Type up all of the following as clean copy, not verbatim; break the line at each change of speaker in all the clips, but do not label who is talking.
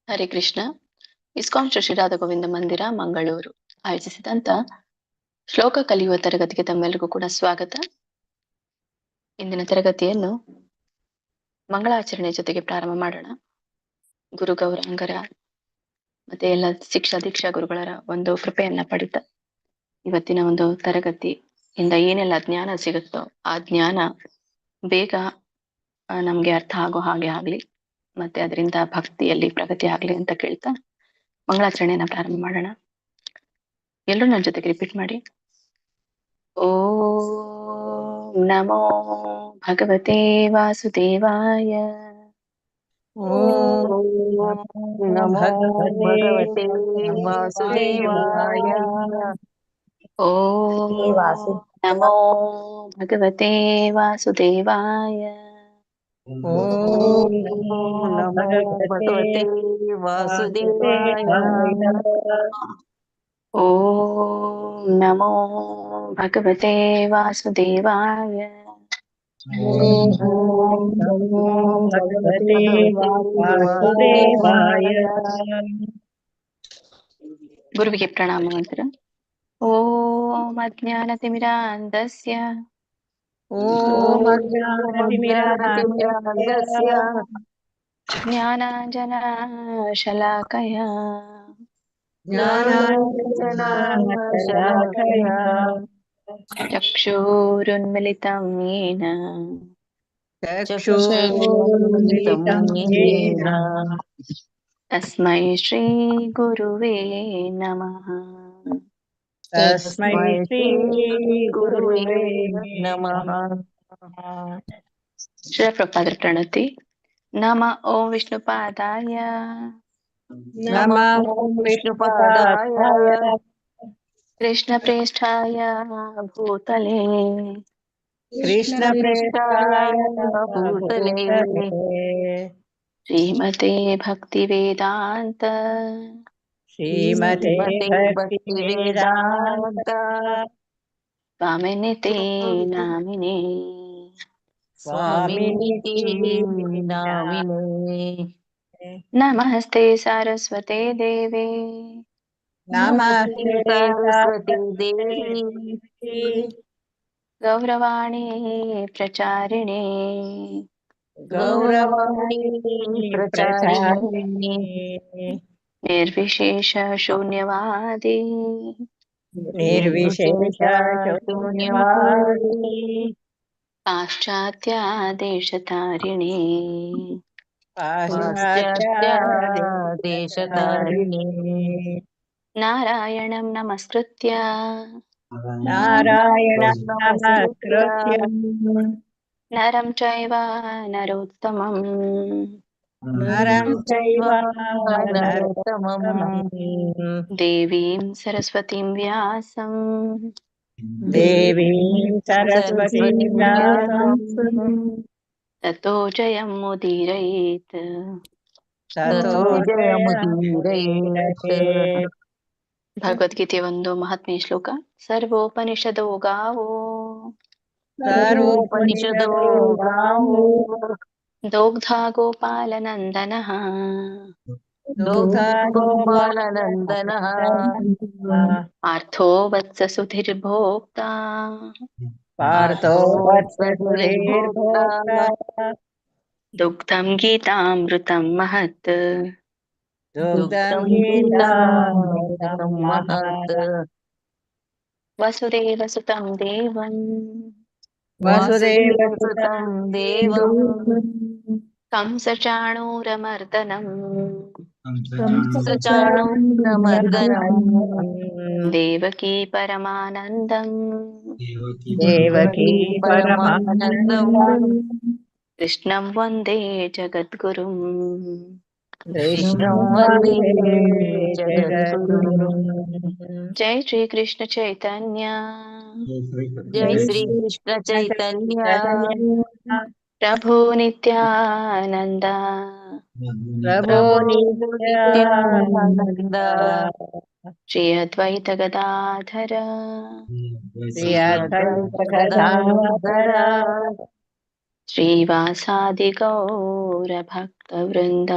Hare Krishna. ISKCON Shri Radha Govinda ಮಂದಿರ ಮಂಗಳೂರು ಆಯೋಜಿಸಿದಂತ ಶ್ಲೋಕ ಕಲಿಯುವ ತರಗತಿಗೆ ತಮ್ಮೆಲ್ಲರಿಗೂ ಕೂಡ ಸ್ವಾಗತ. ಇಂದಿನ ತರಗತಿಯನ್ನು ಮಂಗಳಾಚರಣೆ ಜೊತೆಗೆ ಪ್ರಾರಂಭ ಮಾಡೋಣ. ಗುರು ಗೌರಾಂಗರ ಮತ್ತೆ ಎಲ್ಲ ಶಿಕ್ಷಾ ದೀಕ್ಷಾ ಗುರುಗಳ ಒಂದು ಕೃಪೆಯನ್ನ ಪಡಿತ ಇವತ್ತಿನ ಒಂದು ತರಗತಿಯಿಂದ ಏನೆಲ್ಲ ಜ್ಞಾನ ಸಿಗುತ್ತೋ ಆ ಜ್ಞಾನ ಬೇಗ ನಮ್ಗೆ ಅರ್ಥ ಆಗೋ ಹಾಗೆ ಆಗ್ಲಿ, ಮತ್ತೆ ಅದರಿಂದ ಭಕ್ತಿಯಲ್ಲಿ ಪ್ರಗತಿ ಆಗ್ಲಿ ಅಂತ ಕೇಳ್ತಾ ಮಂಗಳಾಚರಣೆಯನ್ನ ಪ್ರಾರಂಭ ಮಾಡೋಣ. ಎಲ್ಲರೂ ನನ್ನ ಜೊತೆಗೆ ರಿಪೀಟ್ ಮಾಡಿ. ಓಂ ನಮೋ ಭಗವತೆ ವಾಸುದೇವಾಯ.
ಓಂ ನಮೋ ಭಗವತೆ ವಾಸುದೇವಾಯ.
ಓಂ ನಮೋ ಭಗವತೆ ವಾಸುದೇವಾಯ.
ಓಂ ನಮೋ ಭಗವತೆ ವಾಸುದೇವಾಯ.
ಓಂ ನಮೋ ಭಗವತೆ ವಾಸುದೇವಾಯ.
ಓಂ ನಮೋ ಭಗವತೆ ವಾಸುದೇವಾಯ.
ಗುರುವಿಗೆ ಪ್ರಣಾಮ ಮಂತ್ರ. ಓಂ ಅಜ್ಞಾನತಿಮಿರಾಂಧಸ್ಯ
ಓಂ ಅಜ್ಞಾನತಿಮಿರಾಂಧಸ್ಯ
ಜ್ಞಾನಾಂಜನಶಲಾಕಯ
ಜ್ಞಾನಾಂಜನಶಲಾಕಯ
ಚಕ್ಷುರುನ್ಮಿಲಿತಂ ಯೇನ
ಚಕ್ಷುರುನ್ಮಿಲಿತಂ ಯೇನ
ತಸ್ಮೈ ಶ್ರೀ ಗುರುವೇ ನಮಃ.
ತಸ್ಮೈ ಶ್ರೀ ಗುರುವೇ ನಮಃ.
ಶ್ರೀ ಪ್ರಪಾದರ ಪ್ರಣತಿ. ನಮ ಓಂ ವಿಷ್ಣುಪಾದಾಯ
ನಮಃ ವಿಷ್ಣುಪಾದಾಯ
ಕೃಷ್ಣ ಪ್ರೇಷ್ಠಾಯ ಭೂತಲೆ
ಕೃಷ್ಣ ಪ್ರೇಷ್ಠಾಯ ಭೂತಲೆ
ಶ್ರೀಮತೆ ಭಕ್ತಿ ವೇದಾಂತ
ಶ್ರೀಮತೆ ಭಕ್ತಿ ವೇದಾಂತ
ಸ್ವಾಮಿನಿತೆ ನಾಮಿನೇ
ಸ್ವಾಮಿನಿತಿ ನಾಮಿನೇ.
ನಮಸ್ತೆ ಸಾರಸ್ವತೆ ದೇವೆ
ನಮಸ್ತೆ
ಸರಸ್ವತಿ ದೇವಿ
ಗೌರವಾಣಿ ಪ್ರಚಾರಿಣೆ
ಗೌರವಾಣಿ ಪ್ರಚಾರಿಣಿ
ನಿರ್ವಿಶೇಷ ಶೂನ್ಯವಾದಿ
ನಿರ್ವಿಶೇಷ ಶೂನ್ಯವಾದಿ
ಪಾಶ್ಚಾತ್ಯ ದೇಶತಾರಿಣಿ
ಪಾಶ್ಚಾತ್ಯ
ದೇಶತಾರಿಣಿ
ನಾರಾಯಣಂ ನಮಸ್ಕೃತ್ಯ
ನಾರಾಯಣ ನಮಸ್ಕೃತ್ಯ
ನರಂ ಚೈವ ನರೋತ್ತಮಂ
ನರಂ ಚೈವ
ನರೋತ್ತಮಂ
ದೇವೀಂ ಸರಸ್ವತೀಂ ವ್ಯಾಸಂ
ದೇವೀಂ ಸರಸ್ವತೀಂ ವ್ಯಾಸಂ
ತತೋ ಜಯಂ ಮುದೀರಯೇತ್.
ತತೋ
ಜಯಮುದೀರಯೇತ್.
ಭಗವದ್ಗೀತೆಯ ಒಂದು ಮಹಾತ್ಮೆಯ ಶ್ಲೋಕ. ಸರ್ವೋಪನಿಷದೋ ಗಾವೋ
ಸರ್ವೋಪನಿಷದೋ ಗಾವೋ
ದೋಗ್ಧಾ ಗೋಪಾಲನಂದನಃ
ದುಗ್ಧಾ
ಗೋಪಾಲನಂದನಃ
ಆರ್ಥೋ ವತ್ಸ ಸುಧಿರ್ಭೋಕ್ತಾ
ಪಾರ್ಥೋ ವತ್ಸಸುಧೀರ್ಭೋಕ್ತಾ
ದುಗ್ಧಂ ಗೀತಾಮೃತಂ ಮಹತ್.
ದುಗ್ಧಂ ಗೀತಾಮೃತಂ ಮಹತ್.
ವಸುದೇವ ಸುತಂ ದೇವಂ
ವಸುದೇವ
ಸುತಂ ದೇವಂ
ಕಂಸ ಚಾಣೂರಮರ್ದನಂ
ಕಂಸಚಾಣೂರಮರ್ದನಂ
ದೇವಕೀ ಪರಮಾನಂದಂ
ದೇವಕೀ
ಪರಮಾನಂದಂ
ಕೃಷ್ಣಂ ವಂದೇ ಜಗದ್ಗುರುಂ.
ಕೃಷ್ಣಂ ವಂದೇ ಜಗದ್ಗುರುಂ.
ಜೈ ಶ್ರೀ ಕೃಷ್ಣ ಚೈತನ್ಯ
ಜೈ ಶ್ರೀ ಕೃಷ್ಣ ಚೈತನ್ಯ
ಪ್ರಭು ನಿತ್ಯಾನಂದ
ಪ್ರಭೋ
ನಿತ್ಯಾನಂದ
ಶ್ರೀ ಅದ್ವೈತ ಗದಾಧರ
ಶ್ರೀ ಅದ್ವೈತ ಗದಾಧರ
ಶ್ರೀವಾಸಾದಿ ಗೌರ ಭಕ್ತ ವೃಂದ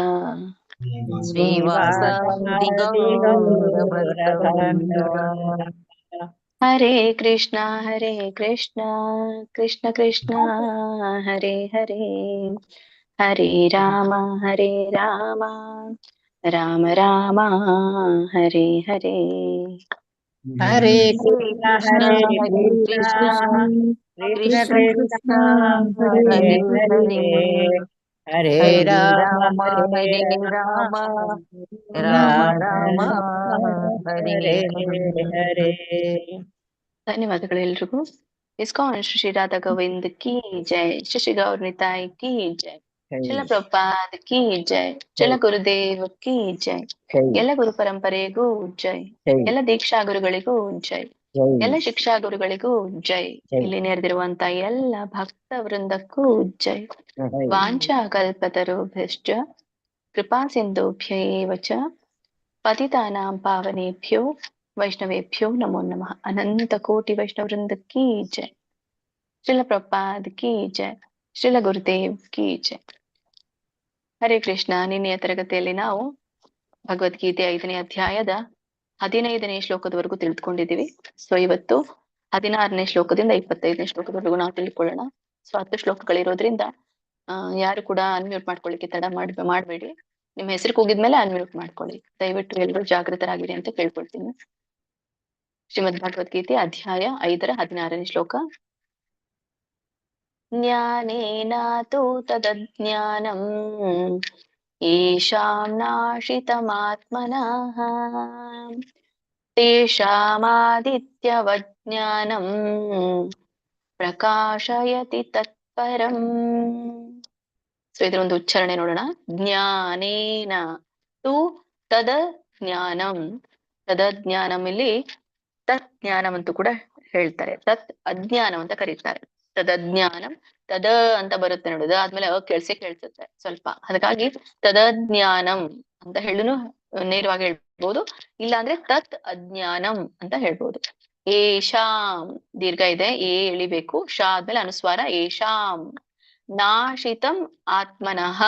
ಶ್ರೀವಾಸಾದಿ ಗೌರ ಭಕ್ತವೃಂದ.
ಹರೇ ಕೃಷ್ಣ ಕೃಷ್ಣ ಕೃಷ್ಣ ಹರೇ ಹರೇ, ಹರೇ ರಾಮ ರಾಮ ರಾಮ ಹರೇ ಹರೇ.
ಹರೇ
ಹರೇ
ಕೃಷ್ಣ
ಕೃಷ್ಣ
ಹರೇ
ಕೃಷ್ಣ
ಕೃಷ್ಣ
ಕೃಷ್ಣ ಕೃಷ್ಣ ಹರೇ ಹರೇ,
ಹರೇ
ಹರೇ
ರಾಮ
ರಾಮ
ಹರೇ
ಹರೇ ರಾಮ
ರಾಮ
ರಾಮ ಹರೇ
ಹರೇ
ಹರೇ.
ಹರೇ.
ಧನ್ಯವಾದಗಳು ಎಲ್ರಿಗೂ. ಇಸ್ಕಾನ್ ಶ್ರೀ ಶ್ರೀ ರಾಧಾ ಗೋವಿಂದ್ ಕಿ ಜೈ, ಶ್ರೀ ಶ್ರೀ ಗೌರ್ ನಿತಾಯ್ ಕಿ ಜೈ, ಶಿಲ ಪ್ರಭುಪಾದ್ ಕಿ ಜೈ, ಚಲ ಗುರುದೇವ್ ಕಿ ಜೈ, ಎಲ್ಲ ಗುರು ಪರಂಪರೆಗೂ ಜೈ, ಎಲ್ಲ ದೀಕ್ಷಾ ಗುರುಗಳಿಗೂ ಜೈ, ಎಲ್ಲ ಶಿಕ್ಷಾ ಗುರುಗಳಿಗೂ ಜೈ, ಇಲ್ಲಿ ನೆರೆದಿರುವಂತ ಎಲ್ಲ ಭಕ್ತ ವೃಂದಕ್ಕೂ ಜೈ. ವಾಂಚಾ ಕಲ್ಪತರುಭ್ಯಶ್ಚ ಕೃಪಾ ಸಿಂಧುಭ್ಯೈವ ಚ ಪತಿತಾನಾಂ ಪಾವನೇಭ್ಯೋ ವೈಷ್ಣವೇಭ್ಯೋ ನಮೋ ನಮಃ. ಅನಂತ ಕೋಟಿ ವೈಷ್ಣವ ವೃಂದ ಕಿ ಜೈ, ಶ್ರೀಲ ಪ್ರಭುಪಾದ್ ಕಿ ಜೈ, ಶ್ರೀಲ ಗುರುದೇವ್ ಕಿ ಜೈ. ಹರೇ ಕೃಷ್ಣ. ನಿನ್ನೆಯ ತರಗತಿಯಲ್ಲಿ ನಾವು ಭಗವದ್ಗೀತೆ 5ನೇ ಅಧ್ಯಾಯದ 15ನೇ ಶ್ಲೋಕದವರೆಗೂ ತಿಳಿದುಕೊಂಡಿದ್ದೀವಿ. ಸೊ ಇವತ್ತು 16ನೇ ಶ್ಲೋಕದಿಂದ 25ನೇ ಶ್ಲೋಕದವರೆಗೂ ನಾವು ತಿಳ್ಕೊಳ್ಳೋಣ. ಸೊ 10 ಶ್ಲೋಕಗಳಿರೋದ್ರಿಂದ ಯಾರು ಕೂಡ ಅನ್ಮ್ಯೂಟ್ ಮಾಡ್ಕೊಳ್ಳಿಕ್ಕೆ ತಡ ಮಾಡ್ಬೇಡಿ. ನಿಮ್ಮ ಹೆಸರು ಕೂಗಿದ್ಮೇಲೆ ಅನ್ಮ್ಯೂಟ್ ಮಾಡ್ಕೊಳ್ಳಿ. ದಯವಿಟ್ಟು ಎಲ್ಲರೂ ಜಾಗೃತರಾಗಿರಿ ಅಂತ ಕೇಳ್ಕೊಳ್ತೀನಿ. ಶ್ರೀಮದ್ ಭಗವದ್ಗೀತೆ ಅಧ್ಯಾಯ 5ರ 16ನೇ ಶ್ಲೋಕ. ಜ್ಞಾನೇನಾತು ತದಜ್ಞಾನಂ ಯೇಷಾಂ ನಾಶಿತಮಾತ್ಮನಃ ತೇಷಾಮಾದಿತ್ಯವತ್ ಜ್ಞಾನಂ ಪ್ರಕಾಶಯತಿ ತತ್ಪರಂ. ಸೊ ಇದರ ಒಂದು ಉಚ್ಚಾರಣೆ ನೋಡೋಣ. ಜ್ಞಾನೇನ ತು ತದ ಜ್ಞಾನಂ. ತದ ಜ್ಞಾನಂ ಇಲ್ಲಿ ತತ್ ಜ್ಞಾನಂ ಅಂತೂ ಕೂಡ ಹೇಳ್ತಾರೆ, ತತ್ ಅಜ್ಞಾನಂ ಅಂತ ಕರೀತಾರೆ. ತದಜ್ಞಾನಂ, ತದ ಅಂತ ಬರುತ್ತೆ ನೋಡುದು, ಆದ್ಮೇಲೆ ಕೇಳ್ಸುತ್ತೆ ಸ್ವಲ್ಪ, ಅದಕ್ಕಾಗಿ ತದಜ್ಞಾನಂ ಅಂತ ಹೇಳುನು ನೇರವಾಗಿ ಹೇಳ್ಬೋದು, ಇಲ್ಲ ಅಂದ್ರೆ ತತ್ ಅಜ್ಞಾನಂ ಅಂತ ಹೇಳ್ಬೋದು. ಏಷಾಂ ದೀರ್ಘ ಇದೆ, ಎಳಿಬೇಕು, ಶಾ ಆದ್ಮೇಲೆ ಅನುಸ್ವಾರ. ಏಷಾಂ ನಾಶಿತಂ ಆತ್ಮನಃ,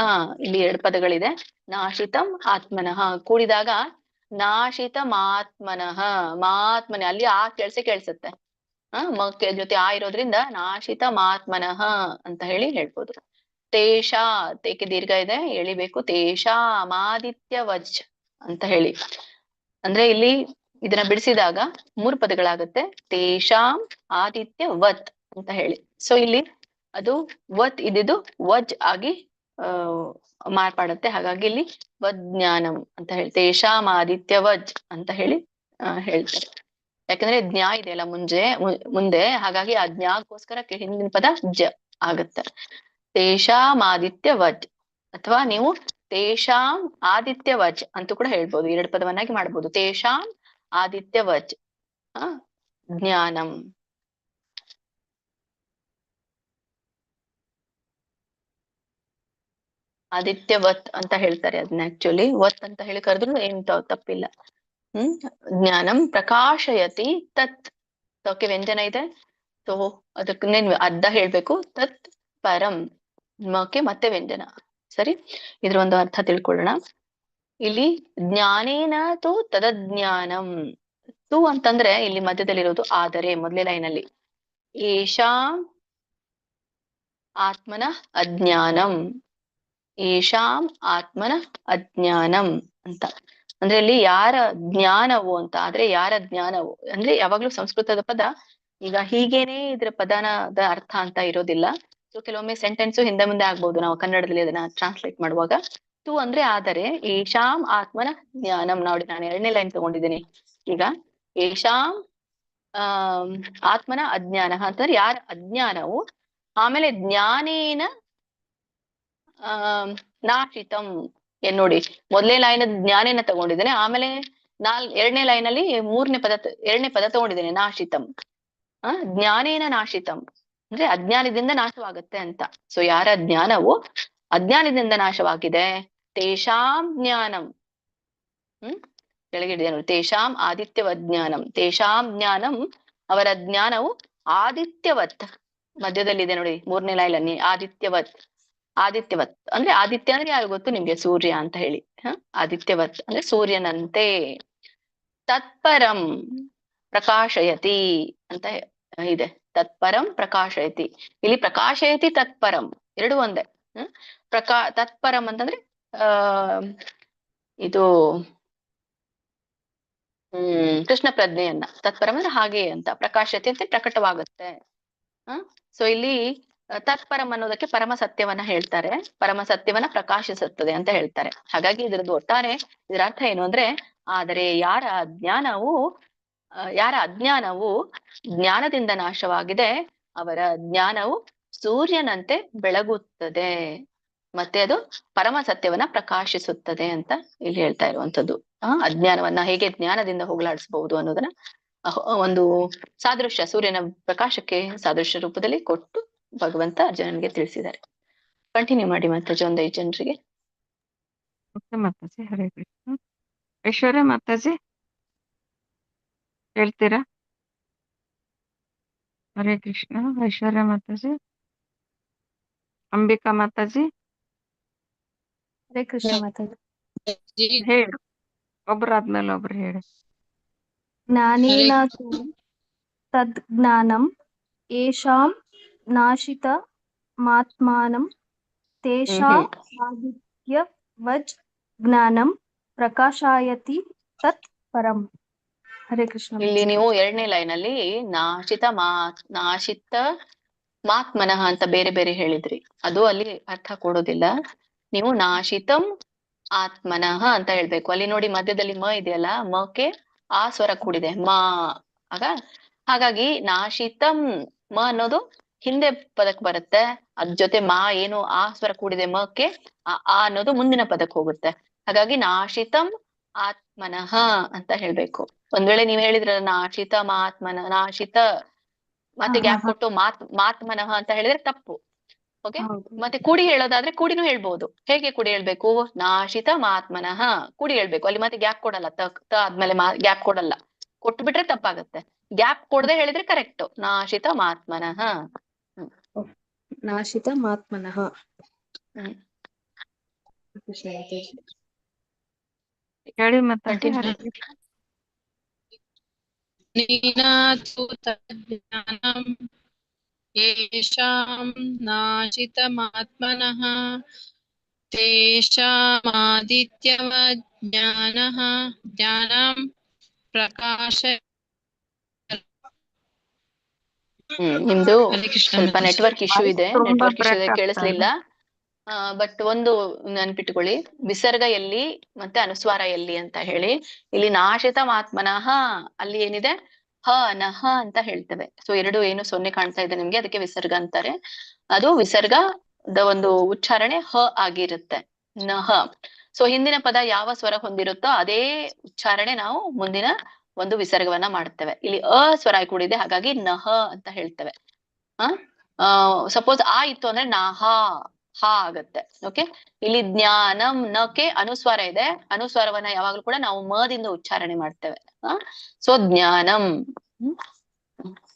ಇಲ್ಲಿ 2 ಪದಗಳಿದೆ. ನಾಶಿತಂ ಆತ್ಮನಃ ಕೂಡಿದಾಗ ನಾಶಿತಮಾತ್ಮನಃ, ಮಾತ್ಮನೆ ಅಲ್ಲಿ ಆ ಕೇಳ್ಸುತ್ತೆ, ಜೊತೆ ಆ ಇರೋದ್ರಿಂದ ನಾಶಿತಮಾತ್ಮನಃ ಅಂತ ಹೇಳ್ಬೋದು. ತೇಷಾ, ತೇಕೆ ದೀರ್ಘ ಇದೆ, ಎಳಿಬೇಕು. ತೇಷಾಮಾದಿತ್ಯವಚ್ ಅಂತ ಹೇಳಿ, ಅಂದ್ರೆ ಇಲ್ಲಿ ಇದನ್ನ ಬಿಡಿಸಿದಾಗ 3 ಪದಗಳಾಗುತ್ತೆ. ತೇಷಾಂ ಆದಿತ್ಯವತ್ ಅಂತ ಹೇಳಿ. ಸೊ ಇಲ್ಲಿ ಅದು ವತ್ ಇದ್ದಿದ್ದು ವಜ್ ಆಗಿ ಮಾರ್ಪಾಡುತ್ತೆ, ಹಾಗಾಗಿ ಇಲ್ಲಿ ವಜ್ಞಾನಂ ಅಂತ ಹೇಳಿ ತೇಷಾಂ ಆದಿತ್ಯವಜ್ ಅಂತ ಹೇಳಿ ಹೇಳ್ತಾರೆ. ಯಾಕಂದ್ರೆ ಜ್ಞಾ ಇದೆಯಲ್ಲ ಮುಂದೆ, ಹಾಗಾಗಿ ಆ ಜ್ಞಾಗೋಸ್ಕರ ಹಿಂದಿನ ಪದ ಜ ಆಗುತ್ತೆ. ತೇಷಾಂ ಆದಿತ್ಯವಜ್, ಅಥವಾ ನೀವು ತೇಷಾಂ ಆದಿತ್ಯವಜ್ ಅಂತೂ ಕೂಡ ಹೇಳ್ಬೋದು, 2 ಪದವನ್ನಾಗಿ ಮಾಡ್ಬೋದು. ತೇಷಾಂ ಆದಿತ್ಯವಜ್ ಜ್ಞಾನಂ. ಆದಿತ್ಯವತ್ ಅಂತ ಹೇಳ್ತಾರೆ ಅದನ್ನ, ಆಕ್ಚುಲಿ ವತ್ ಅಂತ ಹೇಳಿ ಕರೆದ್ರು ಏನ್ ತಪ್ಪಿಲ್ಲ. ಜ್ಞಾನಂ ಪ್ರಕಾಶಯತಿ ತತ್, ಓಕೆ ವ್ಯಂಜನ ಇದೆ, ಸೊ ಅದಕ್ಕೆ ಅರ್ಧ ಹೇಳ್ಬೇಕು. ತತ್ ಪರಂ, ಮತ್ತೆ ವ್ಯಂಜನ, ಸರಿ. ಇದ್ರ ಒಂದು ಅರ್ಥ ತಿಳ್ಕೊಳ್ಳೋಣ. ಇಲ್ಲಿ ಜ್ಞಾನೇನ ತು ತದಜ್ಞಾನಂ. ತು ಅಂತಂದ್ರೆ ಇಲ್ಲಿ ಮಧ್ಯದಲ್ಲಿರೋದು ಆದರೆ, ಮೊದಲೇ ಲೈನಲ್ಲಿ ಏಷಾಂ ಆತ್ಮನ ಅಜ್ಞಾನಂ, ಏಷಾಂ ಆತ್ಮನ ಅಜ್ಞಾನಂ ಅಂತ. ಅಂದ್ರೆ ಇಲ್ಲಿ ಯಾರ ಜ್ಞಾನವು ಅಂತ, ಆದ್ರೆ ಯಾರ ಜ್ಞಾನವು ಅಂದ್ರೆ ಯಾವಾಗ್ಲೂ ಸಂಸ್ಕೃತದ ಪದ ಈಗ ಹೀಗೇನೆ ಇದ್ರ ಪದನದ ಅರ್ಥ ಅಂತ ಇರೋದಿಲ್ಲ. ಸೊ ಕೆಲವೊಮ್ಮೆ ಸೆಂಟೆನ್ಸು ಹಿಂದೆ ಮುಂದೆ ಆಗ್ಬಹುದು ನಾವು ಕನ್ನಡದಲ್ಲಿ ಅದನ್ನ ಟ್ರಾನ್ಸ್ಲೇಟ್ ಮಾಡುವಾಗ. ತು ಅಂದ್ರೆ ಆದರೆ, ಏಷಾಂ ಆತ್ಮನ ಜ್ಞಾನಂ. ನೋಡಿ ನಾನು 2ನೇ ಲೈನ್ ತಗೊಂಡಿದ್ದೀನಿ ಈಗ. ಏಷಾಂ ಆತ್ಮನ ಅಜ್ಞಾನ ಅಂತಂದ್ರೆ ಯಾರ ಅಜ್ಞಾನವು, ಆಮೇಲೆ ಜ್ಞಾನೇನ ನಾಶಿತಂ. ಏನ್ ನೋಡಿ, ಮೊದಲನೇ ಲೈನ್ ಜ್ಞಾನೇನ ತಗೊಂಡಿದ್ದೇನೆ, ಆಮೇಲೆ 2ನೇ ಲೈನ್ ಅಲ್ಲಿ 2ನೇ ಪದ ತಗೊಂಡಿದ್ದೇನೆ ನಾಶಿತಂ. ಜ್ಞಾನೇನ ನಾಶಿತಂ ಅಂದ್ರೆ ಅಜ್ಞಾನದಿಂದ ನಾಶವಾಗುತ್ತೆ ಅಂತ. ಸೊ ಯಾರ ಜ್ಞಾನವು ಅಜ್ಞಾನದಿಂದ ನಾಶವಾಗಿದೆ, ತೇಷಾಂ ಜ್ಞಾನಂ. ಕೆಳಗಿಡಿದೆ ನೋಡಿ, ತೇಷಾಂ ಆದಿತ್ಯವತ್ ಜ್ಞಾನಂ. ತೇಷಾಂ ಜ್ಞಾನಂ, ಅವರ ಜ್ಞಾನವು ಆದಿತ್ಯವತ್, ಮಧ್ಯದಲ್ಲಿದೆ ನೋಡಿ 3ನೇ ಲೈನ್ ಅಲ್ಲಿ ಆದಿತ್ಯವತ್. ಆದಿತ್ಯವತ್ ಅಂದ್ರೆ ಆದಿತ್ಯ ಅಂದ್ರೆ ಯಾರು ಗೊತ್ತು ನಿಮ್ಗೆ, ಸೂರ್ಯ ಅಂತ ಹೇಳಿ ಆದಿತ್ಯವತ್ ಅಂದ್ರೆ ಸೂರ್ಯನಂತೆ. ತತ್ಪರಂ ಪ್ರಕಾಶಯತಿ ಅಂತ ಇದೆ. ತತ್ಪರಂ ಪ್ರಕಾಶಯತಿ. ಇಲ್ಲಿ ಪ್ರಕಾಶಯತಿ ತತ್ಪರಂ ಎರಡು ಒಂದೇ. ತತ್ಪರಂ ಅಂತಂದ್ರೆ ಆ ಇದು ಕೃಷ್ಣ ಪ್ರಜ್ಞೆಯನ್ನ. ತತ್ಪರಂ ಅಂದ್ರೆ ಹಾಗೆ ಅಂತ, ಪ್ರಕಾಶತೆ ಅಂತ ಪ್ರಕಟವಾಗುತ್ತೆ. ಸೊ ಇಲ್ಲಿ ತತ್ಪರಂ ಅನ್ನೋದಕ್ಕೆ ಪರಮ ಸತ್ಯವನ್ನ ಹೇಳ್ತಾರೆ, ಪರಮ ಸತ್ಯವನ್ನ ಪ್ರಕಾಶಿಸುತ್ತದೆ ಅಂತ ಹೇಳ್ತಾರೆ. ಹಾಗಾಗಿ ಇದ್ರದ್ದು ಒಟ್ಟಾರೆ ಇದರ ಅರ್ಥ ಏನು ಅಂದ್ರೆ, ಆದರೆ ಯಾರ ಅಜ್ಞಾನವು ಜ್ಞಾನದಿಂದ ನಾಶವಾಗಿದೆ, ಅವರ ಜ್ಞಾನವು ಸೂರ್ಯನಂತೆ ಬೆಳಗುತ್ತದೆ, ಮತ್ತೆ ಅದು ಪರಮ ಸತ್ಯವನ್ನ ಪ್ರಕಾಶಿಸುತ್ತದೆ ಅಂತ ಇಲ್ಲಿ ಹೇಳ್ತಾ ಇರುವಂತದ್ದು. ಅಜ್ಞಾನವನ್ನ ಹೇಗೆ ಜ್ಞಾನದಿಂದ ಹೋಗಲಾಡಿಸಬಹುದು ಅನ್ನೋದನ್ನ ಒಂದು ಸಾದೃಶ್ಯ, ಸೂರ್ಯನ ಪ್ರಕಾಶಕ್ಕೆ ಸಾದೃಶ್ಯ ರೂಪದಲ್ಲಿ ಕೊಟ್ಟು ಭಗವಂತ ಅರ್ಜುನನಿಗೆ ತಿಳಿಸಿದ್ದಾರೆ. ಕಂಟಿನ್ಯೂ ಮಾಡಿ ಮಾತಾಜಿ, ಒಂದು 5 ಜನರಿಗೆ.
ಓಕೆ ಮಾತಾಜಿ, ಹರೇ ಕೃಷ್ಣ. ಐಶ್ವರ್ಯ ಮಾತಾಜಿ ಹೇಳ್ತೀರಾ? ಹರೇ ಕೃಷ್ಣ. ಐಶ್ವರ್ಯ ಮಾತಾಜಿ. ಅಂಬಿಕಾ ಮಾತಾಜಿ
ಹರೇ ಕೃಷ್ಣ ಮಾತಾಜಿ.
ಹೇಳು, ಒಬ್ರಾದ್ಮೇಲೆ ಒಬ್ರು ಹೇಳಿ.
ಜ್ಞಾನೇನ ತು ತದ್ಜ್ಞಾನಂ ಯೇಷಾಂ ನಾಶಿತಮಾತ್ಮಾನಂ ತೇಷಾಂ ಆದಿತ್ಯವಜ್ ಜ್ಞಾನಂ ಪ್ರಕಾಶಾಯತಿ ತತ್ ಪರಂ. ಹರೇ ಕೃಷ್ಣ.
ಇಲ್ಲಿ ನೀವು 2ನೇ ಲೈನ್ ಅಲ್ಲಿ ನಾಶಿತ ಮಾತ್ಮನಃ ಅಂತ ಬೇರೆ ಬೇರೆ ಹೇಳಿದ್ರಿ, ಅದು ಅಲ್ಲಿ ಅರ್ಥ ಕೊಡೋದಿಲ್ಲ. ನೀವು ನಾಶಿತಂ ಆತ್ಮನಃ ಅಂತ ಹೇಳ್ಬೇಕು. ಅಲ್ಲಿ ನೋಡಿ ಮಧ್ಯದಲ್ಲಿ ಮ ಇದೆಯಲ್ಲ, ಮಕ್ಕೆ ಆ ಸ್ವರ ಕೂಡಿದೆ, ಮಾ. ಹಾಗಾಗಿ ನಾಶಿತಂ ಮ ಅನ್ನೋದು ಹಿಂದೆ ಪದಕ್ಕೆ ಬರುತ್ತೆ, ಅದ್ ಜೊತೆ ಮಾ ಏನು ಆ ಸ್ವರ ಕೂಡಿದೆ ಮಕ್ಕೆ, ಆ ಅನ್ನೋದು ಮುಂದಿನ ಪದಕ್ಕೆ ಹೋಗುತ್ತೆ. ಹಾಗಾಗಿ ನಾಶಿತಂ ಆತ್ಮನಃ ಅಂತ ಹೇಳ್ಬೇಕು. ಒಂದ್ ವೇಳೆ ನೀವ್ ಹೇಳಿದ್ರ ನಾಶಿತ ಮತ್ತೆ ಗ್ಯಾಪ್ ಕೊಟ್ಟು ಮಾತ್ಮನಃ ಅಂತ ಹೇಳಿದ್ರೆ ತಪ್ಪು. ಓಕೆ, ಮತ್ತೆ ಕೂಡಿ ಹೇಳೋದಾದ್ರೆ ಕೂಡಿನೂ ಹೇಳ್ಬಹುದು. ಹೇಗೆ ಕೂಡಿ ಹೇಳ್ಬೇಕು? ನಾಶಿತ ಮಾತ್ಮನಃ ಕೂಡಿ ಹೇಳ್ಬೇಕು. ಅಲ್ಲಿ ಮತ್ತೆ ಗ್ಯಾಪ್ ಕೊಡಲ್ಲ, ತ ಆದ್ಮೇಲೆ ಗ್ಯಾಪ್ ಕೊಡಲ್ಲ. ಕೊಟ್ಟು ಬಿಟ್ರೆ ತಪ್ಪಾಗತ್ತೆ. ಗ್ಯಾಪ್ ಕೊಡದೆ ಹೇಳಿದ್ರೆ ಕರೆಕ್ಟ್. ನಾಶಿತ ಮಾತ್ಮನಃ.
ನಾಶಿತ ಮಾತ್ಮನಃ.
ಹೇಳಿ ಮಾತಾಜಿ. ಹರೇ ಕೃಷ್ಣ.
ಜ್ಞಾನಾತು ತಜ್ಞಾನಂ ಯೇಷಾಂ ನಾಶಿತಮಾತ್ಮನಃ ತೇಷಾಮಾದಿತ್ಯವದ್ ಜ್ಞಾನಂ ಪ್ರಕಾಶ.
ನಿಮ್ದು
ಹರೇ ಕೃಷ್ಣ
ಸ್ವಲ್ಪ
ಮಾತಾಜಿ.
ನೆಟ್ವರ್ಕ್ ಇಶ್ಯೂ ಇದೆ,
ತುಂಬಾ break
ಕೇಳಿಸ್ಲಿಲ್ಲ. ಬಟ್ ಒಂದು ನೆನ್ಪಿಟ್ಕೊಳ್ಳಿ, ವಿಸರ್ಗ ಎಲ್ಲಿ ಮತ್ತೆ ಅನುಸ್ವಾರ ಎಲ್ಲಿ ಅಂತ ಹೇಳಿ. ಇಲ್ಲಿ ನಾಶಿತ ಆತ್ಮನಃ ಅಲ್ಲಿ ಏನಿದೆ ಹ ನಹ ಅಂತ ಹೇಳ್ತೇವೆ. ಸೊ ಎರಡು ಏನು 0 ಕಾಣ್ತಾ ಇದೆ ನಿಮ್ಗೆ, ಅದಕ್ಕೆ ವಿಸರ್ಗ ಅಂತಾರೆ. ಅದು ವಿಸರ್ಗದ ಒಂದು ಉಚ್ಚಾರಣೆ ಹ ಆಗಿರುತ್ತೆ, ನಹ. ಸೊ ಹಿಂದಿನ ಪದ ಯಾವ ಸ್ವರ ಹೊಂದಿರುತ್ತೋ ಅದೇ ಉಚ್ಚಾರಣೆ ನಾವು ಮುಂದಿನ ಒಂದು ವಿಸರ್ಗವನ್ನ ಮಾಡ್ತೇವೆ. ಇಲ್ಲಿ ಸ್ವರ ಕೂಡಿದೆ, ಹಾಗಾಗಿ ನಹ ಅಂತ ಹೇಳ್ತೇವೆ. ಸಪೋಸ್ ಆ ಇತ್ತು ಅಂದ್ರೆ ನಾಹ ಹ ಆಗತ್ತೆ. ಓಕೆ, ಇಲ್ಲಿ ಜ್ಞಾನಂ ನಕ್ಕೆ ಅನುಸ್ವಾರ ಇದೆ, ಅನುಸ್ವಾರವನ್ನ ಯಾವಾಗ್ಲೂ ಕೂಡ ನಾವು ಮದಿಂದ ಉಚ್ಚಾರಣೆ ಮಾಡ್ತೇವೆ. ಸೊ ಜ್ಞಾನಂ.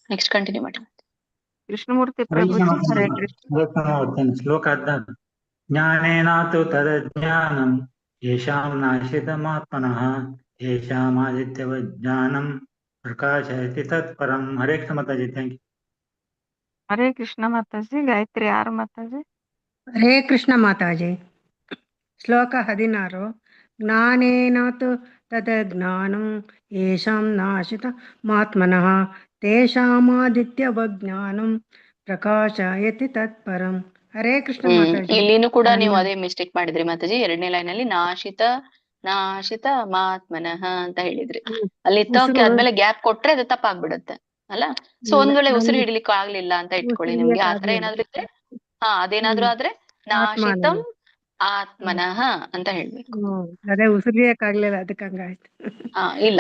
ನೆಕ್ಸ್ಟ್ ಕಂಟಿನ್ಯೂ ಮಾಡಿ.
ಕೃಷ್ಣಮೂರ್ತಿ ಪ್ರಭುಜಿ. ಹರೇ ಕೃಷ್ಣ.
ಶ್ಲೋಕ ಜ್ಞಾನೇನಾತು ತದಜ್ಞಾನಂ ಯೇಷಾಂ ನಾಶಿತಮಾತ್ಮನಃ ಯೇಷಾಮಾದಿತ್ಯವಜ್ಞಾನಂ ಪ್ರಕಾಶಯತಿ ತತ್ಪರಂ. Hare Krishna Mataji, thank you.
ಹರೇ ಕೃಷ್ಣ ಮಾತಾಜಿ. ಗಾಯತ್ರಿ ಯಾರು ಮಾತಾಜಿ?
ಹರೇ ಕೃಷ್ಣ ಮಾತಾಜಿ. ಶ್ಲೋಕ 16. ಜ್ಞಾನೇನ ತು ತದಜ್ಞಾನಂ ಯೇಷಾಂ ನಾಶಿತಮಾತ್ಮನಃ ತೇಷಾಮಾದಿತ್ಯವಜ್ಞಾನಂ ಪ್ರಕಾಶಯತಿ ತತ್ಪರಂ. ಹರೇ ಕೃಷ್ಣ ಮಾತಾಜಿ.
ಇಲ್ಲಿನೂ ಕೂಡ ನೀವು ಅದೇ ಮಿಸ್ಟೇಕ್ ಮಾಡಿದ್ರಿ ಮಾತಾಜಿ. 2ನೇ ಲೈನ್ ಅಲ್ಲಿ ನಾಶಿತ ಮಾತ್ಮನಃ ಅಂತ ಹೇಳಿದ್ರಿ. ಅಲ್ಲಿ ತಕ್ಕೆ ಆದ್ಮೇಲೆ ಗ್ಯಾಪ್ ಕೊಟ್ರೆ ಅದು ತಪ್ಪಾಗ್ಬಿಡುತ್ತೆ ಅಲ್ಲ. ಸೊ ಒಂದ್ ವೇಳೆ ಉಸಿರು ಹಿಡಿಲಿಕ್ಕೆ ಆಗ್ಲಿಲ್ಲ ಅಂತ ಇಟ್ಕೊಳ್ಳಿ, ನಿಮ್ಗೆ ಆತರ ಏನಾದ್ರು ಇದ್ರೆ ಅದೇನಾದ್ರು ಆದ್ರೆ ನಾಶಿತಂ ಆತ್ಮನಃ ಅಂತ ಹೇಳ್ಬೇಕು.
ಅದೇ ಉಸಿರಿಯಕ್ಕಾಗ್ಲಿಲ್ಲ, ಅದಕ್ಕೆ ಹಂಗಾಯ್ತು.
ಇಲ್ಲ,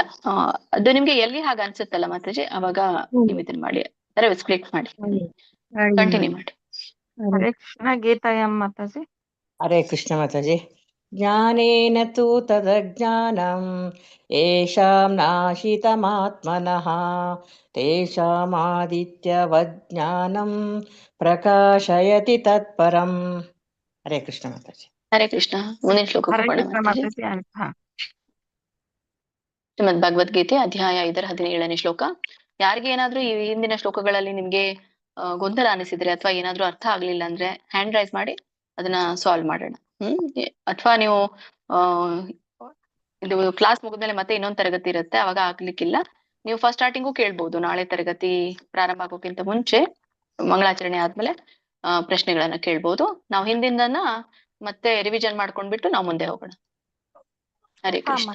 ಅದು ನಿಮ್ಗೆ ಎಲ್ಲಿ ಹಾಗ ಅನ್ಸುತ್ತಲ್ಲ ಮಾತಾಜಿ, ಅವಾಗ ನೀವು ಇದನ್ನ ಮಾಡಿ, ಸ್ಪ್ಲಿಟ್ ಮಾಡಿ. ಕಂಟಿನ್ಯೂ ಮಾಡಿ.
ಹರೇ ಕೃಷ್ಣ. ಗೀತಾ ಎಂ ಮಾತಾಜಿ.
ಹರೇ ಕೃಷ್ಣ ಮಾತಾಜಿ. ಜ್ಞಾನೇನ ತು ತದಜ್ಞಾನಂ ಯೇಷಾಂ ನಾಶಿತಮಾತ್ಮನಃ ತೇಷಾಮಾದಿತ್ಯವಜ್ಞಾನಂ ಪ್ರಕಾಶಯತಿ ತತ್ಪರಂ. ಹರೇ ಕೃಷ್ಣ ಮಾತಾಜಿ.
ಹರೇ ಕೃಷ್ಣ. ಮುಂದಿನ ಶ್ಲೋಕಕ್ಕೆ
ಹರೇ
ಹೋಗೋಣ
ಕೃಷ್ಣ
ಮಾತಾಜಿ.
ಮಾತಾಜಿ ಆಯ್ತು. ಹಾ.
ಶ್ರೀಮದ್ ಭಗವದ್ಗೀತೆ ಅಧ್ಯಾಯ 5 ಶ್ಲೋಕ. ಯಾರಿಗೆ ಏನಾದ್ರೂ ಈ ಹಿಂದಿನ ಶ್ಲೋಕಗಳಲ್ಲಿ ನಿಮ್ಗೆ ಗೊಂದಲ ಅನಿಸಿದ್ರೆ ಅಥವಾ ಏನಾದ್ರೂ ಅರ್ಥ ಆಗ್ಲಿಲ್ಲ ಅಂದ್ರೆ ಹ್ಯಾಂಡ್ ರೈಸ್ ಮಾಡಿ ಅದನ್ನ ಸಾಲ್ವ್ ಮಾಡೋಣ. ಅಥವಾ ನೀವು ಇದು ಕ್ಲಾಸ್ ಮುಗಿದ್ಮೇಲೆ ಮತ್ತೆ ಇನ್ನೊಂದು ತರಗತಿ ಇರುತ್ತೆ, ಅವಾಗ ಆಗ್ಲಿಕ್ಕಿಲ್ಲ. ನೀವು ಫಸ್ಟ್ ಸ್ಟಾರ್ಟಿಂಗು ಕೇಳ್ಬೋದು. ನಾಳೆ ತರಗತಿ ಪ್ರಾರಂಭ ಆಗೋಕ್ಕಿಂತ ಮುಂಚೆ ಮಂಗಳಾಚರಣೆ ಆದ್ಮೇಲೆ ಪ್ರಶ್ನೆಗಳನ್ನ ಕೇಳ್ಬೋದು. ನಾವು ಹಿಂದಿಂದನ ಮತ್ತೆ ರಿವಿಷನ್ ಮಾಡ್ಕೊಂಡ್ಬಿಟ್ಟು ನಾವು ಮುಂದೆ ಹೋಗೋಣ. ಹರೇ ಕೃಷ್ಣ.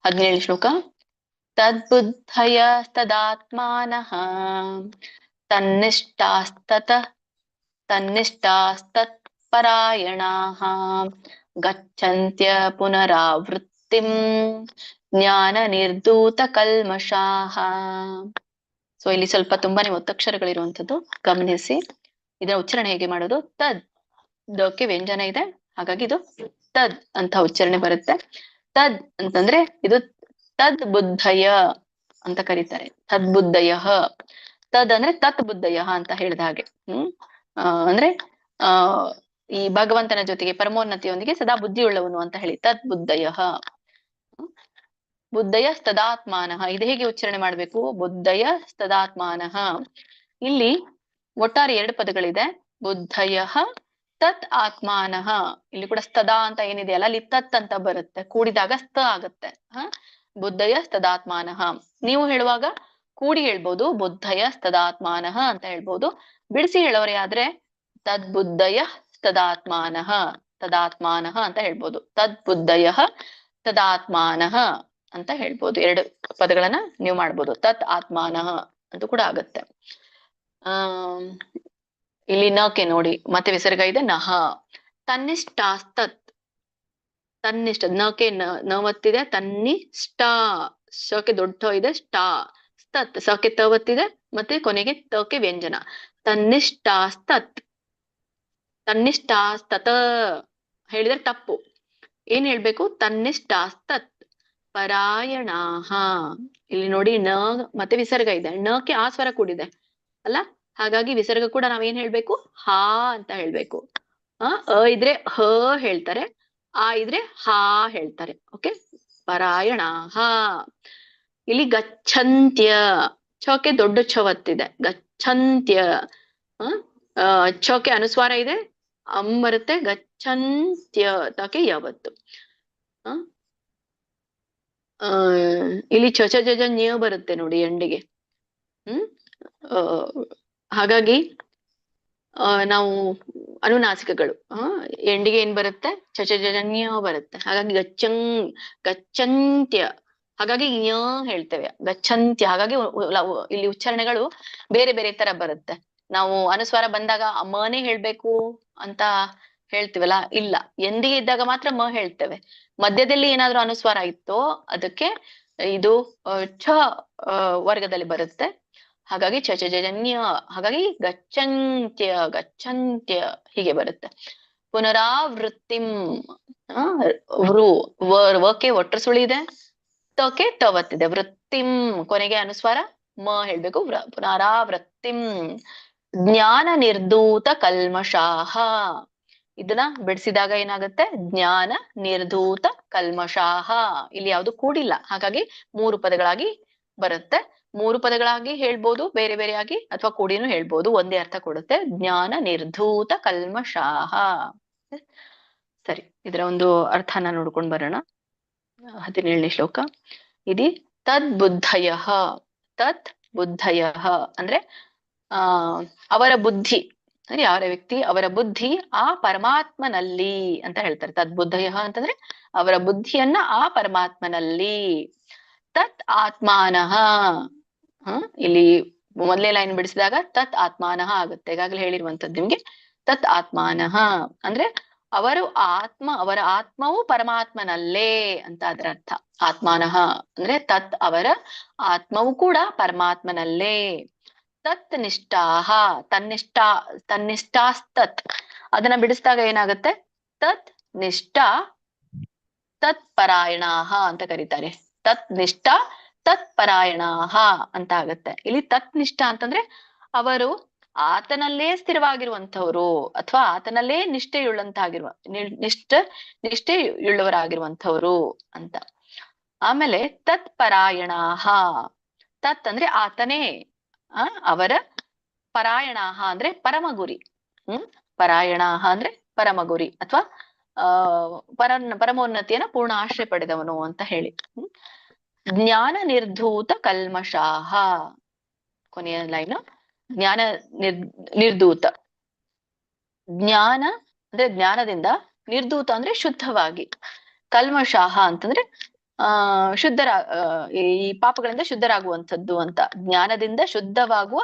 17 ಶ್ಲೋಕ. ತದ್ಬುದ್ಧಯ ತದಾತ್ಮಾನಃ ತನ್ನಿಷ್ಠಾಸ್ತತ್ಪರಾಯಣಾಃ ಗಚ್ಚಂತ್ಯ ಪುನರಾವೃತ್ತಿಂ ಜ್ಞಾನ ನಿರ್ಧೂತ ಕಲ್ಮಷಾಃ. ಸೊ ಇಲ್ಲಿ ಸ್ವಲ್ಪ ತುಂಬಾನೇ ಒತ್ತಕ್ಷರಗಳಿರುವಂತದ್ದು, ಗಮನಿಸಿ. ಇದರ ಉಚ್ಚಾರಣೆ ಹೇಗೆ ಮಾಡೋದು? ತದ್, ದಕ್ಕೆ ವ್ಯಂಜನ ಇದೆ, ಹಾಗಾಗಿ ಇದು ತದ್ ಅಂತ ಉಚ್ಚಾರಣೆ ಬರುತ್ತೆ. ತದ್ ಅಂತಂದ್ರೆ ಇದು ತದ್ ಬುದ್ಧಯ ಅಂತ ಕರೀತಾರೆ. ತದ್ಬುದ್ಧಯ. ತದ್ ಅಂದ್ರೆ ತತ್ ಬುದ್ಧಯ ಅಂತ ಹೇಳಿದ ಹಾಗೆ. ಅಂದ್ರೆ ಈ ಭಗವಂತನ ಜೊತೆಗೆ ಪರಮೋನ್ನತಿಯೊಂದಿಗೆ ಸದಾ ಬುದ್ಧಿಯುಳ್ಳವನು ಅಂತ ಹೇಳಿ ತದ್ ಬುದ್ಧಯ. ಬುದ್ಧಯ ತದಾತ್ಮಾನಃ, ಇದು ಹೇಗೆ ಉಚ್ಚಾರಣೆ ಮಾಡ್ಬೇಕು? ಬುದ್ಧಯ ತದಾತ್ಮಾನಃ. ಇಲ್ಲಿ ಒಟ್ಟಾರೆ 2 ಪದಗಳಿದೆ. ಬುದ್ಧಯ ತತ್ ಆತ್ಮಾನಃ. ಇಲ್ಲಿ ಕೂಡ ಸ್ತದಾ ಅಂತ ಏನಿದೆಯಲ್ಲ, ಅಲ್ಲಿ ತತ್ ಅಂತ ಬರುತ್ತೆ, ಕೂಡಿದಾಗ ಸ್ತ ಆಗತ್ತೆ. ಬುದ್ಧಯ ತದಾತ್ಮಾನಃ. ನೀವು ಹೇಳುವಾಗ ಕೂಡಿ ಹೇಳ್ಬೋದು, ಬುದ್ಧಯ ತದಾತ್ಮಾನಃ ಅಂತ ಹೇಳ್ಬೋದು. ಬಿಡಿಸಿ ಹೇಳೋರೆ ಆದ್ರೆ ತದ್ಬುದ್ಧಯ ತದಾತ್ಮಾನಃ, ತದಾತ್ಮಾನಃ ಅಂತ ಹೇಳ್ಬೋದು. ತದ್ಬುದ್ಧಯ ತದಾತ್ಮಾನಃ ಅಂತ ಹೇಳ್ಬೋದು. 2 ಪದಗಳನ್ನ ನೀವು ಮಾಡ್ಬೋದು. ತತ್ ಆತ್ಮಾನಃ ಅಂತ ಕೂಡ ಆಗತ್ತೆ. ಇಲ್ಲಿ ನಕೆ ನೋಡಿ, ಮತ್ತೆ ವಿಸರ್ಗ ಇದೆ, ನಹ. ತನ್ನಿಷ್ಠಾಸ್ತತ್, ತನ್ನಿಷ್ಠ, ನಕೆ ನವತ್ತಿದೆ, ತನ್ನಿಷ್ಠ, ಶಕೆ ದೊಡ್ಡ ಇದೆ, ಸ್ಟಾ, ಸ್ತತ್, ಸಕೆ ತವತ್ತಿದೆ, ಮತ್ತೆ ಕೊನೆಗೆ ತಕೆ ವ್ಯಂಜನ. ತನ್ನಿಷ್ಠಾಸ್ತತ್, ತನ್ನಿಷ್ಠಾಸ್ತತ ಹೇಳಿದ್ರೆ ತಪ್ಪು. ಏನ್ ಹೇಳ್ಬೇಕು? ತನ್ನಿಷ್ಠಾಸ್ತತ್ ಪರಾಯಣಾಹ. ಇಲ್ಲಿ ನೋಡಿ ನ ಮತ್ತೆ ವಿಸರ್ಗ ಇದೆ, ನಕ್ಕೆ ಆ ಸ್ವರ ಕೂಡಿದೆ ಅಲ್ಲ, ಹಾಗಾಗಿ ವಿಸರ್ಗ ಕೂಡ ನಾವೇನ್ ಹೇಳ್ಬೇಕು? ಹಾ ಅಂತ ಹೇಳ್ಬೇಕು. ಇದ್ರೆ ಹ ಹೇಳ್ತಾರೆ, ಆ ಇದ್ರೆ ಹಾ ಹೇಳ್ತಾರೆ. ಓಕೆ, ಪರಾಯಣಾಹ. ಇಲ್ಲಿ ಗಚ್ಚಂತ್ಯ, ಛಕ್ಕೆ ದೊಡ್ಡ ಛವತ್ತಿದೆ, ಗಚ್ಚಂತ್ಯ. ಛಕ್ಕೆ ಅನುಸ್ವಾರ ಇದೆ, ಬರುತ್ತೆ, ಗಚ್ಚಂತ್ಯ ತಾಕೆ ಯಾವತ್ತು. ಇಲ್ಲಿ ಚ ಜ ನ್ಯ ಬರುತ್ತೆ ನೋಡಿ ಎಂಡಿಗೆ. ಹಾಗಾಗಿ ನಾವು ಅನುನಾಸಿಕಗಳು ಎಂಡಿಗೆ ಏನ್ ಬರುತ್ತೆ? ಚಚಜನ್ಯ ಬರುತ್ತೆ. ಹಾಗಾಗಿ ಗಚ್ಚಂತ್ಯ, ಹಾಗಾಗಿ ನ್ಯ ಹೇಳ್ತೇವೆ, ಗಚ್ಚಂತ್ಯ. ಹಾಗಾಗಿ ಇಲ್ಲಿ ಉಚ್ಚಾರಣೆಗಳು ಬೇರೆ ಬೇರೆ ತರ ಬರುತ್ತೆ. ನಾವು ಅನುಸ್ವಾರ ಬಂದಾಗ ಮನೇ ಹೇಳ್ಬೇಕು ಅಂತ ಹೇಳ್ತೀವಲ್ಲ, ಇಲ್ಲ, ಎಂದಿಗೆ ಇದ್ದಾಗ ಮಾತ್ರ ಮ ಹೇಳ್ತೇವೆ. ಮಧ್ಯದಲ್ಲಿ ಏನಾದ್ರೂ ಅನುಸ್ವಾರ ಇತ್ತು ಅದಕ್ಕೆ ಇದು ಛ ವರ್ಗದಲ್ಲಿ ಬರುತ್ತೆ. ಹಾಗಾಗಿ ಚಚಜನ್ಯ, ಹಾಗಾಗಿ ಗಚ್ಚಂತ್ಯ, ಗಚ್ಚಂತ್ಯ ಹೀಗೆ ಬರುತ್ತೆ. ಪುನರಾವೃತ್ತಿಂ, ವಕ್ಕೆ ಒಟ್ರ ಸುಳಿ ಇದೆ, ತಕ್ಕೆ ತವತ್ತಿದೆ, ವೃತ್ತಿಂ ಕೊನೆಗೆ ಅನುಸ್ವಾರ ಮ ಹೇಳ್ಬೇಕು. ಪುನರಾವೃತ್ತಿಂ ಜ್ಞಾನ ನಿರ್ಧೂತ ಕಲ್ಮಷಾಹ. ಇದನ್ನ ಬಿಡಿಸಿದಾಗ ಏನಾಗುತ್ತೆ? ಜ್ಞಾನ ನಿರ್ಧೂತ ಕಲ್ಮಷಾಹ. ಇಲ್ಲಿ ಯಾವುದು ಕೂಡಿಲ್ಲ, ಹಾಗಾಗಿ 3 ಪದಗಳಾಗಿ ಬರುತ್ತೆ. 3 ಪದಗಳಾಗಿ ಹೇಳ್ಬೋದು, ಬೇರೆ ಬೇರೆಯಾಗಿ, ಅಥವಾ ಕೂಡಿನೂ ಹೇಳ್ಬೋದು, ಒಂದೇ ಅರ್ಥ ಕೊಡುತ್ತೆ. ಜ್ಞಾನ ನಿರ್ಧೂತ ಕಲ್ಮಷಾಹ. ಸರಿ, ಇದರ ಒಂದು ಅರ್ಥನ ನೋಡ್ಕೊಂಡು ಬರೋಣ. 17ನೇ ಶ್ಲೋಕ. ಇದು ತದ್ ಬುದ್ಧಯ. ತತ್ ಬುದ್ಧಯ ಅಂದ್ರೆ ಅವರ ಬುದ್ಧಿ, ಅಂದ್ರೆ ಯಾರ ವ್ಯಕ್ತಿ ಅವರ ಬುದ್ಧಿ ಆ ಪರಮಾತ್ಮನಲ್ಲಿ ಅಂತ ಹೇಳ್ತಾರೆ. ತದ್ಬುದ್ಧಯ ಅಂತಂದ್ರೆ ಅವರ ಬುದ್ಧಿಯನ್ನ ಆ ಪರಮಾತ್ಮನಲ್ಲಿ. ತತ್ ಆತ್ಮಾನಃ, ಇಲ್ಲಿ ಮೊದಲೇ ಲೈನ್ ಬಿಡಿಸಿದಾಗ ತತ್ ಆತ್ಮಾನಃ ಆಗುತ್ತೆ, ಈಗಾಗಲೇ ಹೇಳಿರುವಂತದ್ದು ನಿಮ್ಗೆ. ತತ್ ಆತ್ಮಾನಃ ಅಂದ್ರೆ ಅವರ ಆತ್ಮವು ಪರಮಾತ್ಮನಲ್ಲೇ ಅಂತ ಅದರ ಅರ್ಥ. ಆತ್ಮಾನಃ ಅಂದ್ರೆ ತತ್, ಅವರ ಆತ್ಮವು ಕೂಡ ಪರಮಾತ್ಮನಲ್ಲೇ. ತತ್ ನಿಷ್ಠಾಹ, ತನ್ನಿಷ್ಠಾಸ್ತತ್, ಅದನ್ನ ಬಿಡಿಸಿದಾಗ ಏನಾಗುತ್ತೆ? ತತ್ ನಿಷ್ಠಾ ತತ್ಪರಾಯಣಾಹ ಅಂತ ಕರೀತಾರೆ. ತತ್ ನಿಷ್ಠಾ ತತ್ಪರಾಯಣಾಹ ಅಂತ ಆಗತ್ತೆ. ಇಲ್ಲಿ ತತ್ ನಿಷ್ಠಾ ಅಂತಂದ್ರೆ ಅವರು ಆತನಲ್ಲೇ ಸ್ಥಿರವಾಗಿರುವಂತವ್ರು ಅಥವಾ ಆತನಲ್ಲೇ ನಿಷ್ಠೆಯುಳ್ಳವರಾಗಿರುವಂತವ್ರು ಅಂತ. ಆಮೇಲೆ ತತ್ಪರಾಯಣಾಹ, ತತ್ ಅಂದ್ರೆ ಆತನೇ, ಅವರ, ಪರಾಯಣಾಹ ಅಂದ್ರೆ ಪರಮಗುರಿ. ಪರಾಯಣಾಹ ಅಂದ್ರೆ ಪರಮಗುರಿ ಅಥವಾ ಪರಮೋನ್ನತಿಯನ್ನ ಪೂರ್ಣ ಆಶ್ರಯ ಪಡೆದವನು ಅಂತ ಹೇಳಿ. ಜ್ಞಾನ ನಿರ್ಧೂತ ಕಲ್ಮಷಾಹ, ಕೊನೆಯ ಲೈನು, ಜ್ಞಾನ ನಿರ್ಧೂತ, ಜ್ಞಾನ ಅಂದ್ರೆ ಜ್ಞಾನದಿಂದ, ನಿರ್ಧೂತ ಅಂದ್ರೆ ಶುದ್ಧವಾಗಿ, ಕಲ್ಮಷಾಹ ಅಂತಂದ್ರೆ ಶುದ್ಧರ ಈ ಪಾಪಗಳಿಂದ ಶುದ್ಧರಾಗುವಂಥದ್ದು ಅಂತ. ಜ್ಞಾನದಿಂದ ಶುದ್ಧವಾಗುವ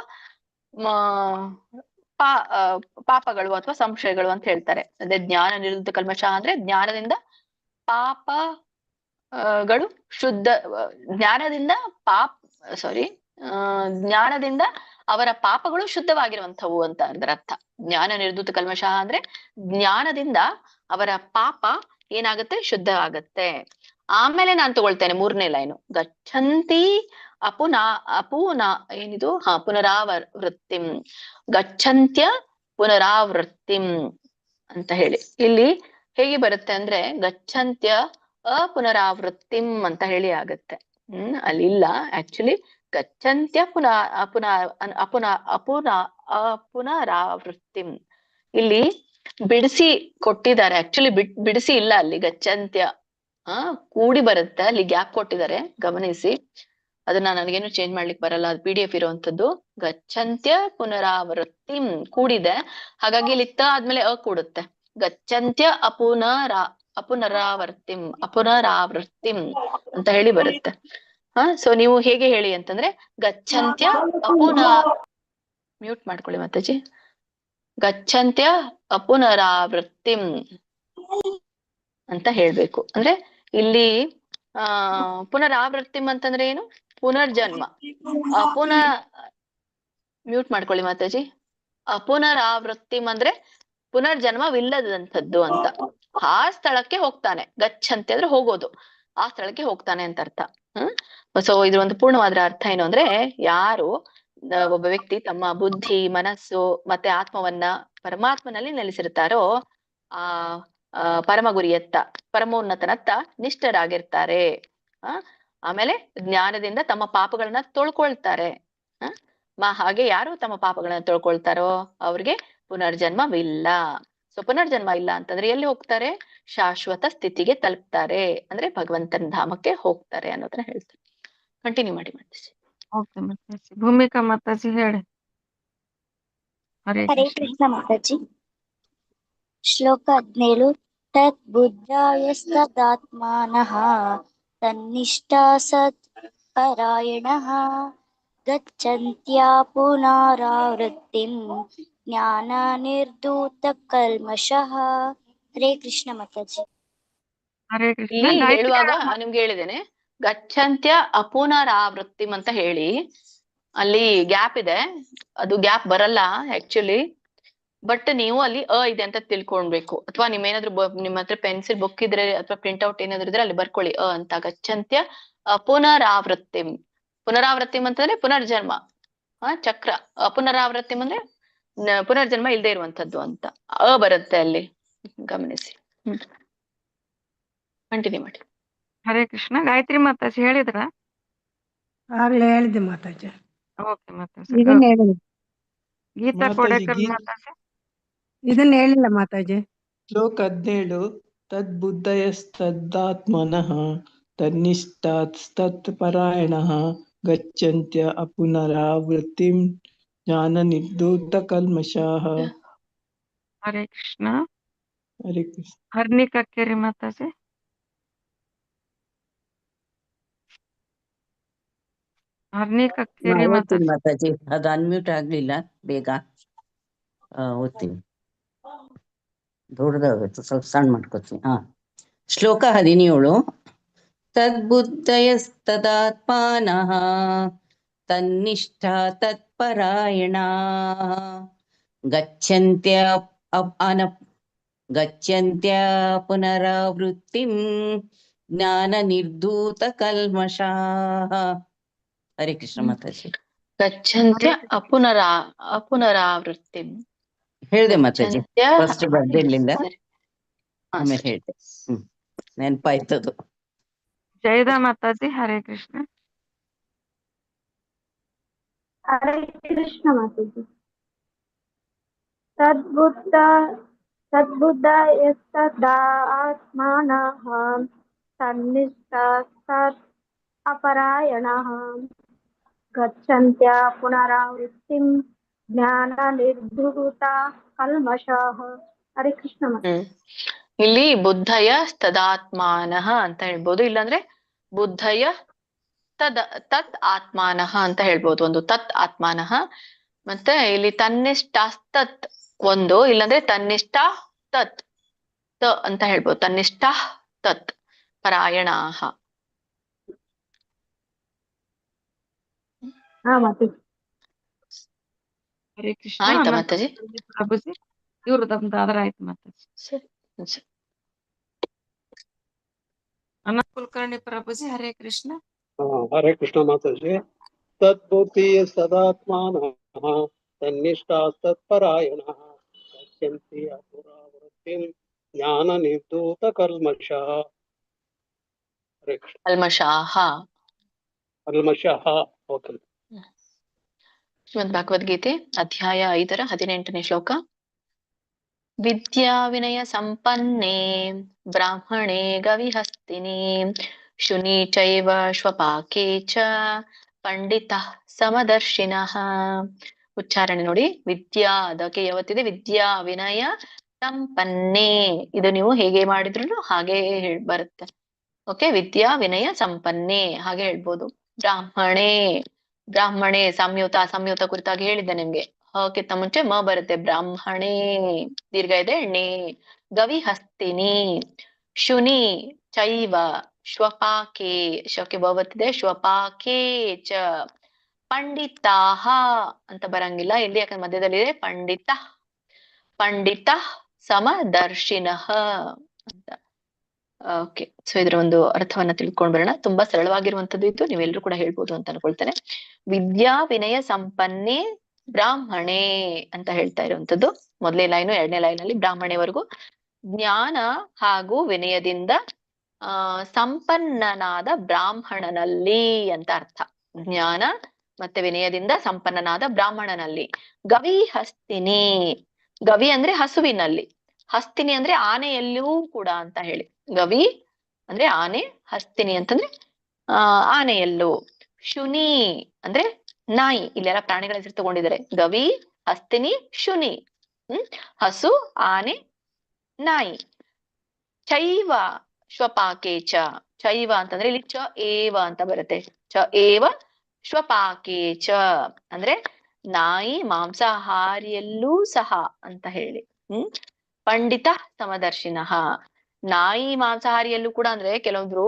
ಪಾಪಗಳು ಅಥವಾ ಸಂಶಯಗಳು ಅಂತ ಹೇಳ್ತಾರೆ. ಅದೇ ಜ್ಞಾನ ನಿರ್ಧೂತ ಕಲ್ಮಷ ಅಂದ್ರೆ ಜ್ಞಾನದಿಂದ ಪಾಪಗಳು ಶುದ್ಧ, ಜ್ಞಾನದಿಂದ ಜ್ಞಾನದಿಂದ ಅವರ ಪಾಪಗಳು ಶುದ್ಧವಾಗಿರುವಂಥವು ಅಂತ ಅದರ ಅರ್ಥ. ಜ್ಞಾನ ನಿರ್ಧೂತ ಕಲ್ಮಷ ಅಂದ್ರೆ ಜ್ಞಾನದಿಂದ ಅವರ ಪಾಪ ಏನಾಗುತ್ತೆ, ಶುದ್ಧ ಆಗತ್ತೆ. ಆಮೇಲೆ ನಾನು ತಗೊಳ್ತೇನೆ 3ನೇ ಲೈನು, ಗಚ್ಚಂತಿ ಏನಿದು, ಪುನರಾವೃತ್ತಿಂ, ಗಚ್ಚಂತ್ಯ ಪುನರಾವೃತ್ತಿಂ ಅಂತ ಹೇಳಿ. ಇಲ್ಲಿ ಹೇಗೆ ಬರುತ್ತೆ ಅಂದ್ರೆ ಗಚ್ಚಂತ್ಯ ಅಪುನರಾವೃತ್ತಿಂ ಅಂತ ಹೇಳಿ ಆಗತ್ತೆ. ಅಲ್ಲಿಲ್ಲ, ಆಕ್ಚುಲಿ ಗಚ್ಚಂತ್ಯ ಅಪುನರಾವೃತ್ತಿಂ. ಇಲ್ಲಿ ಬಿಡಿಸಿ ಕೊಟ್ಟಿದ್ದಾರೆ, ಆಕ್ಚುಲಿ ಬಿಡಿಸಿ ಇಲ್ಲ ಅಲ್ಲಿ, ಗಚ್ಚಂತ್ಯ ಕೂಡಿ ಬರುತ್ತೆ, ಅಲ್ಲಿ ಗ್ಯಾಪ್ ಕೊಟ್ಟಿದ್ದಾರೆ, ಗಮನಿಸಿ. ಅದನ್ನ ನನಗೇನು ಚೇಂಜ್ ಮಾಡ್ಲಿಕ್ಕೆ ಬರಲ್ಲ, ಅದು PDF ಇರುವಂತದ್ದು. ಗಚ್ಚಂತ್ಯ ಪುನರಾವೃತ್ತಿಂ ಕೂಡಿದೆ, ಹಾಗಾಗಿ ಇಲ್ಲಿ ತ ಆದ್ಮೇಲೆ ಕೂಡುತ್ತೆ. ಗಚ್ಚಂತ್ಯ ಅಪುನರಾವೃತ್ತಿಂ ಅಂತ ಹೇಳಿ ಬರುತ್ತೆ. ಸೊ ನೀವು ಹೇಗೆ ಹೇಳಿ ಅಂತಂದ್ರೆ ಗಚ್ಚಂತ್ಯ ಮ್ಯೂಟ್ ಮಾಡ್ಕೊಳ್ಳಿ ಮಾತಾಜಿ. ಗಚ್ಚಂತ್ಯ ಅಪುನರಾವೃತ್ತಿಂ ಅಂತ ಹೇಳ್ಬೇಕು. ಅಂದ್ರೆ ಇಲ್ಲಿ ಪುನರಾವೃತ್ತಿಂ ಅಂತಂದ್ರೆ ಏನು, ಪುನರ್ಜನ್ಮ. ಮ್ಯೂಟ್ ಮಾಡ್ಕೊಳ್ಳಿ ಮಾತಾಜಿ. ಅಪುನರಾವೃತ್ತಿಂ ಅಂದ್ರೆ ಪುನರ್ಜನ್ಮವಿಲ್ಲದಂಥದ್ದು ಅಂತ. ಆ ಸ್ಥಳಕ್ಕೆ ಹೋಗ್ತಾನೆ, ಗಚ್ಚಂತೆ ಅಂದ್ರೆ ಹೋಗೋದು, ಆ ಸ್ಥಳಕ್ಕೆ ಹೋಗ್ತಾನೆ ಅಂತ ಅರ್ಥ. ಸೊ ಇದು ಒಂದು ಪೂರ್ಣವಾದ ಅರ್ಥ ಏನು ಅಂದ್ರೆ, ಯಾರು ಒಬ್ಬ ವ್ಯಕ್ತಿ ತಮ್ಮ ಬುದ್ಧಿ, ಮನಸ್ಸು ಮತ್ತೆ ಆತ್ಮವನ್ನ ಪರಮಾತ್ಮನಲ್ಲಿ ನೆಲೆಸಿರ್ತಾರೋ ಆ ಪರಮ ಗುರಿಯತ್ತ, ಪರಮೋನ್ನತನತ್ತ ನಿಷ್ಠರಾಗಿರ್ತಾರೆ. ಆಮೇಲೆ ಜ್ಞಾನದಿಂದ ತಮ್ಮ ಪಾಪಗಳನ್ನ ತೊಳ್ಕೊಳ್ತಾರೆ. ಹಾಗೆ ಯಾರು ತಮ್ಮ ಪಾಪಗಳನ್ನ ತೊಳ್ಕೊಳ್ತಾರೋ ಅವ್ರಿಗೆ ಪುನರ್ಜನ್ಮವಿಲ್ಲ. ಸೊ ಪುನರ್ಜನ್ಮ ಇಲ್ಲ ಅಂತಂದ್ರೆ ಎಲ್ಲಿ ಹೋಗ್ತಾರೆ, ಶಾಶ್ವತ ಸ್ಥಿತಿಗೆ ತಲುಪ್ತಾರೆ, ಅಂದ್ರೆ ಭಗವಂತನ ಧಾಮಕ್ಕೆ ಹೋಗ್ತಾರೆ ಅನ್ನೋದನ್ನ ಹೇಳ್ತಾರೆ. ಕಂಟಿನ್ಯೂ ಮಾಡಿ ಮಾತಾಜಿ.
ಓಕೆ ಮಾತಾಜಿ. ಭೂಮಿಕಾ ಮಾತಾಜಿ ಹೇಳಿ. ಹರೇ
ಕೃಷ್ಣ ಮಾತಾಜಿ. ಶ್ಲೋಕ 17. ತದ್ ಬುದ್ಧಾಯಸ್ತದಾತ್ಮಾನಃ ತನ್ನಿಷ್ಠಾ ಸತ್ ಪರಾಯಣಃ ಗಚ್ಚಂತ್ಯಾ ಪುನರಾವೃತ್ತಿಂ ಜ್ಞಾನ ನಿರ್ಧೂತ ಕಲ್ಮಷಃ. ಹರೇ ಕೃಷ್ಣ ಮಾತಾಜಿ.
ಹರೇ ಕೃಷ್ಣ.
ಇಲ್ಲಿ
ಗಾಯತ್ರಿ
ಹೇಳುವಾಗ ನಿಮ್ಗೆ ಹೇಳಿದ್ದೇನೆ, ಗಚ್ಚಂತ್ಯ ಅಪುನರಾವೃತ್ತಿಂ ಅಂತ ಹೇಳಿ, ಅಲ್ಲಿ ಗ್ಯಾಪ್ ಇದೆ, ಅದು ಗ್ಯಾಪ್ ಬರಲ್ಲ ಆಕ್ಚುಲಿ, ಬಟ್ ನೀವು ಅಲ್ಲಿ ಇದೆ ಅಂತ ತಿಳ್ಕೊಳ್ಬೇಕು. ಅಥವಾ ನಿಮ್ಮೇನಾದ್ರು ನಿಮ್ಮ ಹತ್ರ ಪೆನ್ಸಿಲ್ ಬುಕ್ ಇದ್ರೆ ಅಥವಾ ಪ್ರಿಂಟ್ಔಟ್ ಏನಾದ್ರು ಇದ್ರೆ ಅಲ್ಲಿ ಬರ್ಕೊಳ್ಳಿ ಅಂತ. ಗಚ್ಚಂತ್ಯ ಪುನರಾವೃತ್ತಿಂ. ಪುನರಾವೃತ್ತಿಂ ಅಂತಂದ್ರೆ ಪುನರ್ಜನ್ಮ ಚಕ್ರ, ಪುನರಾವೃತ್ತಿಂ ಅಂದ್ರೆ ಪುನರ್ಜನ್ಮ ಇಲ್ದೇ ಇರುವಂತದ್ದು ಅಂತ ಬರುತ್ತೆ ಅಲ್ಲಿ, ಗಮನಿಸಿ. ಕಂಟಿನ್ಯೂ ಮಾಡಿ.
ಹರೇ ಕೃಷ್ಣ. ಗಾಯತ್ರಿ ಮಾತಾಜಿ ಹೇಳಿದ್ರ?
ಆಗ್ಲೇ ಹೇಳಿದೆ ಮಾತಾಜಿ.
ಓಕೆ ಮಾತಾಜಿ.
ಇದನ್ನ ಹೇಳಿಲ್ಲ,
ಗೀತಾ ಕೋಡೇಕರ್ ಮಾತಾಜಿ.
ಇದನ್ನ ಹೇಳಿಲ್ಲ ಮಾತಾಜಿ.
ಶ್ಲೋಕ 17. ತದ್ಬುದ್ಧಯಸ್ತದಾತ್ಮನಃ ತನ್ನಿಷ್ಠಾಸ್ತತ್ಪರಾಯಣಃ ಗಚ್ಚಂತ್ಯ ಅಪುನರಾವೃತ್ತಿಂ ಜ್ಞಾನ ನಿರ್ಧೂತ ಕಲ್ಮಷಃ.
ಹರೇ ಕೃಷ್ಣ.
ಹರೇ ಕೃಷ್ಣ.
ಹರ್ನಿ ಕಕ್ಕೇರಿ ಮಾತಾಜಿ. ಹರ್ನಿ ಕಕ್ಕೇರಿ ಮಾತಾಜಿ.
ಮಾತಾಜಿ ಅದು ಅನ್ಮ್ಯೂಟ್ ಆಗ್ಲಿಲ್ಲ, ಬೇಗ ಓದ್ತೀನಿ. ದೊಡ್ಡದಾಗುತ್ತೆ, ಸ್ವಲ್ಪ ಸಣ್ಣ ಮಾಡ್ಕೋತೀನಿ. ಶ್ಲೋಕ 17. ತದ್ಬುದ್ಧಯಸ್ತದಾತ್ಮಾನಃ ತನ್ನಿಷ್ಠಾ ತತ್ಪರಾಯಣಾಃ ಗಚ್ಚಂತ್ಯ ಪುನರಾವೃತ್ತಿಂ ಜ್ಞಾನ ನಿರ್ಧೂತ ಕಲ್ಮಷಾಃ. ಹರೇ ಕೃಷ್ಣ ಮಾತಾಜಿ.
ಗಚ್ಚಂತ್ಯ ಅಪುನರಾವೃತ್ತಿ
ಹೇಳ್ದೆ ಮಾತಾಜಿ,
ಗಚ್ಚಂತ್ಯ
ಫಸ್ಟ್ ಬರ್ದಿರ್ಲಿಲ್ಲ,
ಸರಿ. ಹಾ,
ಆಮೇಲೆ
ಸರಿ.
ಹೇಳ್ದೆ. ನೆನ್ಪಾಯ್ತದು.
ಜಯದ ಮಾತಾಜಿ ಹರೇ ಕೃಷ್ಣ.
ಹರೇ ಕೃಷ್ಣ ಮಾತಾಜಿ. ತದ್ಬುದ್ಧ ಯಸ್ತದಾತ್ಮಾನಃ ತನ್ನಿಷ್ಠಾಸ್ತತ್ ಅಪರಾಯಣಃ ಗಚ್ಚಂತ್ಯ ಪುನರಾವೃತ್ತಿಂ ಜ್ಞಾನ ನಿರ್ಧೃತ ಕಲ್ಮಷಃ. ಹರೇ ಕೃಷ್ಣ ಮಾತಾಜಿ.
ಇಲ್ಲಿ ಬುದ್ಧಯ ತದಾತ್ಮಾನಃ ಅಂತ ಹೇಳ್ಬೋದು, ಇಲ್ಲಾಂದ್ರೆ ಬುದ್ಧಯ ತತ್ ಆತ್ಮಾನಃ ಅಂತ ಹೇಳ್ಬೋದು. ಒಂದು ತತ್ ಆತ್ಮಾನಃ, ಮತ್ತೆ ಇಲ್ಲಿ ತನ್ನಿಷ್ಠಾಸ್ತತ್ ಒಂದು, ಇಲ್ಲಾಂದ್ರೆ ತನ್ನಿಷ್ಠ ತತ್ ಅಂತ ಹೇಳ್ಬೋದು. ತನ್ನಿಷ್ಠ ತತ್ ಪರಾಯಣಾಹ.
ಮಾತಾಜಿ.
ಹರೇ ಕೃಷ್ಣ.
ಆಯ್ತಾ ಮಾತಾಜಿ?
ಪ್ರಭುಜಿ ಇವ್ರದ್ದು ಆದ್ರೆ ಆಯ್ತು ಮಾತಾಜಿ.
ಸರಿ.
ಅನಂತ ಕುಲಕರ್ಣಿ ಪ್ರಭುಜಿ ಹರೇ ಕೃಷ್ಣ.
ಹರೇ ಕೃಷ್ಣ ಮಾತಾಜಿ. ತದ್ಬುದ್ಧಿ ಸದಾತ್ಮಾನಃ ತನ್ನಿಷ್ಠಾಸ್ತತ್ಪರಾಯಣಃ ಗಚ್ಚಂತಿ ಅಪುನರಾವೃತ್ತಿಂ ಜ್ಞಾನ ನಿರ್ಧೂತ ಕಲ್ಮಷಃ. ಹರೇ ಕೃಷ್ಣ. ಕಲ್ಮಷಃ. ಓಕೆ.
ಶ್ರೀಮದ್ ಭಗವದ್ಗೀತೆ ಅಧ್ಯಾಯ 5 18ನೇ ಶ್ಲೋಕ. ವಿದ್ಯಾ ವಿನಯ ಸಂಪನ್ನೇ ಬ್ರಾಹ್ಮಣೇ ಗವಿಹಸ್ತಿನಿ ಶುನಿ ಚೈವ ಶ್ವಪಾಕೆ ಚ ಪಂಡಿತಃ ಸಮದರ್ಶಿನಃ. ಉಚ್ಚಾರಣೆ ನೋಡಿ. ವಿದ್ಯಾ ಅದಕ್ಕೆ ಯಾವತ್ತಿದೆ, ವಿದ್ಯಾ ವಿನಯ ಸಂಪನ್ನೇ. ಇದು ನೀವು ಹೇಗೆ ಮಾಡಿದ್ರು ಹಾಗೆ ಬರುತ್ತೆ. ಓಕೆ, ವಿದ್ಯಾ ವಿನಯ ಸಂಪನ್ನೇ ಹಾಗೆ ಹೇಳ್ಬೋದು. ಬ್ರಾಹ್ಮಣೆ ಸಂಯುತ ಕುರಿತಾಗಿ ಹೇಳಿದ್ದೆ ನಿಮ್ಗೆ. ಹಕ್ಕಿಂತ ಮುಂಚೆ ಮ ಬರುತ್ತೆ. ಬ್ರಾಹ್ಮಣೇ ದೀರ್ಘ ಇದೆ, ಣೇ. ಗವಿಹಸ್ತಿನಿ ಶುನಿ ಚೈವ ಶ್ವಪಾಕೆ, ಶಕ್ಕೆ ಬತ್ತಿದೆ, ಶ್ವಪಾಕೆ ಚ ಪಂಡಿತಾಹ ಅಂತ ಬರಂಗಿಲ್ಲ ಇಲ್ಲಿ, ಯಾಕಂದ್ರೆ ಮಧ್ಯದಲ್ಲಿದೆ ಪಂಡಿತ ಸಮದರ್ಶಿನಃ ಅಂತ. ಓಕೆ, ಸೊ ಇದರ ಒಂದು ಅರ್ಥವನ್ನ ತಿಳ್ಕೊಂಡ್ ಬರೋಣ. ತುಂಬಾ ಸರಳವಾಗಿರುವಂತದ್ದು ಇದು, ನೀವೆಲ್ಲರೂ ಕೂಡ ಹೇಳ್ಬೋದು ಅಂತ ಅನ್ಕೊಳ್ತೇನೆ. ವಿದ್ಯಾ ವಿನಯ ಸಂಪನ್ನೆ ಬ್ರಾಹ್ಮಣೆ ಅಂತ ಹೇಳ್ತಾ ಇರುವಂತದ್ದು. ಮೊದಲನೇ ಲೈನು, 2ನೇ ಲೈನ್ ಅಲ್ಲಿ ಬ್ರಾಹ್ಮಣೆವರೆಗೂ. ಜ್ಞಾನ ಹಾಗೂ ವಿನಯದಿಂದ ಸಂಪನ್ನನಾದ ಬ್ರಾಹ್ಮಣನಲ್ಲಿ ಅಂತ ಅರ್ಥ. ಜ್ಞಾನ ಮತ್ತೆ ವಿನಯದಿಂದ ಸಂಪನ್ನನಾದ ಬ್ರಾಹ್ಮಣನಲ್ಲಿ. ಗವಿ ಹಸ್ತಿನಿ, ಗವಿ ಅಂದ್ರೆ ಹಸುವಿನಲ್ಲಿ, ಹಸ್ತಿನಿ ಅಂದ್ರೆ ಆನೆಯಲ್ಲೂ ಕೂಡ ಅಂತ ಹೇಳಿ. ಗವಿ ಅಂದ್ರೆ ಆನೆ, ಹಸ್ತಿನಿ ಅಂತಂದ್ರೆ ಆನೆಯಲ್ಲೂ. ಶುನಿ ಅಂದ್ರೆ ನಾಯಿ, ಇಲ್ಲೆಲ್ಲ ಪ್ರಾಣಿಗಳ ಹೆಸರು ತಗೊಂಡಿದ್ದಾರೆ. ಗವಿ, ಹಸ್ತಿನಿ, ಶುನಿ. ಹಸು, ಆನೆ, ನಾಯಿ. ಚೈವ ಶ್ವಪಾಕೆ ಚ, ಚೈವ ಅಂತಂದ್ರೆ ಇಲ್ಲಿ ಚ ಏವ ಅಂತ ಬರುತ್ತೆ. ಚ ಏವ ಶ್ವಪಾಕೆ ಚ ಅಂದ್ರೆ ನಾಯಿ ಮಾಂಸಾಹಾರಿಯಲ್ಲೂ ಸಹ ಅಂತ ಹೇಳಿ. ಪಂಡಿತ ಸಮದರ್ಶಿನಃ, ನಾಯಿ ಮಾಂಸಾಹಾರಿಯಲ್ಲೂ ಕೂಡ ಅಂದ್ರೆ ಕೆಲವೊಬ್ರು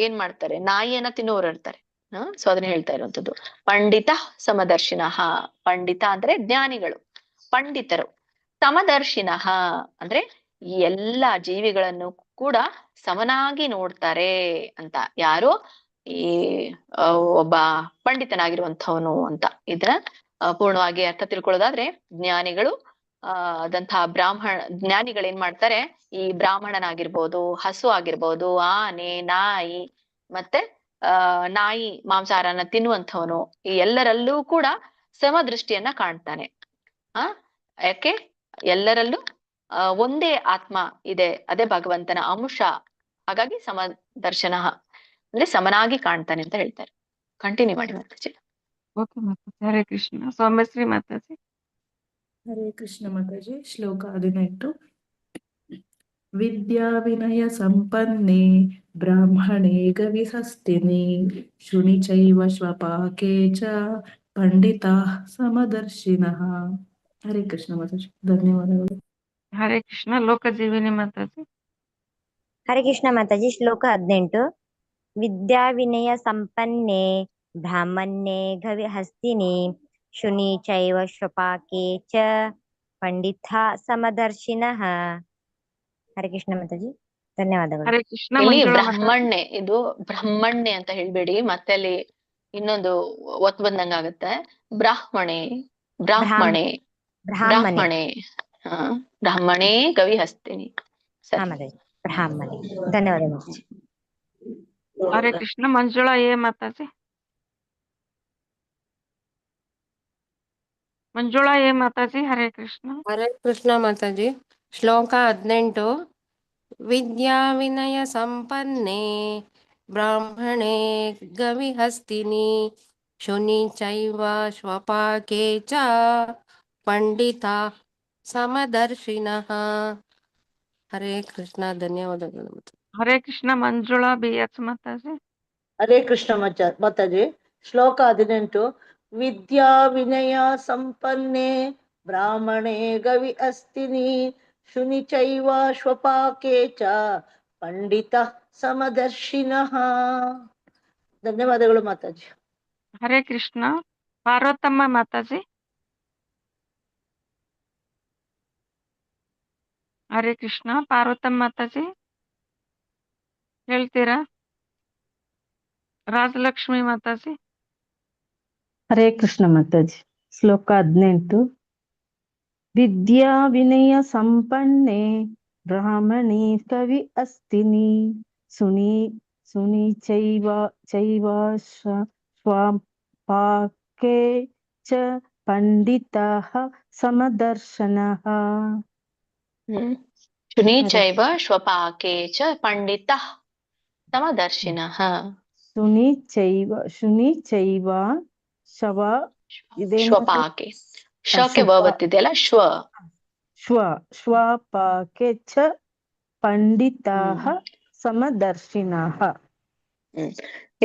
ಏನ್ ಮಾಡ್ತಾರೆ, ನಾಯಿಯನ್ನ ತಿನ್ನೋರು ಇರ್ತಾರೆ. ಸೊ ಅದನ್ನ ಹೇಳ್ತಾ ಇರುವಂತದ್ದು. ಪಂಡಿತ ಸಮದರ್ಶಿನಃ, ಪಂಡಿತ ಅಂದ್ರೆ ಜ್ಞಾನಿಗಳು, ಪಂಡಿತರು. ಸಮದರ್ಶಿನಃ ಅಂದ್ರೆ ಎಲ್ಲ ಜೀವಿಗಳನ್ನು ಕೂಡ ಸಮನಾಗಿ ನೋಡ್ತಾರೆ ಅಂತ. ಯಾರು? ಈ ಒಬ್ಬ ಪಂಡಿತನಾಗಿರುವಂಥವನು ಅಂತ. ಇದನ್ನ ಪೂರ್ಣವಾಗಿ ಅರ್ಥ ತಿಳ್ಕೊಳ್ಳೋದಾದ್ರೆ, ಜ್ಞಾನಿಗಳು ದಂತಹ ಜ್ಞಾನಿಗಳು ಏನ್ ಮಾಡ್ತಾರೆ, ಈ ಬ್ರಾಹ್ಮಣನಾಗಿರ್ಬೋದು, ಹಸು ಆಗಿರ್ಬೋದು, ಆನೆ, ನಾಯಿ, ಮತ್ತೆ ನಾಯಿ ಮಾಂಸಾಹಾರನ ತಿನ್ನುವಂಥವನು, ಈ ಎಲ್ಲರಲ್ಲೂ ಕೂಡ ಸಮದೃಷ್ಟಿಯನ್ನ ಕಾಣ್ತಾನೆ. ಯಾಕೆ? ಎಲ್ಲರಲ್ಲೂ ಒಂದೇ ಆತ್ಮ ಇದೆ, ಅದೇ ಭಗವಂತನ ಅಂಶ. ಹಾಗಾಗಿ ಸಮದರ್ಶನ ಅಂದ್ರೆ ಸಮನಾಗಿ ಕಾಣ್ತಾನೆ ಅಂತ ಹೇಳ್ತಾರೆ. ಕಂಟಿನ್ಯೂ ಮಾಡಿ ಮಾತಾಜಿ.
ಓಕೆ ಮಾತಾಜಿ. ಹರೇ ಕೃಷ್ಣ. ಸೌಮ್ಯಶ್ರೀ ಮಾತಾಜಿ.
ಹರೇ ಕೃಷ್ಣ ಮಾತಾಜಿ. ಶ್ಲೋಕ 18. ವಿದ್ಯಾ ವಿನಯ ಸಂಪನ್ನೆ ಬ್ರಾಹ್ಮಣೇ ಗವಿಹಸ್ತಿನಿ ಶುನಿ ಚೈವ ಶ್ವಪಾಕೆ ಚ ಪಂಡಿತಾಃ ಸಮದರ್ಶಿನಃ. ಹರೇ ಕೃಷ್ಣ ಮಾತಾಜಿ. ಧನ್ಯವಾದಗಳು.
ಹರೇ ಕೃಷ್ಣ. ಲೋಕಜೀವಿನಿ ಮಾತಾಜಿ.
ಹರೇ ಕೃಷ್ಣ ಮಾತಾಜಿ. ಶ್ಲೋಕ 18. ವಿದ್ಯಾ ವಿನಯ ಸಂಪನ್ನೆ ಬ್ರಾಹ್ಮಣ್ಯೇ ಗವಿಹಸ್ತಿನಿ ಶುನಿ ಚೈವ ಶ್ವಪಾಕೆ ಚ ಪಂಡಿತ ಸಮದರ್ಶಿನಃ. ಹರೇ ಕೃಷ್ಣ ಮಾತಾಜಿ. ಧನ್ಯವಾದಗಳು.
ಹರೇ ಕೃಷ್ಣ.
ಇಲ್ಲಿ ಬ್ರಾಹ್ಮಣ್ಯ, ಇದು ಬ್ರಹ್ಮಣ್ಯ ಅಂತ ಹೇಳ್ಬೇಡಿ, ಮತ್ತೆ ಅಲ್ಲಿ ಇನ್ನೊಂದು ಒತ್ತು ಬಂದಂಗ ಆಗತ್ತೆ. ಬ್ರಾಹ್ಮಣೆ ಬ್ರಾಹ್ಮಣೆ
ಬ್ರಾಹ್ಮಣೆ.
ಬ್ರಾಹ್ಮಣೆ ಹಾ ಬ್ರಾಹ್ಮಣೇ ಗವಿ ಹಸ್ತಿನಿ.
ಹಾ
ಸರಿ.
ಮಾತಾಜಿ, ಬ್ರಾಹ್ಮಣೆ. ಧನ್ಯವಾದ ಮಾತಾಜಿ.
ಹರೇ ಕೃಷ್ಣ ಮಂಜುಳಾ ಏ ಮಾತಾಜಿ. ಮಂಜುಳಾ ಏ ಮಾತಾಜಿ. ಹರೇ ಕೃಷ್ಣ.
ಹರೇ ಕೃಷ್ಣ ಮಾತಾಜಿ. ಶ್ಲೋಕ 18. ವಿದ್ಯಾ ವಿನಯ ಸಂಪನ್ನೆ ಬ್ರಾಹ್ಮಣೆ ಗವಿಹಸ್ತಿನಿ ಶುನಿ ಚೈವ ಶ್ವಪಾಕೆ ಚ ಪಂಡಿತ ಸಮದರ್ಶಿನಃ. ಹರೇ ಕೃಷ್ಣ. ಧನ್ಯವಾದಗಳು.
Hare Krishna Manjula B H Mataji.
ಹರೇ ಕೃಷ್ಣ ಮಾತಾಜಿ. ಶ್ಲೋಕ 18. ವಿದ್ಯಾ ವಿನಯ ಸಂಪನ್ನೆ ಬ್ರಾಹ್ಮಣೆ ಗವಿ ಅಸ್ತಿನಿ ಶುನಿ ಚೈವ ಶ್ವಪಾಕೆ ಚ ಪಂಡಿತ ಸಮದರ್ಶಿನಃ. ಧನ್ಯವಾದಗಳು ಮಾತಾಜಿ.
ಹರೇ ಕೃಷ್ಣ ಪಾರ್ವತಮ್ಮ ಮಾತಾಜಿ. ಹರೇ ಕೃಷ್ಣ ಪಾರ್ವತಮ್ಮ ಮಾತಾಜಿ ಹೇಳ್ತೀರಾ? ರಾಜಲಕ್ಷ್ಮಿ ಮಾತಾಜಿ.
ಹರೇ ಕೃಷ್ಣ ಮಾತಾಜಿ. ಶ್ಲೋಕ 18. ವಿದ್ಯಾ ವಿನಯ ಸಂಪನ್ನೆ ಬ್ರಾಹ್ಮಣಿ ಕವಿ ಅಸ್ತಿನಿ ಸುನಿ ಚೈವ ಶ್ವಾಪಾಕೆ ಚ ಪಂಡಿತಃ ಸಮದರ್ಶನಃ.
ಶುನಿ ಚೈವ ಶ್ವಪಾಕೆ ಚ ಪಂಡಿತಃ ಸಮದರ್ಶಿನಃ.
ಶುನಿ ಚೈವ
ಶ್ವಪಾಕೆ ಶಕ್ಕೆ ವ ಬತ್ತಿದೆಯಲ್ಲ
ಶ್ವಪಾಕೆ ಚ ಪಂಡಿತಃ ಸಮದರ್ಶಿನಃ.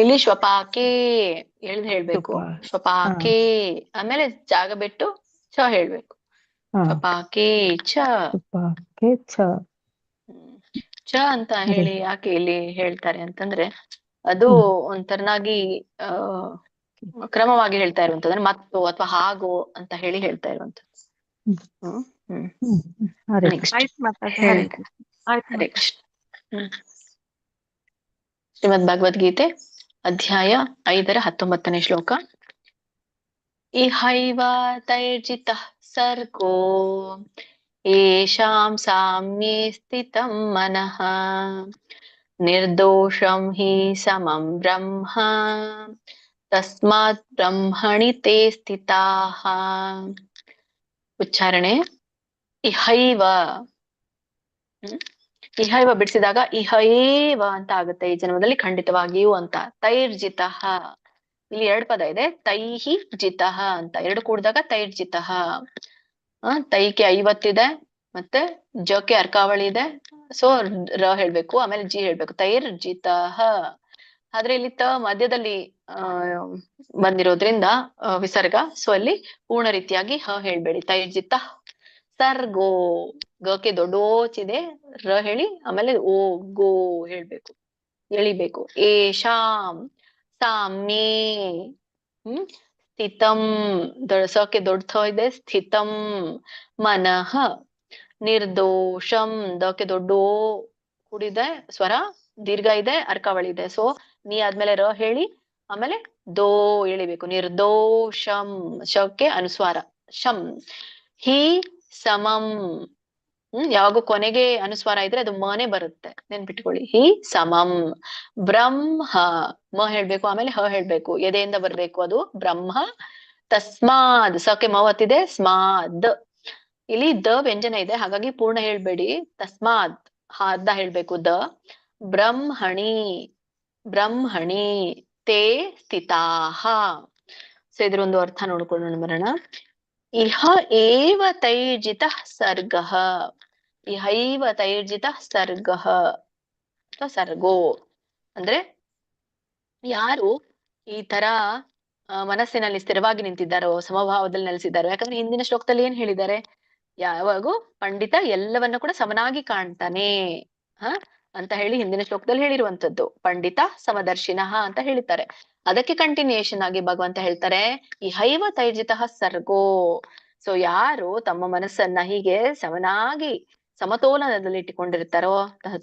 ಇಲ್ಲಿ ಶ್ವಪಾಕೆ ಹೇಳ್ಬೇಕು. ಶ್ವಪಾಕೆ ಆಮೇಲೆ ಜಾಗ ಬಿಟ್ಟು ಚ ಹೇಳ್ಬೇಕು. ಶ್ವಪಾಕೆ ಚ ಅಂತ ಹೇಳಿ ಯಾಕೆ ಇಲ್ಲಿ ಹೇಳ್ತಾರೆ ಅಂತಂದ್ರೆ ಅದು ಒಂಥರನಾಗಿ ಕ್ರಮವಾಗಿ ಹೇಳ್ತಾ ಇರುವಂತಂದ್ರೆ ಮತ್ತು ಅಥವಾ ಹಾಗು ಅಂತ ಹೇಳಿ ಹೇಳ್ತಾ ಇರುವಂತದ್ದು. ಹರೇ ಕೃಷ್ಣ. ಶ್ರೀಮದ್ ಭಗವದ್ಗೀತೆ ಅಧ್ಯಾಯ 5 19ನೇ ಶ್ಲೋಕ. ಇಹೈವ ತೈರ್ಜಿತಃ ಸರ್ಗೋ ಯೇಷಾಂ ಸಾಮ್ಯೇ ಸ್ಥಿತಂ ಮನಃ ನಿರ್ದೋಷಂ ಹಿ ಸಮಂ ಬ್ರಹ್ಮ ತಸ್ಮಾತ್ ಬ್ರಹ್ಮಣಿ ತೇ ಸ್ಥಿತಾಃ. ಉಚ್ಚಾರಣೆ ಇಹೈವ ಇಹೈವ ಬಿಡಿಸಿದಾಗ ಇಹೈವ ಅಂತ ಆಗುತ್ತೆ. ಈ ಜನ್ಮದಲ್ಲಿ ಖಂಡಿತವಾಗಿಯೂ ಅಂತ. ತೈರ್ಜಿತಃ ಇಲ್ಲಿ 2 ಪದ ಇದೆ. ತೈಹಿ ಜಿತಃ ಅಂತ 2 ಕೂಡಿದಾಗ ತೈರ್ಜಿತಃ. ತೈಗೆ 50 ಇದೆ ಮತ್ತೆ ಜಕ್ಕೆ ಅರ್ಕಾವಳಿ ಇದೆ. ಸೊ ರ ಹೇಳ್ಬೇಕು ಆಮೇಲೆ ಜಿ ಹೇಳ್ಬೇಕು. ತೈರ್ಜಿತಃ. ಆದ್ರೆ ಇಲ್ಲಿ ತ ಮಧ್ಯದಲ್ಲಿ ಬಂದಿರೋದ್ರಿಂದ ವಿಸರ್ಗ. ಸೊ ಅಲ್ಲಿ ಪೂರ್ಣ ರೀತಿಯಾಗಿ ಹ ಹೇಳ್ಬೇಡಿ. ತೈರ್ಜಿತಃ ಸರ್ಗೋ ಗಕ್ಕೆ ದೊಡ್ಡ ಓಚಿದೆ. ರ ಹೇಳಿ ಆಮೇಲೆ ಓ ಗೋ ಹೇಳ್ಬೇಕು, ಎಳಿಬೇಕು. ಏಷಾಂ ಸಾಮ್ಯೇ ಸ್ಥಿತಂ ಸಕ್ಕೆ ದೊಡ್ಡ ಥ ಇದೆ. ಸ್ಥಿತಂ ಮನಃ ನಿರ್ದೋಷಂ ದಕ್ಕೆ ದೊಡ್ಡ ಕೂಡಿದೆ. ಸ್ವರ ದೀರ್ಘ ಇದೆ, ಅರ್ಕಾವಳಿ ಇದೆ. ಸೊ ನೀ ಆದ್ಮೇಲೆ ರ ಹೇಳಿ ಆಮೇಲೆ ದೋ ಎಳಿಬೇಕು. ನಿರ್ದೋಷಂ ಶಕ್ಕೆ ಅನುಸ್ವಾರ ಶಂ. ಹಿ ಸಮಂ ಯಾವಾಗೂ ಕೊನೆಗೆ ಅನುಸ್ವಾರ ಇದ್ರೆ ಅದು ಮನೆ ಬರುತ್ತೆ, ನೆನ್ಪಿಟ್ಕೊಳ್ಳಿ. ಹಿ ಸಮಂ ಬ್ರಹ್ಮ ಮ ಹೇಳ್ಬೇಕು ಆಮೇಲೆ ಹ ಹೇಳ್ಬೇಕು. ಎದೆಯಿಂದ ಬರ್ಬೇಕು ಅದು ಬ್ರಹ್ಮ. ತಸ್ಮಾದ್ ಸಕ್ಕೆ ಮವತ್ತಿದೆ. ಸ್ಮಾದ್ ಇಲ್ಲಿ ದ ವ್ಯಂಜನ ಇದೆ, ಹಾಗಾಗಿ ಪೂರ್ಣ ಹೇಳ್ಬೇಡಿ. ತಸ್ಮಾದ್ ಅರ್ಧ ಹೇಳ್ಬೇಕು. ದ ಬ್ರಹ್ಮಣಿ ತೇ ಸ್ಥಿತಾಃ. ಸೊ ಇದ್ರೊಂದು ಅರ್ಥ ನೋಡ್ಕೊಳ್ಳೋಣ ಬರೋಣ. ಇಹ ಏವ ತೈರ್ಜಿತಃ ಸರ್ಗಃ. ಇಹೈವ ತೈರ್ಜಿತಃ ಸರ್ಗಃ ಅಥವಾ ಸರ್ಗೋ ಅಂದ್ರೆ ಯಾರು ಈ ತರ ಮನಸ್ಸಿನಲ್ಲಿ ಸ್ಥಿರವಾಗಿ ನಿಂತಿದ್ದಾರೋ, ಸಮಭಾವದಲ್ಲಿ ನೆಲೆಸಿದ್ದಾರೋ. ಯಾಕಂದ್ರೆ ಹಿಂದಿನ ಶ್ಲೋಕದಲ್ಲಿ ಏನ್ ಹೇಳಿದ್ದಾರೆ? ಯಾವಾಗೂ ಪಂಡಿತ ಎಲ್ಲವನ್ನ ಕೂಡ ಸಮನಾಗಿ ಕಾಣ್ತಾನೆ ಅಂತ ಹೇಳಿ ಹಿಂದಿನ ಶ್ಲೋಕದಲ್ಲಿ ಹೇಳಿರುವಂತದ್ದು. ಪಂಡಿತ ಸಮದರ್ಶಿನಃ ಅಂತ ಹೇಳಿದ್ದಾರೆ. ಅದಕ್ಕೆ ಕಂಟಿನ್ಯೂಯೇಷನ್ ಆಗಿ ಭಗವಂತ ಹೇಳ್ತಾರೆ ಇಹೈವ ತೈರ್ಜಿತಃ ಸರ್ಗೋ. ಸೊ ಯಾರು ತಮ್ಮ ಮನಸ್ಸನ್ನ ಹೀಗೆ ಸಮನಾಗಿ ಸಮತೋಲನದಲ್ಲಿ ಇಟ್ಟುಕೊಂಡಿರ್ತಾರೋ,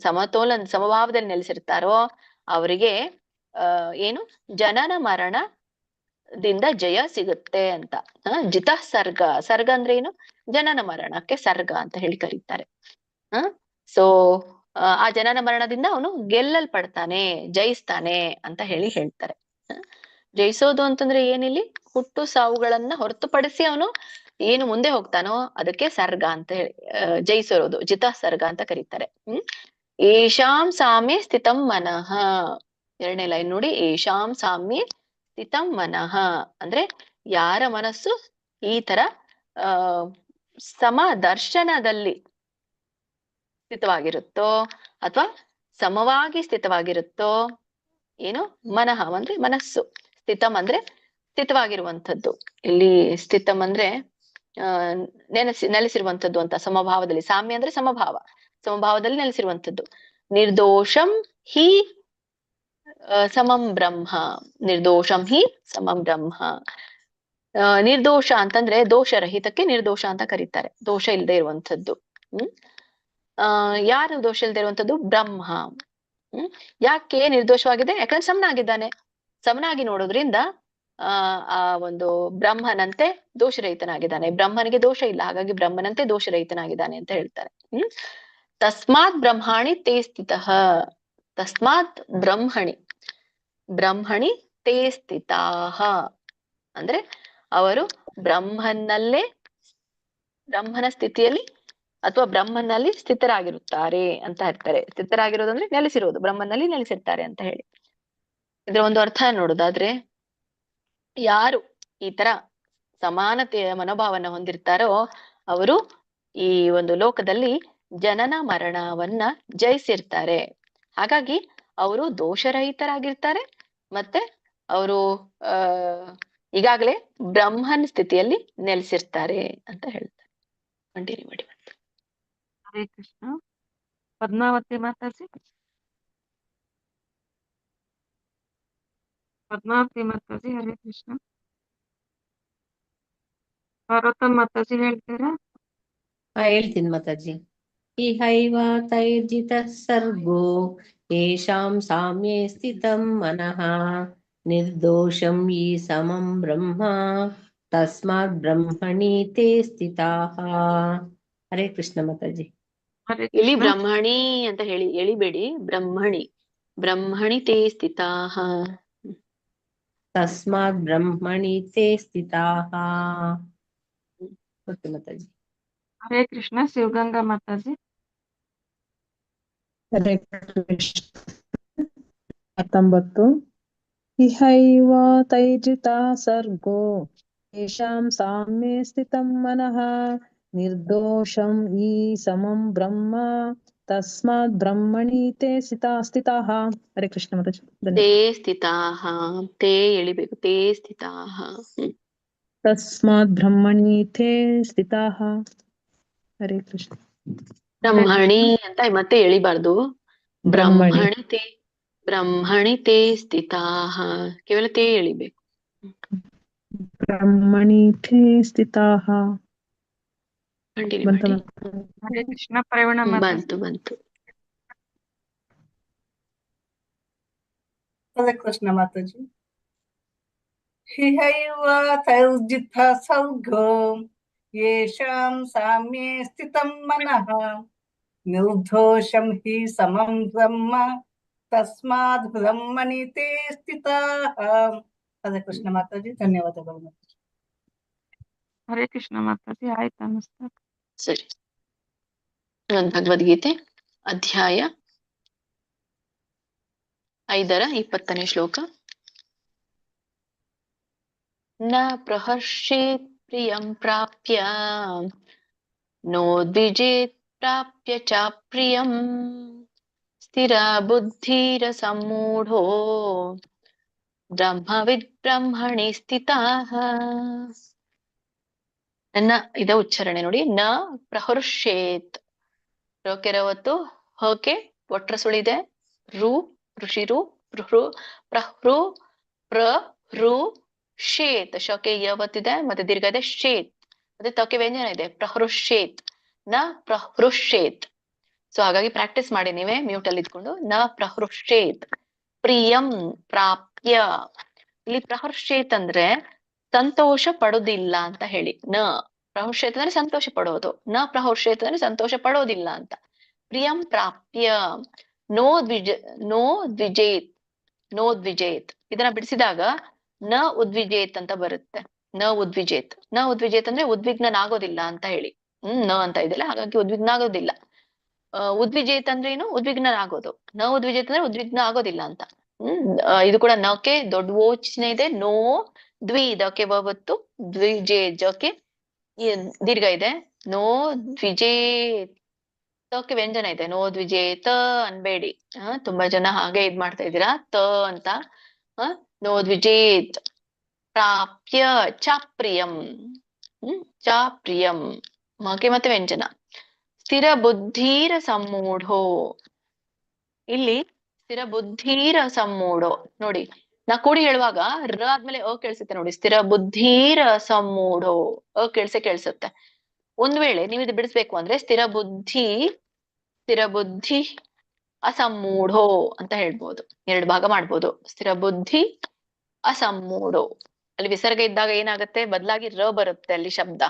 ಸಮಭಾವದಲ್ಲಿ ನೆಲೆಸಿರ್ತಾರೋ ಅವರಿಗೆ ಏನು ಜನನ ಮರಣ ದಿಂದ ಜಯ ಸಿಗುತ್ತೆ ಅಂತ. ಜಿತ ಸರ್ಗ, ಸರ್ಗ ಅಂದ್ರೆ ಏನು? ಜನನ ಮರಣಕ್ಕೆ ಸರ್ಗ ಅಂತ ಹೇಳಿ ಕರೀತಾರೆ. ಸೊ ಆ ಜನನ ಮರಣದಿಂದ ಅವನು ಗೆಲ್ಲಲ್ಪಡ್ತಾನೆ, ಜಯಿಸ್ತಾನೆ ಅಂತ ಹೇಳಿ ಹೇಳ್ತಾರೆ. ಜಯಿಸೋದು ಅಂತಂದ್ರೆ ಏನಿಲ್ಲಿ? ಹುಟ್ಟು ಸಾವುಗಳನ್ನ ಹೊರತುಪಡಿಸಿ ಅವನು ಏನು ಮುಂದೆ ಹೋಗ್ತಾನೋ ಅದಕ್ಕೆ ಸರ್ಗ ಅಂತ ಹೇಳಿ ಜಯಿಸೋದು, ಜಿತ ಸರ್ಗ ಅಂತ ಕರೀತಾರೆ. ಏಷಾಂ ಸಾಮ್ಯ ಸ್ಥಿತಂ ಮನಃ. ಎರಡನೇ ಲೈನ್ ನೋಡಿ, ಏಷಾಂ ಸಾಮ್ಯ ಸ್ಥಿತಂ ಮನಃ ಅಂದ್ರೆ ಯಾರ ಮನಸ್ಸು ಈ ತರ ಸಮದರ್ಶನದಲ್ಲಿ ಸ್ಥಿತವಾಗಿರುತ್ತೋ ಅಥವಾ ಸಮವಾಗಿ ಸ್ಥಿತವಾಗಿರುತ್ತೋ, ಏನು ಮನಃ ಅಂದ್ರೆ ಮನಸ್ಸು, ಸ್ಥಿತಂ ಅಂದ್ರೆ ಸ್ಥಿತವಾಗಿರುವಂಥದ್ದು. ಇಲ್ಲಿ ಸ್ಥಿತಂ ಅಂದ್ರೆ ನೆಲೆಸಿರುವಂಥದ್ದು ಅಂತ. ಸಮಭಾವದಲ್ಲಿ, ಸಾಮ್ಯ ಅಂದ್ರೆ ಸಮಭಾವ, ಸಮಭಾವದಲ್ಲಿ ನೆಲೆಸಿರುವಂಥದ್ದು. ನಿರ್ದೋಷಂ ಹಿ ಸಮಂ ಬ್ರಹ್ಮ, ನಿರ್ದೋಷಂ ಹಿ ಸಮಂ ಬ್ರಹ್ಮ. ನಿರ್ದೋಷ ಅಂತಂದ್ರೆ ದೋಷರಹಿತಕ್ಕೆ ನಿರ್ದೋಷ ಅಂತ ಕರೀತಾರೆ, ದೋಷ ಇಲ್ಲದೆ ಇರುವಂಥದ್ದು. ಯಾರು ದೋಷ ಇಲ್ಲದೆ ಇರುವಂಥದ್ದು? ಬ್ರಹ್ಮ. ಯಾಕೆ ನಿರ್ದೋಷವಾಗಿದೆ? ಯಾಕಂದ್ರೆ ಸಮನಾಗಿದ್ದಾನೆ. ಸಮನಾಗಿ ನೋಡೋದ್ರಿಂದ ಆ ಒಂದು ಬ್ರಹ್ಮನಂತೆ ದೋಷರಹಿತನಾಗಿದ್ದಾನೆ. ಬ್ರಹ್ಮನಿಗೆ ದೋಷ ಇಲ್ಲ, ಹಾಗಾಗಿ ಬ್ರಹ್ಮನಂತೆ ದೋಷರಹಿತನಾಗಿದ್ದಾನೆ ಅಂತ ಹೇಳ್ತಾರೆ. ತಸ್ಮಾತ್ ಬ್ರಹ್ಮಾಣಿ ತೇ ಸ್ಥಿತಃ, ತಸ್ಮಾತ್ ಬ್ರಹ್ಮಣಿ, ಬ್ರಹ್ಮಣಿ ತೇ ಸ್ಥಿತಾಃ ಅಂದ್ರೆ ಅವರು ಬ್ರಹ್ಮನಲ್ಲೇ, ಬ್ರಹ್ಮನ ಸ್ಥಿತಿಯಲ್ಲಿ ಅಥವಾ ಬ್ರಹ್ಮನಲ್ಲಿ ಸ್ಥಿತರಾಗಿರುತ್ತಾರೆ ಅಂತ ಹೇಳ್ತಾರೆ. ಸ್ಥಿತರಾಗಿರೋದಂದ್ರೆ ನೆಲೆಸಿರೋದು, ಬ್ರಹ್ಮನಲ್ಲಿ ನೆಲೆಸಿರ್ತಾರೆ ಅಂತ ಹೇಳಿ. ಇದ್ರ ಒಂದು ಅರ್ಥ ನೋಡೋದಾದ್ರೆ, ಯಾರು ಈ ತರ ಸಮಾನತೆಯ ಮನೋಭಾವನ ಹೊಂದಿರ್ತಾರೋ ಅವರು ಈ ಒಂದು ಲೋಕದಲ್ಲಿ ಜನನ ಮರಣವನ್ನ ಜಯಿಸಿರ್ತಾರೆ. ಹಾಗಾಗಿ ಅವರು ದೋಷರಹಿತರಾಗಿರ್ತಾರೆ, ಮತ್ತೆ ಅವರು ಈಗಾಗಲೇ ಬ್ರಹ್ಮನ್ ಸ್ಥಿತಿಯಲ್ಲಿ ನೆಲೆಸಿರ್ತಾರೆ ಅಂತ ಹೇಳ್ತಾರೆ. ಕಂಟಿನ್ಯೂ ಮಾಡಿ.
ಹರೇ ಕೃಷ್ಣ. ಪದ್ಮಾವತಿ ಮಾತಾಜಿ, ಪದ್ಮಾವತಿ ಮಾತಾಜಿ ಹರೇ ಕೃಷ್ಣ. ಪಾರ್ವತಮ್ಮ ಮಾತಾಜಿ ಹೇಳ್ತೀರಾ?
ಹೇಳ್ತೀನಿ ಮಾತಾಜಿ. ಇಹೈವ ತೈರ್ಜಿತಃ ಸರ್ಗೋ ಯೇಷಾಂ ಸಾಮ್ಯೇ ಸ್ಥಿತಂ ಮನಃ ನಿರ್ದೋಷಂ ಈ ಸಮಂ ಬ್ರಹ್ಮ ತಸ್ಮಾತ್ ಬ್ರಹ್ಮಣಿ ತೇ ಸ್ಥಿತಾಃ. ಹರೇ ಕೃಷ್ಣ ಮಾತಾಜಿ.
ಇಲ್ಲಿ ಬ್ರಹ್ಮಣಿ ಅಂತ ಹೇಳಿ ಎಳಿಬೇಡಿ, ಬ್ರಹ್ಮಣಿ, ಬ್ರಹ್ಮಣಿ ತೇ ಸ್ಥಿತಾಃ.
ತಸ್ಮಾತ್ ಬ್ರಹ್ಮಣಿ ತೇ ಸ್ಥಿತಾಃ. ಓಕೆ ಮಾತಾಜಿ.
ಹರೇ ಕೃಷ್ಣ. ಶಿವಗಂಗಾ ಮಾತಾಜಿ.
ಹರೇ ಕೃಷ್ಣ. 19. ಇಹೈವ ತೈರ್ಜಿತಾ ಸರ್ಗೋ ಯೇಷಾಂ ಸಾಮ್ಯೇ ಸ್ಥಿತಂ ಮನಃ ನಿರ್ದೋಷಂ ಈ ಸಮಂ ಬ್ರಹ್ಮ ತಸ್ಮಾತ್ ಬ್ರಹ್ಮಣಿ ತೇ ಸ್ಥಿತಾಃ. ಹರೇ ಕೃಷ್ಣ ಮಾತಾಜಿ.
ತೇ ಸ್ಥಿತಾಃ, ತೇ ಎಳಿಬೇಕು, ತೇ ಸ್ಥಿತಾಃ.
ತಸ್ಮಾತ್ ಬ್ರಹ್ಮಣಿ ತೇ ಸ್ಥಿತಾಃ. ಹರೇ ಕೃಷ್ಣ.
ಬ್ರಹ್ಮಣಿ ಅಂತ ಮತ್ತೆ ಎಳಿಬಾರ್ದು, ಬ್ರಹ್ಮಣಿ ತೇ, ಬ್ರಹ್ಮಣಿ ತೇ ಸ್ಥಿತಾಃ, ಕೇವಲ ತೇ ಎಳಿಬೇಕು.
ಬ್ರಹ್ಮಣಿ ತೇ ಸ್ಥಿತಾಃ.
ಕಂಟಿನ್ಯೂ ಮಾಡಿ.
ಹರೇ ಕೃಷ್ಣ. ಪ್ರವೀಣ ಮಾತಾಜಿ.
ಬಂತು.
ಹರೇ ಕೃಷ್ಣ ಮಾತಾಜಿ. ಹಿಹೈವ ತೈರ್ಜಿತಃ ಸರ್ಗೋ ಯೇಷಾಂ ಸಾಮ್ಯೇ ಸ್ಥಿತಂ ಮನಃ ನಿರ್ದೋಷಂ ಹಿ ಸಮಂ ಬ್ರಹ್ಮ ತಸ್ಮಾತ್ ಬ್ರಹ್ಮಣಿ ತೇ ಸ್ಥಿತಾಃ. ಹರೇ ಕೃಷ್ಣ ಮಾತಾಜಿ. ಧನ್ಯವಾದಗಳು ಮಾತಾಜಿ.
ಹರೇ ಕೃಷ್ಣ ಮಾತಾಜಿ. ಆಯ್ತು ಅನ್ನಿಸ್ತಾ.
ಸರಿ. ಭಗವದ್ಗೀತೆ ಅಧ್ಯಾಯ 5 20ನೇ ಶ್ಲೋಕ. ನ ಪ್ರಹರ್ಷೇತ್ ಪ್ರಿಯಂ ಪ್ರಾಪ್ಯ ನೋದ್ವಿಜೇತ್ ಪ್ರಾಪ್ಯ ಚ ಪ್ರಿಯಂ ಸ್ಥಿರ ಬುದ್ಧಿರ ಸಮ್ಮೂಢೋ ಬ್ರಹ್ಮವಿದ್ ಬ್ರಹ್ಮಣಿ ಸ್ಥಿತಾಃ. ನನ್ನ ಇದ ಉಚ್ಚಾರಣೆ ನೋಡಿ. ನ ಪ್ರಹರ್ಷೇತ್, ರೋಕೆರವತ್ತು ಹೋಕೆ ಒಟ್ರ ಸುಳಿದೆ, ರು ಋಷಿರು ಪ್ರಹೃ ಪ್ರಹೃ ಶೇತ್, ಶೋಕೆ ಯವತ್ತಿದೆ ಮತ್ತೆ ದೀರ್ಘ ಇದೆ, ಶೇತ್ ಮತ್ತೆ ತೋಕೆ ವ್ಯಂಜನ ಇದೆ, ಪ್ರಹೃಷೇತ್, ನ ಪ್ರಹೃಷೇತ್. ಸೊ ಹಾಗಾಗಿ ಪ್ರಾಕ್ಟೀಸ್ ಮಾಡಿ ನೀವೇ ಮ್ಯೂಟ್ ಅಲ್ಲಿ ಇದ್ಕೊಂಡು. ನ ಪ್ರಹೃಷೇತ್ ಪ್ರಿಯಂ ಪ್ರಾಪ್ಯ, ಇಲ್ಲಿ ಪ್ರಹರ್ಷೇತ್ ಅಂದ್ರೆ ಸಂತೋಷ ಪಡೋದಿಲ್ಲ ಅಂತ ಹೇಳಿ. ಪ್ರಹರ್ಷೇತ್ ಅಂದ್ರೆ ಸಂತೋಷ ಪಡೋದು, ನ ಪ್ರಹರ್ಷೇತ್ ಅಂದ್ರೆ ಸಂತೋಷ ಪಡೋದಿಲ್ಲ ಅಂತ. ಪ್ರಿಯಂ ಪ್ರಾಪ್ಯ ನೋ ದ್ವಿಜೇತ್ ನೋ ದ್ವಿಜೇತ್ ಇದನ್ನ ಬಿಡಿಸಿದಾಗ ನ ಉದ್ವಿಜೇತ್ ಅಂತ ಬರುತ್ತೆ. ನ ಉದ್ವಿಜೇತ್ ಅಂದ್ರೆ ಉದ್ವಿಗ್ನಾಗೋದಿಲ್ಲ ಅಂತ ಹೇಳಿ. ನ ಅಂತ ಇದೆಯಲ್ಲ, ಹಾಗಾಗಿ ಉದ್ವಿಗ್ನ ಆಗೋದಿಲ್ಲ. ಉದ್ವಿಜೇತ್ ಅಂದ್ರೆ ಏನು? ಉದ್ವಿಗ್ನನಾಗೋದು. ನ ಉದ್ವಿಜೇತ್ ಅಂದ್ರೆ ಉದ್ವಿಗ್ನ ಆಗೋದಿಲ್ಲ ಅಂತ. ಇದು ಕೂಡ ನಕ್ಕೆ ದೊಡ್ಡ ಓಚನೆ ಇದೆ. ನೋ ದಕ್ಕೆ ಬತ್ತು ದ್ವಿಜೇ ಜಕ್ಕೆ ದೀರ್ಘ ಇದೆ. ನೋ ದ್ವಿಜೇತ್ ಕ್ಕೆ ವ್ಯಂಜನ ಇದೆ. ನೋ ದ್ವಿಜೇತ ಅನ್ಬೇಡಿ. ತುಂಬಾ ಜನ ಹಾಗೆ ಇದ್ ಮಾಡ್ತಾ ಇದ್ದೀರಾ ತ ಅಂತ. ನೋ ದ್ವಿಜೇತ್ ಪ್ರಾಪ್ಯ ಚಾಪ್ರಿಯಂ. ಚಾಪ್ರಿಯಂ ಮಗೆ ಮತ್ತೆ ವ್ಯಂಜನ. ಸ್ಥಿರ ಬುದ್ಧೀರ ಸಮ್ಮೂಢೋ. ಇಲ್ಲಿ ಸ್ಥಿರ ಬುದ್ಧೀರ ಸಮ್ಮೂಢೋ ನೋಡಿ, ನಾ ಕೂಡಿ ಹೇಳುವಾಗ ರ ಆದ್ಮೇಲೆ ಅ ಕೇಳಿಸುತ್ತೆ ನೋಡಿ. ಸ್ಥಿರ ಬುದ್ಧೀರ ಸಮ್ಮೂಢೋ ಅ ಕೇಳಿಸುತ್ತೆ. ಒಂದ್ ವೇಳೆ ನೀವು ಇದು ಬಿಡಿಸ್ಬೇಕು ಅಂದ್ರೆ ಸ್ಥಿರ ಬುದ್ಧಿ ಅಸಮ್ಮೂಢೋ ಅಂತ ಹೇಳ್ಬೋದು. 2 ಭಾಗ ಮಾಡ್ಬೋದು. ಸ್ಥಿರ ಬುದ್ಧಿ ಅಸಮ್ಮೂಢೋ. ಅಲ್ಲಿ ವಿಸರ್ಗ ಇದ್ದಾಗ ಏನಾಗುತ್ತೆ? ಬದಲಾಗಿ ರ ಬರುತ್ತೆ ಅಲ್ಲಿ ಶಬ್ದ.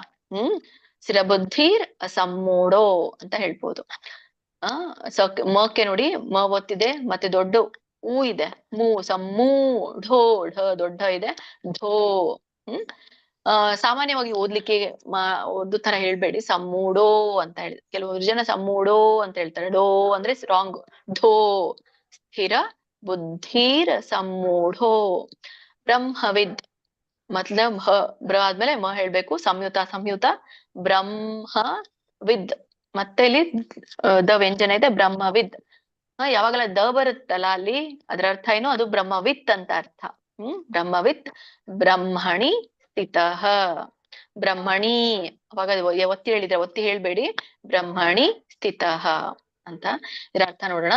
ಸ್ಥಿರ ಬುದ್ಧಿರ್ ಅಸಮ್ಮೂಢೋ ಅಂತ ಹೇಳ್ಬೋದು. ಮಕ್ಕೆ ನೋಡಿ ಮ ಒತ್ತಿದೆ, ಮತ್ತೆ ದೊಡ್ಡ ಊ ಇದೆ. ಸಮ್ಮೂಢೋ ದೊಡ್ಡ ಇದೆ. ಢೋ ಸಾಮಾನ್ಯವಾಗಿ ಓದ್ಲಿಕ್ಕೆ ಒಂದು ತರ ಹೇಳ್ಬೇಡಿ. ಸಮ್ಮೂಢೋ ಅಂತ ಹೇಳಿ ಕೆಲವರು ಜನ ಸಮ್ಮೂಢೋ ಅಂತ ಹೇಳ್ತಾರೆ. ಡೋ ಅಂದ್ರೆ ರಾಂಗ್. ಢೋ ಸ್ಥಿರ ಬುದ್ಧೀರ್ ಸಮ್ಮೂಢೋ. ಬ್ರಹ್ಮವಿದ್ ಮತ್ಲಬ್ ಬ್ರ ಆದ್ಮೇಲೆ ಮ ಹೇಳ್ಬೇಕು. ಸಂಯುತ ಬ್ರಹ್ಮವಿದ್. ಮತ್ತೆ ಇಲ್ಲಿ ದ ವ್ಯಂಜನ ಇದೆ. ಬ್ರಹ್ಮವಿದ್. ಯಾವಾಗಲ ದ ಬರುತ್ತಲ್ಲ ಅಲ್ಲಿ, ಅದರ ಅರ್ಥ ಏನು? ಅದು ಬ್ರಹ್ಮವಿತ್ ಅಂತ ಅರ್ಥ. ಬ್ರಹ್ಮವಿತ್ ಬ್ರಹ್ಮಣಿ ಸ್ಥಿತಃ. ಬ್ರಹ್ಮಣಿ ಅವಾಗ ಒತ್ತಿ ಹೇಳಿದ್ರೆ ಒತ್ತಿ ಹೇಳ್ಬೇಡಿ. ಬ್ರಹ್ಮಣಿ ಸ್ಥಿತಃ ಅಂತ ಇದರ ಅರ್ಥ ನೋಡೋಣ.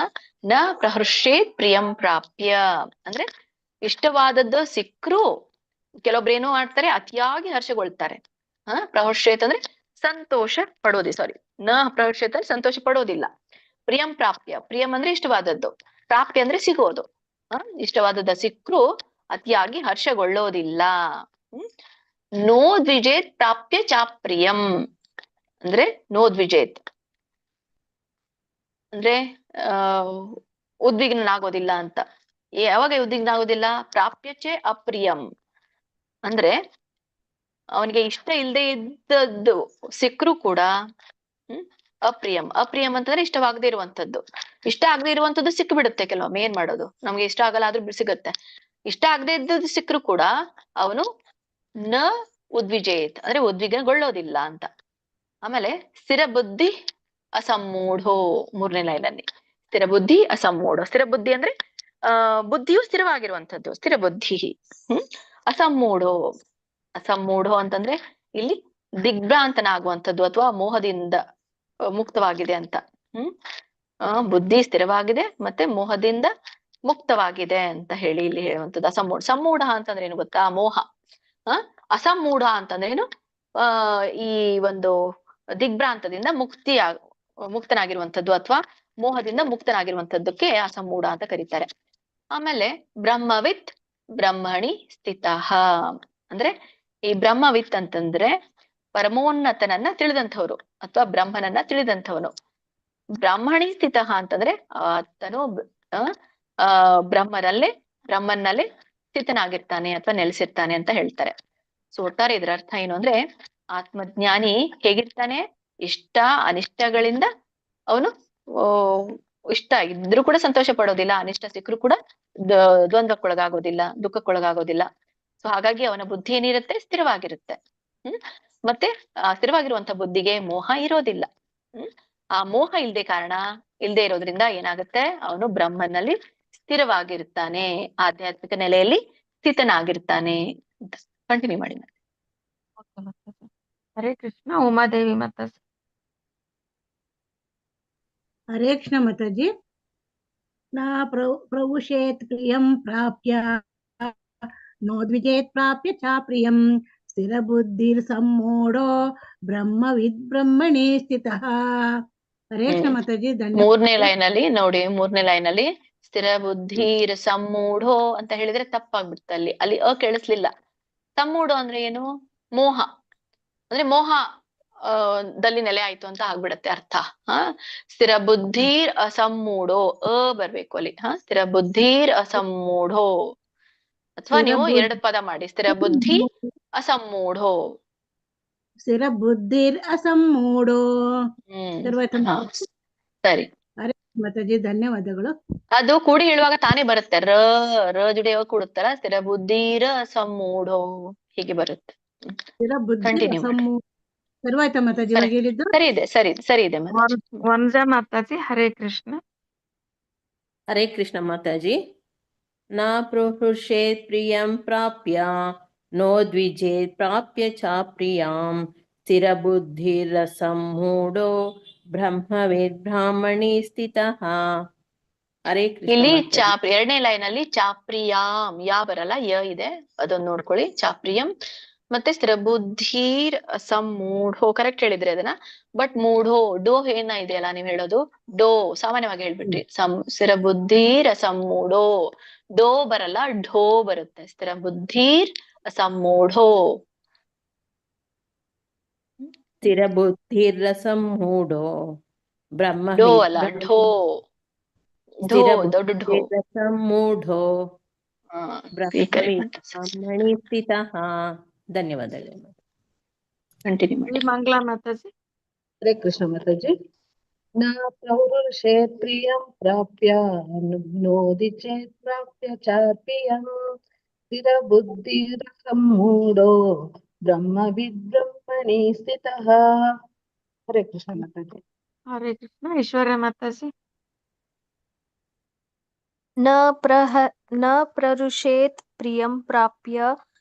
ನ ಪ್ರಹರ್ಷೇತ್ ಪ್ರಿಯಂ ಪ್ರಾಪ್ಯ ಅಂದ್ರೆ ಇಷ್ಟವಾದದ್ದು ಸಿಕ್ರು ಕೆಲವೊಬ್ರು ಏನೋ ಮಾಡ್ತಾರೆ, ಅತಿಯಾಗಿ ಹರ್ಷಗೊಳ್ತಾರೆ. ಪ್ರಹರ್ಷೇತ್ ಅಂದ್ರೆ ಸಂತೋಷ ಪಡೋದಿ. ನ ಪ್ರಹರ್ಷೇತ್ ಅಂದ್ರೆ ಸಂತೋಷ ಪಡೋದಿಲ್ಲ. ಪ್ರಿಯಂ ಪ್ರಾಪ್ಯ, ಪ್ರಿಯಂ ಅಂದ್ರೆ ಇಷ್ಟವಾದದ್ದು, ಪ್ರಾಪ್ಯ ಅಂದ್ರೆ ಸಿಗೋದು. ಇಷ್ಟವಾದದ್ದ ಸಿಕ್ರು ಅತಿಯಾಗಿ ಹರ್ಷಗೊಳ್ಳೋದಿಲ್ಲ. ನೋ ದ್ವಿಜೇತ್ ಪ್ರಾಪ್ಯ ಚಾಪ್ರಿಯಂ ಅಂದ್ರೆ ನೋ ದ್ವಿಜೇತ್ ಅಂದ್ರೆ ಉದ್ವಿಗ್ನಾಗೋದಿಲ್ಲ ಅಂತ. ಯಾವಾಗ ಉದ್ವಿಗ್ನ ಆಗೋದಿಲ್ಲ? ಪ್ರಾಪ್ಯಚೆ ಅಪ್ರಿಯಂ ಅಂದ್ರೆ ಅವನಿಗೆ ಇಷ್ಟ ಇಲ್ಲದೆ ಇದ್ದದ್ದು ಸಿಕ್ರು ಕೂಡ ಅಪ್ರಿಯಂ ಅಂತಂದ್ರೆ ಇಷ್ಟವಾಗದೇ ಇರುವಂತದ್ದು. ಇಷ್ಟ ಆಗದೆ ಇರುವಂತದ್ದು ಸಿಕ್ಕು ಬಿಡುತ್ತೆ ಕೆಲವೊಮ್ಮೆ. ಏನ್ ಮಾಡೋದು? ನಮ್ಗೆ ಇಷ್ಟ ಆಗಲ್ಲ ಆದ್ರೂ ಸಿಗುತ್ತೆ. ಇಷ್ಟ ಆಗದೆ ಇದ್ದದ್ದು ಸಿಕ್ರು ಕೂಡ ಅವನು ನ ಉದ್ವಿಜೇತ್ ಅಂದ್ರೆ ಉದ್ವಿಗ್ನಗೊಳ್ಳೋದಿಲ್ಲ ಅಂತ. ಆಮೇಲೆ ಸ್ಥಿರ ಬುದ್ಧಿ ಅಸಮ್ಮೂಢೋ 3ನೇ ಲೈನಲ್ಲಿ. ಸ್ಥಿರ ಬುದ್ಧಿ ಅಸಮ್ಮೂಢೋ. ಸ್ಥಿರ ಬುದ್ಧಿ ಅಂದ್ರೆ ಬುದ್ಧಿಯು ಸ್ಥಿರವಾಗಿರುವಂತದ್ದು. ಸ್ಥಿರ ಬುದ್ಧಿ. ಅಸಮ್ಮೂಢೋ ಅಂತಂದ್ರೆ ಇಲ್ಲಿ ದಿಗ್ಭ್ರಾಂತನಾಗುವಂಥದ್ದು ಅಥವಾ ಮೋಹದಿಂದ ಮುಕ್ತವಾಗಿದೆ ಅಂತ. ಬುದ್ಧಿ ಸ್ಥಿರವಾಗಿದೆ ಮತ್ತೆ ಮೋಹದಿಂದ ಮುಕ್ತವಾಗಿದೆ ಅಂತ ಹೇಳಿ ಇಲ್ಲಿ ಹೇಳುವಂಥದ್ದು. ಸಮ್ಮೂಢ ಅಂತಂದ್ರೆ ಏನು ಗೊತ್ತಾ? ಮೋಹ. ಅಸಮ್ಮೂಢ ಅಂತಂದ್ರೆ ಏನು? ಈ ಒಂದು ದಿಗ್ಭ್ರಾಂತದಿಂದ ಮುಕ್ತನಾಗಿರುವಂಥದ್ದು ಅಥವಾ ಮೋಹದಿಂದ ಮುಕ್ತನಾಗಿರುವಂಥದ್ದಕ್ಕೆ ಅಸಮ್ಮೂಢ ಅಂತ ಕರೀತಾರೆ. ಆಮೇಲೆ ಬ್ರಹ್ಮವಿತ್ ಬ್ರಹ್ಮಣಿ ಸ್ಥಿತಃ ಅಂದ್ರೆ ಈ ಬ್ರಹ್ಮವಿತ್ ಅಂತಂದ್ರೆ ಪರಮೋನ್ನತನನ್ನ ತಿಳಿದಂಥವ್ರು ಅಥವಾ ಬ್ರಹ್ಮನನ್ನ ತಿಳಿದಂಥವನು. ಬ್ರಾಹ್ಮಣಿ ಸ್ಥಿತಃ ಅಂತಂದ್ರೆ ಆತನು ಬ್ರಹ್ಮನ್ನಲ್ಲೇ ಸ್ಥಿತನಾಗಿರ್ತಾನೆ ಅಥವಾ ನೆಲೆಸಿರ್ತಾನೆ ಅಂತ ಹೇಳ್ತಾರೆ. ಸೊ ಒಟ್ಟಾರೆ ಇದರ ಅರ್ಥ ಏನು ಅಂದ್ರೆ, ಆತ್ಮಜ್ಞಾನಿ ಹೇಗಿರ್ತಾನೆ? ಇಷ್ಟ ಅನಿಷ್ಟಗಳಿಂದ ಅವನು ಇಷ್ಟ ಇದ್ರೂ ಕೂಡ ಸಂತೋಷ ಪಡೋದಿಲ್ಲ, ಅನಿಷ್ಟ ಸಿಕ್ಕರೂ ಕೂಡ ದ್ವಂದ್ವಕ್ಕೊಳಗಾಗೋದಿಲ್ಲ, ದುಃಖಕ್ಕೊಳಗಾಗೋದಿಲ್ಲ. ಸೊ ಹಾಗಾಗಿ ಅವನ ಬುದ್ಧಿ ಏನಿರುತ್ತೆ? ಸ್ಥಿರವಾಗಿರುತ್ತೆ. ಮತ್ತೆ ಸ್ಥಿರವಾಗಿರುವಂತ ಬುದ್ಧಿಗೆ ಮೋಹ ಇರೋದಿಲ್ಲ. ಆ ಮೋಹ ಇಲ್ದೇ ಇರೋದ್ರಿಂದ ಏನಾಗುತ್ತೆ? ಅವನು ಬ್ರಹ್ಮನಲ್ಲಿ ಸ್ಥಿರವಾಗಿರ್ತಾನೆ, ಆಧ್ಯಾತ್ಮಿಕ ನೆಲೆಯಲ್ಲಿ ಸ್ಥಿತನಾಗಿರ್ತಾನೆ ಅಂತ. ಕಂಟಿನ್ಯೂ ಮಾಡಿ.
ಹರೇ ಕೃಷ್ಣ. ಉಮಾದೇವಿ ಮಾತಾಜಿ.
ಹರೇ ಕೃಷ್ಣ ಮಾತಾಜಿ. ನಾ ಪ್ರವುಷೇತ್ ಪ್ರಿಯಂ ಪ್ರಾಪ್ಯ ನೋ ದ್ವಿಜೇತ್ ಪ್ರಾಪ್ಯ ಚಾಪ್ರಿಯಂ ಸ್ಥಿರ ಬುದ್ಧಿರ್ ಸಮ್ಮೂಢೋ ಬ್ರಹ್ಮವಿದ್ ಬ್ರಹ್ಮಣಿ ಸ್ಥಿತಃ. ಹರೇ ಕೃಷ್ಣ ಮಾತಾಜಿ.
3ನೇ ಲೈನಲ್ಲಿ ನೋಡಿ, 3ನೇ ಲೈನಲ್ಲಿ ಸ್ಥಿರ ಬುದ್ಧಿರ್ ಸಮ್ಮೂಢೋ ಅಂತ ಹೇಳಿದ್ರೆ ತಪ್ಪಾಗ್ಬಿಡ್ತ. ಅಲ್ಲಿ ಕೇಳಿಸ್ಲಿಲ್ಲ. ಸಮ್ಮೂಢೋ ಅಂದ್ರೆ ಏನು? ಮೋಹ ಅಂದ್ರೆ ಮೋಹ ದಲ್ಲಿ ನೆಲೆ ಆಯ್ತು ಅಂತ ಆಗ್ಬಿಡತ್ತೆ ಅರ್ಥ. ಸ್ಥಿರ ಬುದ್ಧಿರ್ ಅಸಮ್ಮೂಢೋ ಬರ್ಬೇಕು ಅಲ್ಲಿ. ಸ್ಥಿರ ಬುದ್ಧಿರ್ ಅಸಮ್ಮೂಢೋ, ಅಥವಾ ನೀವು ಎರಡು ಪದ ಮಾಡಿ, ಸ್ಥಿರ ಬುದ್ಧಿ ಅಸಮ್ಮೂಢೋ.
ಸ್ಥಿರ ಬುದ್ಧಿರ್ ಅಸಮ್ಮೂಢೋ.
ಸರಿ
ಮಾತಾಜಿ, ಧನ್ಯವಾದಗಳು.
ಅದು ಕೂಡಿ ಹೇಳುವಾಗ ತಾನೇ ಬರುತ್ತೆ. ರ ಜುಡಿಯೋ ಕೂಡುತ್ತಲ್ಲ, ಸ್ಥಿರ ಬುದ್ಧಿರ ಅಸಮ್ಮೂಢೋ ಹೀಗೆ ಬರುತ್ತೆ.
ಸ್ಥಿರ ಬುದ್ಧಿ
ಕಂಟಿನ್ಯೂ ಮಾಡಿ.
ಸರ್ವಾಯ್ತಾ ಮಾತಾಜಿ ಇವಾಗ ಹೇಳಿದ್ದು?
ಸರಿ ಇದೆ ಮಾತಾಜಿ.
ವನಜಾ ಮಾತಾಜಿ, ಹರೇ ಕೃಷ್ಣ.
ಹರೇ ಕೃಷ್ಣ ಮಾತಾಜಿ. ನ ಪ್ರಹೃಷೇತ್ ಪ್ರಿಯಂ ಪ್ರಾಪ್ಯ ನೋದ್ವಿಜೇತ್ ಪ್ರಾಪ್ಯ ಚ ಪ್ರಿಯಾಂ ಸ್ಥಿರ ಬುದ್ಧಿರಸಮ್ಮೂಢೋ ಬ್ರಹ್ಮವೇದ್ ಬ್ರಾಹ್ಮಣಿ ಸ್ಥಿತಃ. ಹರೇ ಕೃಷ್ಣ.
ಇಲ್ಲಿ ಎರಡನೇ ಲೈನ್ ಅಲ್ಲಿ ಚಾಪ್ರಿಯಾಂ ಯಾ ಬರಲ್ಲ, ಯ ಇದೆ, ಅದೊಂದು ನೋಡ್ಕೊಳ್ಳಿ. ಚಾಪ್ರಿಯಂ ಮತ್ತೆ ಸ್ಥಿರ ಬುದ್ಧಿರ್ ಅಸಮ್ಮೂಢೋ ಕರೆಕ್ಟ್ ಹೇಳಿದ್ರೆ ಅದನ್ನ. ಬಟ್ ಮೂಢೋ ಡೋ ಏನ ಇದೆಯಲ್ಲ ನೀವ್ ಹೇಳೋದು, ಡೋ ಸಾಮಾನ್ಯವಾಗಿ ಹೇಳ್ಬಿಟ್ರಿ. ಸ್ಥಿರ ಬುದ್ಧಿರ್ ಅಸಮ್ಮೂಢೋ, ಡೋ ಬರಲ್ಲ, ಢೋ ಬರುತ್ತೆ. ಸ್ಥಿರ ಬುದ್ಧಿರ್ ಅಸಮ್ಮೂಢೋ.
ಸ್ಥಿರ ಬುದ್ಧಿರಸಮ್ಮೂಢೋ ಬ್ರಹ್ಮ
ಡೋ ಅಲ್ಲ, ಢೋ. ದೊಡ್ಡ ಢೋ.
ರಸಮ್ಮೂಢೋ ಬ್ರಹ್ಮಣಿ ಸ್ಥಿತಃ. ಧನ್ಯವಾದಗಳು.
ಕಂಟಿನ್ಯೂ ಮಾಡಿ.
ಮಂಗಳಾ ಮಾತಾಜಿ.
ಹರೇ ಕೃಷ್ಣ ಮಾತಾಜಿ. ನ ಪ್ರಹೃಷೇತ್ ಪ್ರಿಯಂ ಪ್ರಾಪ್ಯ ನೋದಿ ಚೇತ್ ಪ್ರಾಪ್ಯ ಚಾಪ್ರಿಯಂ ಸ್ಥಿರ ಬುದ್ಧಿರಸಮ್ಮೂಢೋ ಬ್ರಹ್ಮವಿದ್ ಬ್ರಹ್ಮಣಿ ಸ್ಥಿತಃ. ಹರೇ ಕೃಷ್ಣ ಮಾತಾಜಿ.
ಹರೇ ಕೃಷ್ಣ. ಐಶ್ವರ್ಯ ಮಾತಾಜಿ.
ನ ಪ್ರರುಷೇತ್ ಪ್ರಿಯಂ ಪ್ರಾಪ್ಯ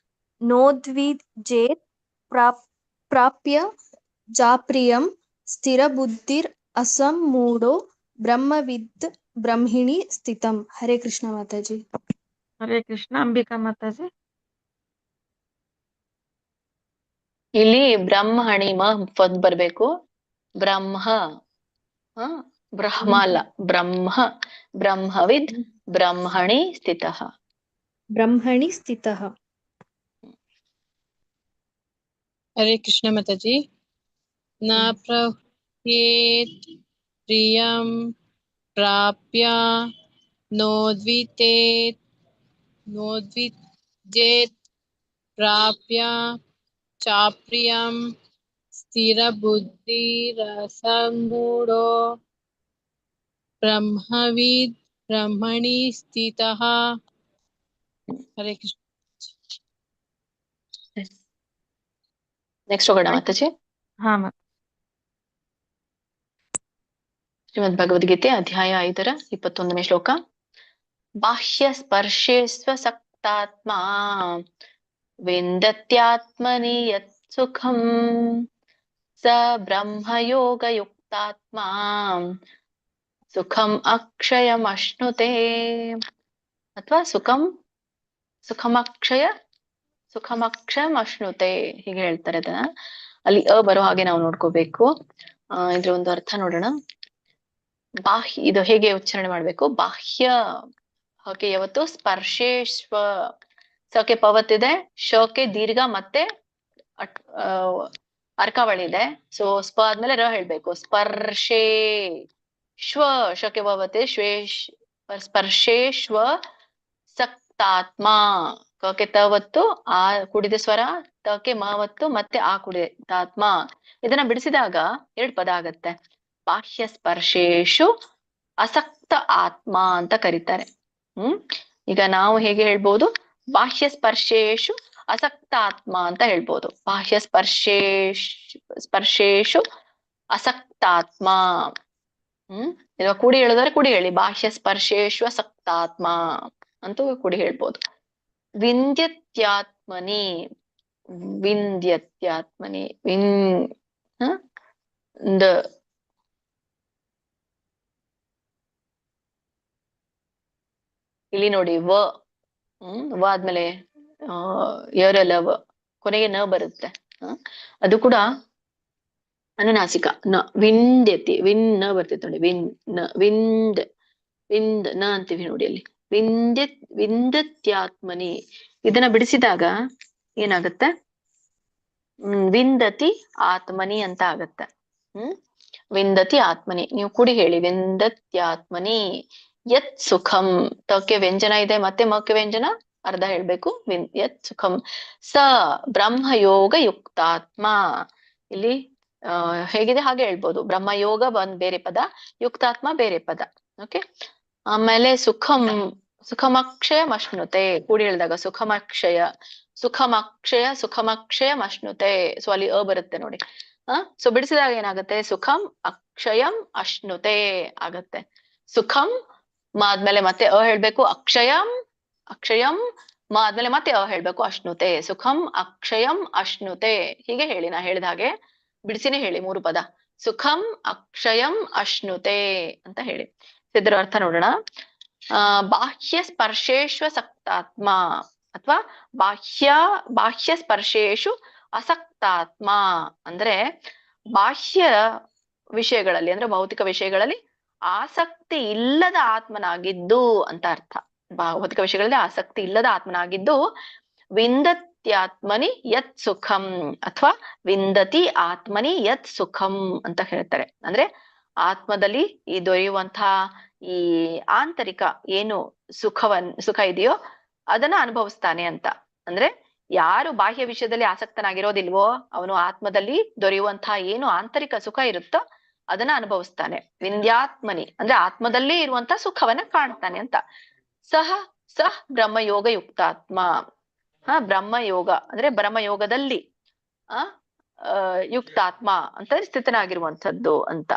ನೋದ್ವಿಜೇತ್ ಪ್ರಾಪ್ಯ ಜಾಪ್ರಿಯಂ ಸ್ಥಿರ ಬುದ್ಧಿರ್ ಅಸಮ್ಮೂಢೋ ಬ್ರಹ್ಮವಿದ್ ಬ್ರಹ್ಮಿಣಿ ಸ್ಥಿತಂ. ಹರೇ ಕೃಷ್ಣ ಮಾತಾಜಿ.
ಹರೇ ಕೃಷ್ಣ. ಅಂಬಿಕಾ ಮಾತಾಜಿ.
ಇಲ್ಲಿ ಬ್ರಹ್ಮಣಿ ಪದ್ ಬರ್ಬೇಕು. ಬ್ರಹ್ಮ ಬ್ರಹ್ಮ ಅಲ್ಲ, ಬ್ರಹ್ಮ. ಬ್ರಹ್ಮವಿದ್ ಬ್ರಹ್ಮಣಿ ಸ್ಥಿತಃ.
ಬ್ರಹ್ಮಣಿ ಸ್ಥಿತಃ.
ಹರೇ ಕೃಷ್ಣ ಮಾತಾಜಿ. ನ ಪ್ರಹ್ಯೇತ್ ಪ್ರಿಯಂ ಪ್ರಾಪ್ಯ ನೋದ್ವಿಜೇತ್ ಪ್ರಾಪ್ಯ ಚಾಪ್ರಿಯಂ ಸ್ಥಿರ ಬುದ್ಧಿರಸಮ್ಮೂಢೋ ಬ್ರಹ್ಮವಿದ್ ಬ್ರಹ್ಮಣಿ ಸ್ಥಿತಃ. ಹರೇ ಕೃಷ್ಣ.
ನೆಕ್ಸ್ಟ್ ಹೋಗೋಣ ಮಾತಾಜಿ. ಶ್ರೀಮದ್ ಭಗವದ್ಗೀತೆ ಅಧ್ಯಾಯ 5 21ನೇ ಶ್ಲೋಕ. ಬಾಹ್ಯ ಸ್ಪರ್ಶೇಸ್ವಸಕ್ತಾತ್ಮ ವಿಂದತ್ಯಾತ್ಮನಿ ಯತ್ ಸುಖಂ ಸ ಬ್ರಹ್ಮಯೋಗಯುಕ್ತಾತ್ಮ ಸುಖಂ ಅಕ್ಷಯಮಶ್ನುತೆ. ಅಥವಾ ಸುಖಮಕ್ಷಯಮಶ್ನುತೆ ಹೀಗೆ ಹೇಳ್ತಾರೆ ಅದನ್ನ. ಅಲ್ಲಿ ಬರೋ ಹಾಗೆ ನಾವು ನೋಡ್ಕೋಬೇಕು. ಇದ್ರ ಒಂದು ಅರ್ಥ ನೋಡೋಣ. ಬಾಹ್ಯ, ಇದು ಹೇಗೆ ಉಚ್ಚಾರಣೆ ಮಾಡ್ಬೇಕು. ಬಾಹ್ಯ ಹಕ್ಕೆ ಯಾವತ್ತು ಸ್ಪರ್ಶೇಶ್ವ, ಸಕೆ ಪವತ್ತಿದೆ, ಶಕೆ ದೀರ್ಘ ಮತ್ತೆ ಅರ್ಕಾವಳಿ ಇದೆ. ಸೊ ಸ್ಪ ಆದ್ಮೇಲೆ ರ ಹೇಳ್ಬೇಕು. ಸ್ಪರ್ಶೇ ಶ್ವ ಶಕೆ ಪವತ್ತೆ ಸ್ಪರ್ಶೇಶ್ವ ಸಕ್ತಾತ್ಮ. ಕಕೆ ತವತ್ತು ಆ ಕೂಡಿದ ಸ್ವರ, ತಕೆ ಮಾವತ್ತು ಮತ್ತೆ ಆ ಕೂಡಿದೆ ತಾತ್ಮ. ಇದನ್ನ ಬಿಡಿಸಿದಾಗ 2 ಪದ ಆಗತ್ತೆ. ಬಾಹ್ಯ ಸ್ಪರ್ಶೇಶು ಅಸಕ್ತ ಆತ್ಮ ಅಂತ ಕರೀತಾರೆ. ಈಗ ನಾವು ಹೇಗೆ ಹೇಳ್ಬೋದು? ಬಾಹ್ಯ ಸ್ಪರ್ಶೇಶು ಅಸಕ್ತಾತ್ಮ ಅಂತ ಹೇಳ್ಬೋದು. ಬಾಹ್ಯ ಸ್ಪರ್ಶೇಶು ಅಸಕ್ತಾತ್ಮ. ಇವಾಗ ಕೂಡಿ ಹೇಳಿದ್ರೆ ಕೂಡಿ ಹೇಳಿ. ಬಾಹ್ಯ ಸ್ಪರ್ಶೇಶು ಅಸಕ್ತಾತ್ಮ ಅಂತೂ ಕೂಡಿ ಹೇಳ್ಬೋದು. ವಿಂದ್ಯತ್ಯಾತ್ಮನಿ ಇಲ್ಲಿ ನೋಡಿ ವ ಆದ್ಮೇಲೆ ಎರಲವ ಕೊನೆಗೆ ನ ಬರುತ್ತೆ. ಅದು ಕೂಡ ಅನುನಾಸಿಕ. ನ ವಿಂದ್ಯತಿ, ವಿನ್ ನ ಬರ್ತೈತೆ ನೋಡಿ. ವಿಂದ್ ನ ಅಂತೀವಿ ನೋಡಿ ಅಲ್ಲಿ. ವಿಂದತ್ಯಾತ್ಮನಿ, ಇದನ್ನ ಬಿಡಿಸಿದಾಗ ಏನಾಗತ್ತೆ? ವಿಂದತಿ ಆತ್ಮನಿ ಅಂತ ಆಗತ್ತೆ. ವಿಂದತಿ ಆತ್ಮನಿ. ನೀವು ಕೂಡಿ ಹೇಳಿ, ವಿಂದತ್ಯಾತ್ಮನಿ ಯತ್ ಸುಖಂ. ತಕ್ಕೆ ವ್ಯಂಜನ ಇದೆ, ಮತ್ತೆ ಮಕ್ಕೆ ವ್ಯಂಜನ ಅರ್ಧ ಹೇಳ್ಬೇಕು. ಯತ್ ಸುಖಂ ಸ ಬ್ರಹ್ಮಯೋಗ ಯುಕ್ತಾತ್ಮ. ಇಲ್ಲಿ ಹೇಗಿದೆ ಹಾಗೆ ಹೇಳ್ಬೋದು. ಬ್ರಹ್ಮಯೋಗ ಬೇರೆ ಪದ, ಯುಕ್ತಾತ್ಮ ಬೇರೆ ಪದ. ಓಕೆ. ಆಮೇಲೆ ಸುಖಮಕ್ಷಯ ಮಶ್ನುತೆ, ಕೂಡಿ ಹೇಳಿದಾಗ ಸುಖಮಕ್ಷಯ ಮಶ್ನುತೆ. ಸೊ ಅಲ್ಲಿ ಬರುತ್ತೆ ನೋಡಿ. ಸೊ ಬಿಡಿಸಿದಾಗ ಏನಾಗುತ್ತೆ? ಸುಖಂ ಅಕ್ಷಯಂ ಅಶ್ನುತೆ ಆಗತ್ತೆ. ಸುಖಂ ಆದ್ಮೇಲೆ ಮತ್ತೆ ಹೇಳ್ಬೇಕು, ಅಕ್ಷಯಂ ಆದ್ಮೇಲೆ ಮತ್ತೆ ಹೇಳ್ಬೇಕು, ಅಶ್ನುತೆ. ಸುಖಂ ಅಕ್ಷಯಂ ಅಶ್ನುತೆ. ಹೀಗೆ ಹೇಳಿ, ನಾ ಹೇಳಿದ ಹಾಗೆ ಬಿಡಿಸಿನೇ ಹೇಳಿ 3 ಪದ. ಸುಖಂ ಅಕ್ಷಯಂ ಅಶ್ನುತೆ ಅಂತ ಹೇಳಿ. ಇದರ ಅರ್ಥ ನೋಡೋಣ. ಬಾಹ್ಯ ಸ್ಪರ್ಶೇಶ್ವ ಸಕ್ತಾತ್ಮ ಅಥವಾ ಬಾಹ್ಯ ಸ್ಪರ್ಶೇಶು ಅಸಕ್ತಾತ್ಮ ಅಂದ್ರೆ ಬಾಹ್ಯ ವಿಷಯಗಳಲ್ಲಿ ಅಂದ್ರೆ ಭೌತಿಕ ವಿಷಯಗಳಲ್ಲಿ ಆಸಕ್ತಿ ಇಲ್ಲದ ಆತ್ಮನಾಗಿದ್ದು ಅಂತ ಅರ್ಥ. ಭೌತಿಕ ವಿಷಯಗಳಲ್ಲಿ ಆಸಕ್ತಿ ಇಲ್ಲದ ಆತ್ಮನಾಗಿದ್ದು ವಿಂದತ್ಯಾತ್ಮನಿ ಯತ್ ಸುಖಂ ಅಥವಾ ವಿಂದತಿ ಆತ್ಮನಿ ಯತ್ ಸುಖಂ ಅಂತ ಹೇಳ್ತಾರೆ. ಅಂದ್ರೆ ಆತ್ಮದಲ್ಲಿ ಈ ದೊರೆಯುವಂತಹ ಈ ಆಂತರಿಕ ಏನು ಸುಖ ಇದೆಯೋ ಅದನ್ನ ಅನುಭವಿಸ್ತಾನೆ ಅಂತ. ಅಂದ್ರೆ ಯಾರು ಬಾಹ್ಯ ವಿಷಯದಲ್ಲಿ ಆಸಕ್ತನಾಗಿರೋದಿಲ್ವೋ ಅವನು ಆತ್ಮದಲ್ಲಿ ದೊರೆಯುವಂತಹ ಏನು ಆಂತರಿಕ ಸುಖ ಇರುತ್ತೋ ಅದನ್ನ ಅನುಭವಿಸ್ತಾನೆ. ವಿಂದ್ಯಾತ್ಮನಿ ಅಂದ್ರೆ ಆತ್ಮದಲ್ಲೇ ಇರುವಂತ ಸುಖವನ್ನ ಕಾಣ್ತಾನೆ ಅಂತ. ಸಹ ಬ್ರಹ್ಮಯೋಗ ಯುಕ್ತಾತ್ಮ. ಬ್ರಹ್ಮಯೋಗ ಅಂದ್ರೆ ಬ್ರಹ್ಮಯೋಗದಲ್ಲಿ ಯುಕ್ತಾತ್ಮ ಅಂತ ಸ್ಥಿತನಾಗಿರುವಂಥದ್ದು ಅಂತ.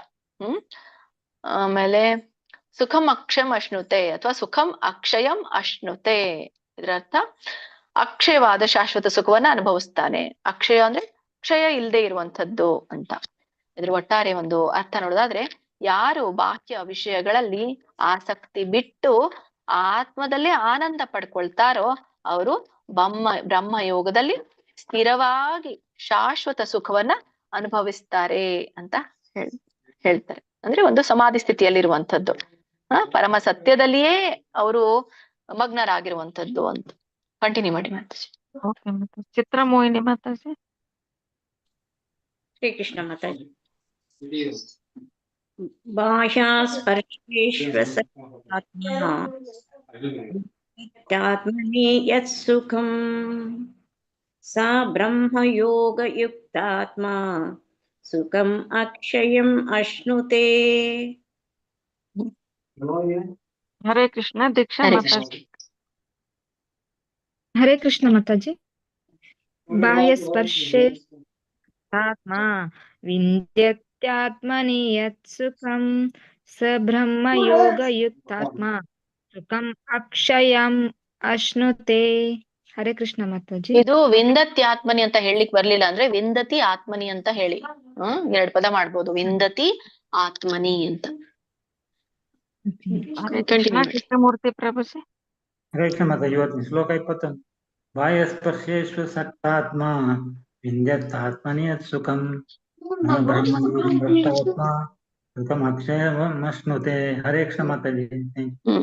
ಆಮೇಲೆ ಸುಖಂ ಅಕ್ಷಯಂ ಅಶ್ನುತೆ ಅಥವಾ ಸುಖಂ ಅಕ್ಷಯಂ ಅಶ್ನುತೆ. ಇದರ ಅರ್ಥ ಅಕ್ಷಯವಾದ ಶಾಶ್ವತ ಸುಖವನ್ನ ಅನುಭವಿಸ್ತಾನೆ. ಅಕ್ಷಯ ಅಂದ್ರೆ ಕ್ಷಯ ಇಲ್ಲದೆ ಇರುವಂತದ್ದು ಅಂತ. ಇದ್ರ ಒಟ್ಟಾರೆ ಒಂದು ಅರ್ಥ ನೋಡೋದಾದ್ರೆ, ಯಾರು ಬಾಹ್ಯ ವಿಷಯಗಳಲ್ಲಿ ಆಸಕ್ತಿ ಬಿಟ್ಟು ಆತ್ಮದಲ್ಲೇ ಆನಂದ ಪಡ್ಕೊಳ್ತಾರೋ ಅವರು ಬ್ರಹ್ಮಯೋಗದಲ್ಲಿ ಸ್ಥಿರವಾಗಿ ಶಾಶ್ವತ ಸುಖವನ್ನ ಅನುಭವಿಸ್ತಾರೆ ಅಂತ ಹೇಳ್ತಾರೆ. ಅಂದ್ರೆ ಒಂದು ಸಮಾಧಿ ಸ್ಥಿತಿಯಲ್ಲಿರುವಂಥದ್ದು, ಪರಮ ಸತ್ಯದಲ್ಲಿಯೇ ಅವರು ಮಗ್ನರಾಗಿರುವಂಥದ್ದು ಅಂತ. ಕಂಟಿನ್ಯೂ ಮಾಡಿ ಮಾತಾಜಿ.
ಓಕೆ ಮಾತಾಜಿ. ಚಿತ್ರಮೋಹಿನಿ ಮಾತಾಜಿ.
ಶ್ರೀ ಕೃಷ್ಣ ಮಾತಾಜಿ. ಬಾಹ್ಯಾಸ್ಪರ್ಶೇಶ್ವರಾತ್ಮನಿ ಯತ್ ಸುಖಂ ಸಾ ಬ್ರಹ್ಮಯೋಗಯುಕ್ತಾತ್ಮ ಸುಖಂ ಅಕ್ಷಯಂ ಅಶ್ನುತೆ.
ಹರೇ ಕೃಷ್ಣ. ದೀಕ್ಷಾ ಮಾತಾಜಿ.
ಹರೇ ಕೃಷ್ಣ ಮಾತಾಜಿ. ಬಾಹ್ಯ ಸ್ಪರ್ಶೇ ಆತ್ಮ ವಿಂದ್ಯತ್ಯಾತ್ಮನಿ ಯತ್ ಸುಖಂ ಸ ಬ್ರಹ್ಮಯೋಗಯುಕ್ತಾತ್ಮ ಸುಖಂ ಅಕ್ಷಯಂ ಅಶ್ನುತೆ. ಹರೇ ಕೃಷ್ಣ ಮಾತಾಜಿ.
ಇದು ವಿಂದತ್ಯಾತ್ಮನಿ ಅಂತ ಹೇಳಲಿಕ್ಕೆ ಬರ್ಲಿಲ್ಲ ಅಂದ್ರೆ ವಿಂದತಿ ಆತ್ಮನಿ ಅಂತ ಹೇಳಿ. 2 ಪದ ಮಾಡ್ಬೋದು, ವಿಂದತಿ ಆತ್ಮನಿ ಅಂತ.
ಕೃಷ್ಣಮೂರ್ತಿ ಪ್ರಭುಜಿ.
ಹರೇ ಕೃಷ್ಣ ಮಾತಾಜಿ. ಇವತ್ತು ಶ್ಲೋಕ 21. ಬಾಹ್ಯ ಸ್ಪರ್ಶೇಶ್ವ ಸಕ್ತಾತ್ಮ ವಿಂದ್ಯತ್ ಆತ್ಮನಿ ಯತ್ ಸುಖಂ ಬ್ರಹ್ಮಯೋಗಯುಕ್ತಾತ್ಮ ಸುಖಂ ಅಕ್ಷಯಮಶ್ನುತೆ. ಹರೇ ಕೃಷ್ಣ ಮಾತಾಜಿ.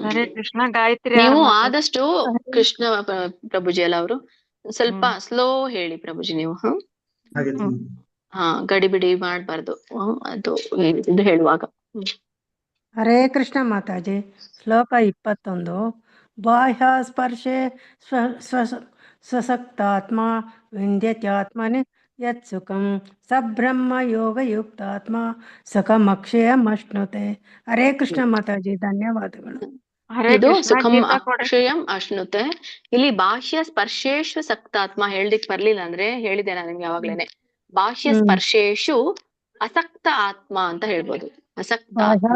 ಹರೇ ಕೃಷ್ಣ. ಗಾಯತ್ರಿ.
ನೀವು ಆದಷ್ಟು ಕೃಷ್ಣ ಪ್ರಭುಜಿ ಅಲ್ಲ ಅವರು ಸ್ವಲ್ಪ ಸ್ಲೋ ಹೇಳಿ ಪ್ರಭುಜಿ ನೀವು. ಗಡಿಬಿಡಿ ಮಾಡ್ಬಾರ್ದು ಅದು ಇದು ಹೇಳುವಾಗ.
ಹರೇ ಕೃಷ್ಣ ಮಾತಾಜಿ. ಶ್ಲೋಕ 21. ಬಾಹ್ಯ ಸ್ಪರ್ಶೆ ಸ್ವಸಕ್ತಾತ್ಮ ವಿಂದ್ಯತ್ಯಾತ್ಮನಿ ಯತ್ ಸುಖಂ ಸಬ್ರಹ್ಮ ಯೋಗಯುಕ್ತಾತ್ಮ ಸುಖಮಕ್ಷಯಂ ಅಶ್ನುತೆ. ಹರೇ ಕೃಷ್ಣ ಮಾತಾಜಿ. ಧನ್ಯವಾದಗಳು.
ಇದು ಸುಖಂ ಅಕ್ಷಯಂ ಅಶ್ನುತೆ. ಇಲ್ಲಿ ಬಾಹ್ಯ ಸ್ಪರ್ಶೇಶು ಸಕ್ತಾತ್ಮ ಹೇಳ್ಲಿಕ್ಕೆ ಬರ್ಲಿಲ್ಲ ಅಂದ್ರೆ ಹೇಳಿದೆ ನಾನು ನಿಮ್ಗೆ ಯಾವಾಗ್ಲೇನೆ. ಬಾಹ್ಯ ಸ್ಪರ್ಶೇಶು ಅಸಕ್ತ ಆತ್ಮ ಅಂತ ಹೇಳ್ಬೋದು. ಅಸಕ್ತಾತ್ಮ.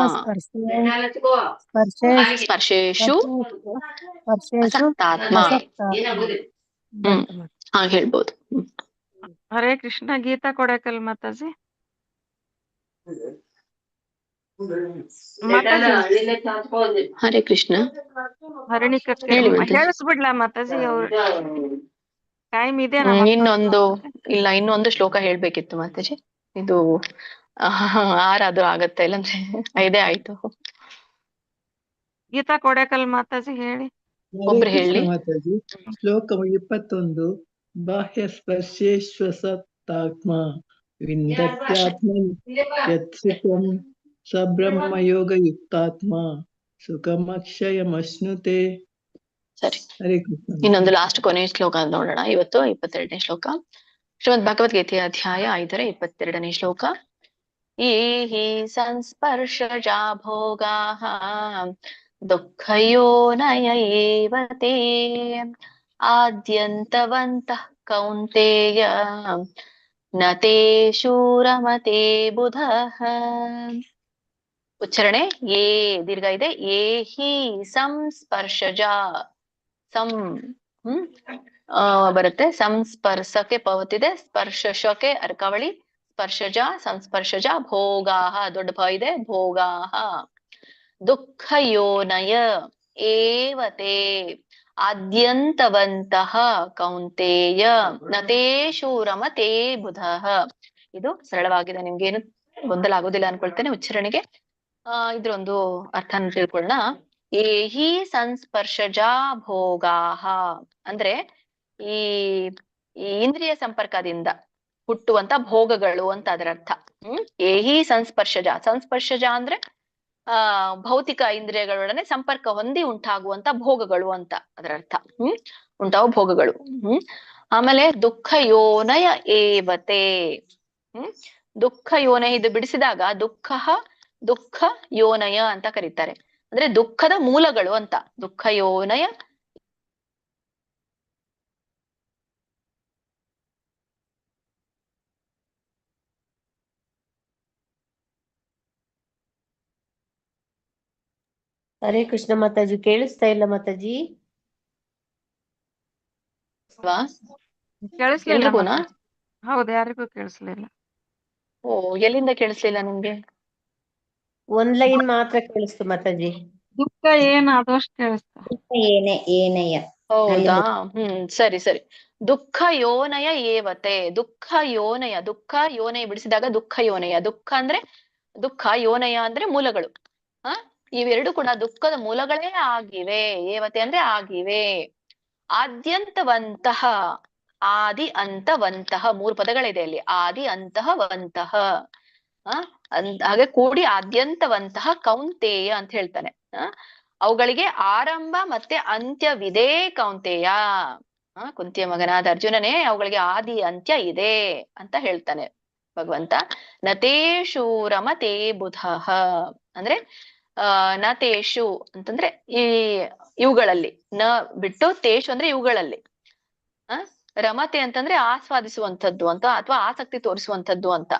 ಸ್ಪರ್ಶೇಶು ಅಸಕ್ತಾತ್ಮ ಹಾಗೆ ಹೇಳ್ಬೋದು.
ಹರೇ ಕೃಷ್ಣ. ಗೀತಾ ಕೊಡಕಲ್ ಮಾತಾಜಿ.
ಹರೇ ಕೃಷ್ಣ.
ಹೇಳಿಸ್ಬಿಡ್ಲಾ ಮಾತಾಜಿ? ಅವ್ರು ಟೈಮ್ ಇದೆ.
ಇನ್ನೊಂದು ಶ್ಲೋಕ ಹೇಳ್ಬೇಕಿತ್ತು ಮಾತಾಜಿ. ಇದು 6 ಆಗತ್ತೆ, ಇಲ್ಲಂದ್ರೆ 5 ಆಯ್ತು.
ಗೀತಾ ಕೊಡೇಕಲ್ ಮಾತಾಜಿ ಹೇಳಿ.
ಹರೇ
ಒಬ್ರು
ಕೃಷ್ಣ
ಹೇಳಿ.
ಮಾತಾಜಿ. ಶ್ಲೋಕ 21 ಬಾಹ್ಯ ಸ್ಪರ್ಶೇಶ್ವಸತ್ತಾತ್ಮ ವಿಂದತ್ಯಾತ್ಮನ್ ಯತ್ಸುಖಂ ಸಬ್ರಹ್ಮಯೋಗಯುಕ್ತಾತ್ಮ ಸುಖಮಕ್ಷಯಮಶ್ನುತೆ.
ಸರಿ,
ಹರೇ ಕೃಷ್ಣ.
ಇನ್ನೊಂದು ಲಾಸ್ಟ್ ಕೊನೆಯ ಶ್ಲೋಕ ನೋಡೋಣ. ಇವತ್ತು 22ನೇ ಶ್ಲೋಕ, ಶ್ರೀಮದ್ ಭಗವದ್ಗೀತೆಯ ಅಧ್ಯಾಯ 5ರ 22ನೇ ಶ್ಲೋಕ. ಹಿ ಸಂಸ್ಪರ್ಶಜಾ ಭೋಗಾಃ ದುಃಖಯೋನಯ ಏವ ತೇ ಆದ್ಯಂತವಂತಃ ಕೌಂತೇಯ ನ ತೇಷು ರಮತೆ ಬುಧಃ. ಉಚ್ಚಾರಣೆ ಏ ದೀರ್ಘ ಇದೆ. ಏ ಹಿ ಸಂಸ್ಪರ್ಶಜ ಬರುತ್ತೆ. ಸಂಸ್ಪರ್ಶಕ್ಕೆ ಪವತಿದೆ, ಸ್ಪರ್ಶಕ್ಕೆ ಅರ್ಕಾವಳಿ, ಸ್ಪರ್ಶಜ ಸಂಸ್ಪರ್ಶಜ, ಭೋಗಾಹ ದೊಡ್ಡ ಭ ಇದೆ, ಭೋಗಾಹ ದುಃಖ ಯೋನಯ ಏವತೆ ಆದ್ಯಂತವಂತಹ ಕೌಂತೇಯ ನತೇಷು ರಮತೆ ಬುಧಃ. ಇದು ಸರಳವಾಗಿದೆ, ನಿಮ್ಗೇನು ಗೊಂದಲ ಆಗೋದಿಲ್ಲ ಅನ್ಕೊಳ್ತೇನೆ. ಉಚ್ಚಾರಣೆಗೆ ಇದ್ರೊಂದು ಅರ್ಥನ ತಿಳ್ಕೊಳ್ಳೋಣ. ಏಹಿ ಸಂಸ್ಪರ್ಶಜಾ ಭೋಗಾಹ ಅಂದ್ರೆ ಈ ಇಂದ್ರಿಯ ಸಂಪರ್ಕದಿಂದ ಹುಟ್ಟುವಂತ ಭೋಗಗಳು ಅಂತ ಅದರ ಅರ್ಥ. ಏಹಿ ಸಂಸ್ಪರ್ಶಜ. ಸಂಸ್ಪರ್ಶಜ ಅಂದ್ರೆ ಭೌತಿಕ ಇಂದ್ರಿಯಗಳೊಡನೆ ಸಂಪರ್ಕ ಹೊಂದಿ ಉಂಟಾಗುವಂತ ಭೋಗಗಳು ಅಂತ ಅದರ ಅರ್ಥ. ಉಂಟಾಗುವ ಭೋಗಗಳು. ಆಮೇಲೆ ದುಃಖ ಯೋನಯ ಏವತೆ. ದುಃಖ ಯೋನಯ, ಇದು ಬಿಡಿಸಿದಾಗ ದುಃಖ ಯೋನಯ ಅಂತ ಕರೀತಾರೆ. ಅಂದ್ರೆ ದುಃಖದ ಮೂಲಗಳು ಅಂತ. ದುಃಖ ಯೋನಯ
ಹರೇ ಕೃಷ್ಣ ಮಾತಾಜಿ, ಕೇಳಿಸ್ತಾ ಇಲ್ಲ ಮಾತಾಜಿ.
ಕೇಳಿಸ್ಲಿಲ್ಲ
ಎಲ್ರಿಗೂನಾ?
ಮಾತಾಜಿ. ಹೌದು, ಯಾರಿಗೂ ಕೇಳಿಸ್ಲಿಲ್ಲ.
ಓ, ಎಲ್ಲಿಂದ ಕೇಳಿಸ್ಲಿಲ್ಲ ನಿಮ್ಗೆ?
ಒಂದ್ ಲೈನ್ ಮಾತ್ರ ಕೇಳಿಸ್ತು ಮಾತಾಜಿ.
ದುಃಖ ಏನ ಅದಷ್ಟು ಕೇಳಿಸ್ತ.
ಏನೆಯ.
ಹೌದಾ? ಸರಿ ಸರಿ. ದುಃಖ ಯೋನಯ ಏವತೆ. ದುಃಖ ಯೋನಯ ಬಿಡಿಸಿದಾಗ ದುಃಖ ಯೋನಯ. ದುಃಖ ಅಂದ್ರೆ ದುಃಖ, ಯೋನಯ ಅಂದ್ರೆ ಮೂಲಗಳು. ಇವೆರಡು ಕೂಡ ದುಃಖದ ಮೂಲಗಳೇ ಆಗಿವೆ. ಏವತೆ ಅಂದ್ರೆ ಆಗಿವೆ. ಆದ್ಯಂತವಂತಹ, ಆದಿ ಅಂತವಂತಹ, 3 ಪದಗಳಿದೆ ಅಲ್ಲಿ. ಆದಿ ಅಂತಃವಂತಹ ಹಾಗೆ ಕೂಡಿ ಆದ್ಯಂತವಂತಹ ಕೌಂತೇಯ ಅಂತ ಹೇಳ್ತಾನೆ. ಅವುಗಳಿಗೆ ಆರಂಭ ಮತ್ತೆ ಅಂತ್ಯವಿದೆ ಕೌಂತೇಯ. ಕುಂತಿಯ ಮಗನಾದ ಅರ್ಜುನನೇ ಅವುಗಳಿಗೆ ಆದಿ ಅಂತ್ಯ ಇದೆ ಅಂತ ಹೇಳ್ತಾನೆ ಭಗವಂತ. ನತೇಷು ರಮತೆ ಬುಧಃ ಅಂದ್ರೆ ನತೇಷು ಅಂತಂದ್ರೆ ಇವುಗಳಲ್ಲಿ, ನ ಬಿಟ್ಟು ತೇಷು ಅಂದ್ರೆ ಇವುಗಳಲ್ಲಿ. ರಮತೆ ಅಂತಂದ್ರೆ ಆಸ್ವಾದಿಸುವಂಥದ್ದು ಅಂತ, ಅಥವಾ ಆಸಕ್ತಿ ತೋರಿಸುವಂಥದ್ದು ಅಂತ.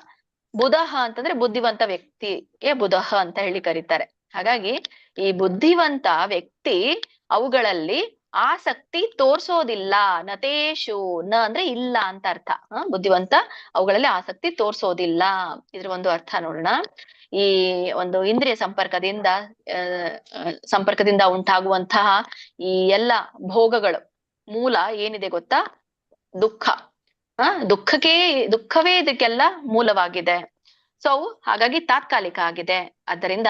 ಬುಧಃ ಅಂತಂದ್ರೆ ಬುದ್ಧಿವಂತ ವ್ಯಕ್ತಿಗೆ ಬುಧಃ ಅಂತ ಹೇಳಿ ಕರೀತಾರೆ. ಹಾಗಾಗಿ ಈ ಬುದ್ಧಿವಂತ ವ್ಯಕ್ತಿ ಅವುಗಳಲ್ಲಿ ಆಸಕ್ತಿ ತೋರ್ಸೋದಿಲ್ಲ. ನತೇಷು, ನ ಅಂದ್ರೆ ಇಲ್ಲ ಅಂತ ಅರ್ಥ. ಬುದ್ಧಿವಂತ ಅವುಗಳಲ್ಲಿ ಆಸಕ್ತಿ ತೋರ್ಸೋದಿಲ್ಲ. ಇದ್ರ ಒಂದು ಅರ್ಥ ನೋಡೋಣ. ಈ ಒಂದು ಇಂದ್ರಿಯ ಸಂಪರ್ಕದಿಂದ ಉಂಟಾಗುವಂತಹ ಈ ಎಲ್ಲ ಭೋಗಗಳು ಮೂಲ ಏನಿದೆ ಗೊತ್ತಾ? ದುಃಖ. ದುಃಖವೇ ಇದಕ್ಕೆಲ್ಲ ಮೂಲವಾಗಿದೆ. ಸೊ ಹಾಗಾಗಿ ತಾತ್ಕಾಲಿಕ ಆಗಿದೆ. ಆದ್ದರಿಂದ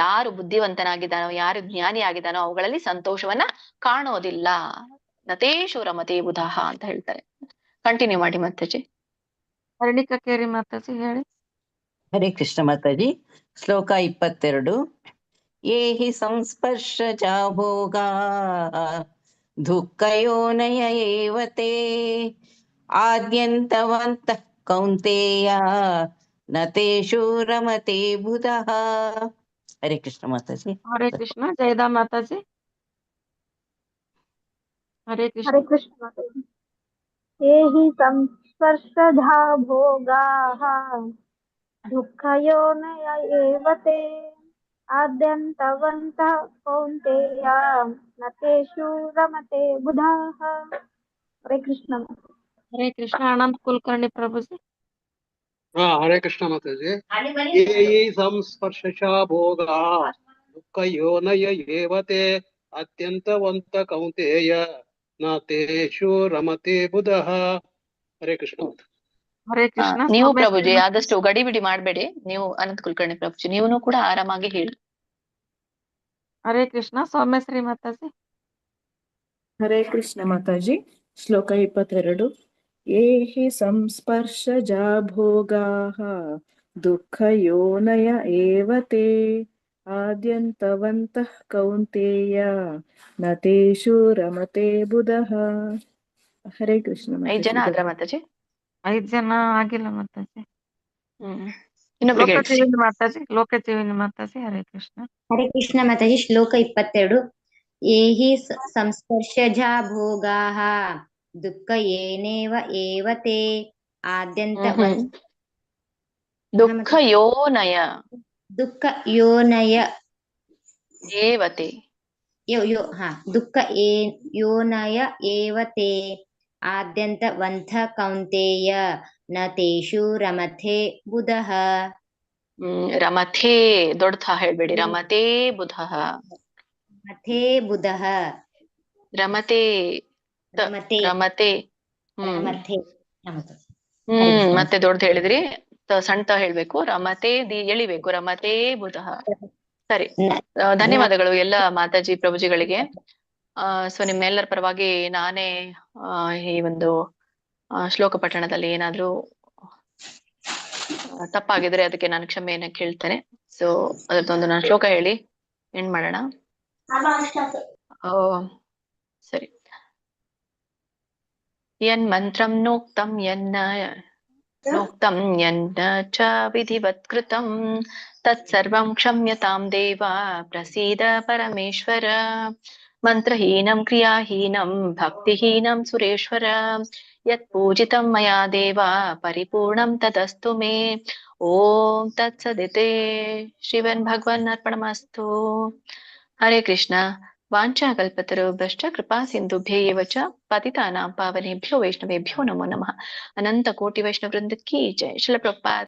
ಯಾರು ಬುದ್ಧಿವಂತನಾಗಿದ್ದಾನೋ, ಯಾರು ಜ್ಞಾನಿ ಆಗಿದ್ದಾನೋ ಅವುಗಳಲ್ಲಿ ಸಂತೋಷವನ್ನ ಕಾಣೋದಿಲ್ಲ. ನತೇಷು ರಮತೆ ಬುಧಃ ಅಂತ ಹೇಳ್ತಾರೆ. ಕಂಟಿನ್ಯೂ ಮಾಡಿ ಮಾತಾಜಿ.
ಹರಣಿಕಾ ಕೇರಿ ಮಾತಾಜಿ ಹೇಳಿ.
ಹರೇ ಕೃಷ್ಣ ಮಾತಾಜಿ. ಶ್ಲೋಕ 22. ಏಹಿ ಸಂಸ್ಪರ್ಶಜಾ ಭೋಗಾ ದುಃಖಯೋನಯ ಏವತೆ ಆದ್ಯಂತವಂತಃ ಕೌಂತೇಯ ನತೇಷು ರಮತೆ ಬುಧಃ. ಹರೇ ಕೃಷ್ಣ ಮಾತಾಜಿ.
ಹರೇ ಕೃಷ್ಣ. ಜಯದಾ ಮಾತಾಜಿ. ಹರೇ ಕೃಷ್ಣ.
ಹರೇ ಕೃಷ್ಣ ಮಾತಾಜಿ. ಏಹಿ ಸಂಸ್ಪರ್ಶಜಾ ಭೋಗಾಃ ದುಃಖಯೋನಯ ಏವತೆ ಆದ್ಯಂತವಂತಃ ಕೌಂತೇಯ ನತೇಷು ರಮತೆ ಬುಧಃ. ಹರೇ ಕೃಷ್ಣ.
ಹರೇ ಕೃಷ್ಣ. ಆನಂದ್ ಕುಲಕರ್ಣಿ ಪ್ರಭುಜಿ.
ಹರೇ ಕೃಷ್ಣ ಮಾತಾಜಿ. ಏಹಿ ಸಂಸ್ಪರ್ಶಶಾ ಭೋಗಾ ದುಃಖ ಯೋನಯ ಏವತೆ ಅತ್ಯಂತವಂತ ಕೌಂತೇಯ ನ ತೇಷು ರಮತೆ ಬುಧಃ. ಹರೇ ಕೃಷ್ಣ.
ಹರೇ ಕೃಷ್ಣ.
ನೀವು ಪ್ರಭುಜಿ ಆದಷ್ಟು ಗಡಿಬಿಡಿ ಮಾಡ್ಬೇಡಿ. ನೀವು ಅನಂತ್ ಕುಲಕರ್ಣಿ ಪ್ರಭುಜಿ, ನೀವುನು ಕೂಡ ಆರಾಮಾಗಿ ಹೇಳಿ.
ಹರೇ ಕೃಷ್ಣ ಸೌಮ್ಯಶ್ರೀ ಮಾತಾಜಿ.
ಹರೇ ಕೃಷ್ಣ ಮಾತಾಜಿ. ಶ್ಲೋಕ 22. ಯೇ ಹಿ ಸಂಸ್ಪರ್ಶಜಾ ಭೋಗಾಃ ದುಃಖಯೋನಯ ಏವ ತೇ ಆದ್ಯಂತವಂತಃ ಕೌಂತೇಯ ನ ತೇಷು ರಮತೆ ಬುಧಃ. ಹರೇ ಕೃಷ್ಣ
5 ಜನ ಆದ್ರ ಮಾತಾಜಿ?
5 ಜನ ಆಗಿಲ್ಲ ಮಾತಾಜಿ.
ಇನ್ನೊಬ್ರಿಗೆ ಹೇಳ್ಸಿ.
ಲೋಕಜೀವಿನಿ ಮಾತಾಜಿ, ಲೋಕಜೀವಿನಿ ಮಾತಾಜಿ. ಹರೇ ಕೃಷ್ಣ.
ಹರೇ ಕೃಷ್ಣ ಮಾತಾಜಿ. ಶ್ಲೋಕ 22. ಯೇ ಹಿ ಸಂಸ್ಪರ್ಶಜಾ ಭೋಗಾಃ ದುಃಖ ಏನೇವ ಏವ ತೇ
ದುಃಖ ಯೋನಯ
ದುಃಖ ಯೋನಯ
ಏವತೆ
ದುಃಖ ಯೋನಯ ಏವ ತೇ ಆದ್ಯಂತವಂತ ಕೌಂತೇಯ ನ ತೇಷು ರಮತೆ ಬುಧಃ.
ರಮಥೇ ದೊಡ್ಡ ಹೇಳ್ಬೇಡಿ. ರಮತೆ ಬುಧಃ.
ರಮತೆ ಬುಧಃ.
ರಮತೆ
ರಮತೆ
ರಮತೆ
ರಮತೆ.
ಮತ್ತೆ ದೊಡ್ಡದು ಹೇಳಿದ್ರಿ, ಸಣ್ಣ ಹೇಳ್ಬೇಕು. ರಮತೆ ಎಳಿಬೇಕು. ರಮತೆ ಬುಧಃ. ಸರಿ, ಧನ್ಯವಾದಗಳು ಎಲ್ಲ ಮಾತಾಜಿ ಪ್ರಭುಜಿಗಳಿಗೆ. ಸೊ ನಿಮ್ಮೆಲ್ಲರ ಪರವಾಗಿ ನಾನೇ ಈ ಒಂದು ಶ್ಲೋಕ ಪಠಣದಲ್ಲಿ ಏನಾದ್ರೂ ತಪ್ಪಾಗಿದ್ರೆ ಅದಕ್ಕೆ ನಾನು ಕ್ಷಮೆಯನ್ನ ಕೇಳ್ತೇನೆ. ಸೊ ಅದರದೊಂದು ನಾನು ಶ್ಲೋಕ ಹೇಳಿ ಏನ್ ಮಾಡೋಣ. ಸರಿ. ಯನ್ ಮಂತ್ರಂ ನೋಕ್ತಂ ಯನ್ನ ಚ ವಿಧಿವತ್ಕೃತಂ ತತ್ಸರ್ವಂ ಕ್ಷಮ್ಯತಾಂ ದೇವ ಪ್ರಸೀದ ಪರಮೇಶ್ವರ. ಮಂತ್ರಹೀನಂ ಕ್ರಿಯಾಹೀನಂ ಭಕ್ತಿಹೀನಂ ಸುರೇಶ್ವರ. ಯತ್ ಪೂಜಿತಂ ಮಯಾ ದೇವ ಪರಿಪೂರ್ಣಂ ತದಸ್ತು ಮೇ. ಓಂ ತತ್ಸದಿತಿ. ಶ್ರೀವನ್ ಭಗವನ್ ಅರ್ಪಣಮಸ್ತು. ಹರೇ ಕೃಷ್ಣ. ವಾಂಛಾಕಲ್ಪತರುಭ್ಯಶ್ಚ ಕೃಪಾ ಸಿಂಧುಭ್ಯೇವ ಚ ಪತಿತಾನಾಂ ಪಾವನೇಭ್ಯೋ ವೈಷ್ಣವೇಭ್ಯೋ ನಮೋ ನಮಃ. ಅನಂತ ಕೋಟಿ ವೈಷ್ಣವ ವೃಂದ ಕಿ ಜೈ. ಶ್ರೀಲ ಪ್ರಭುಪಾದ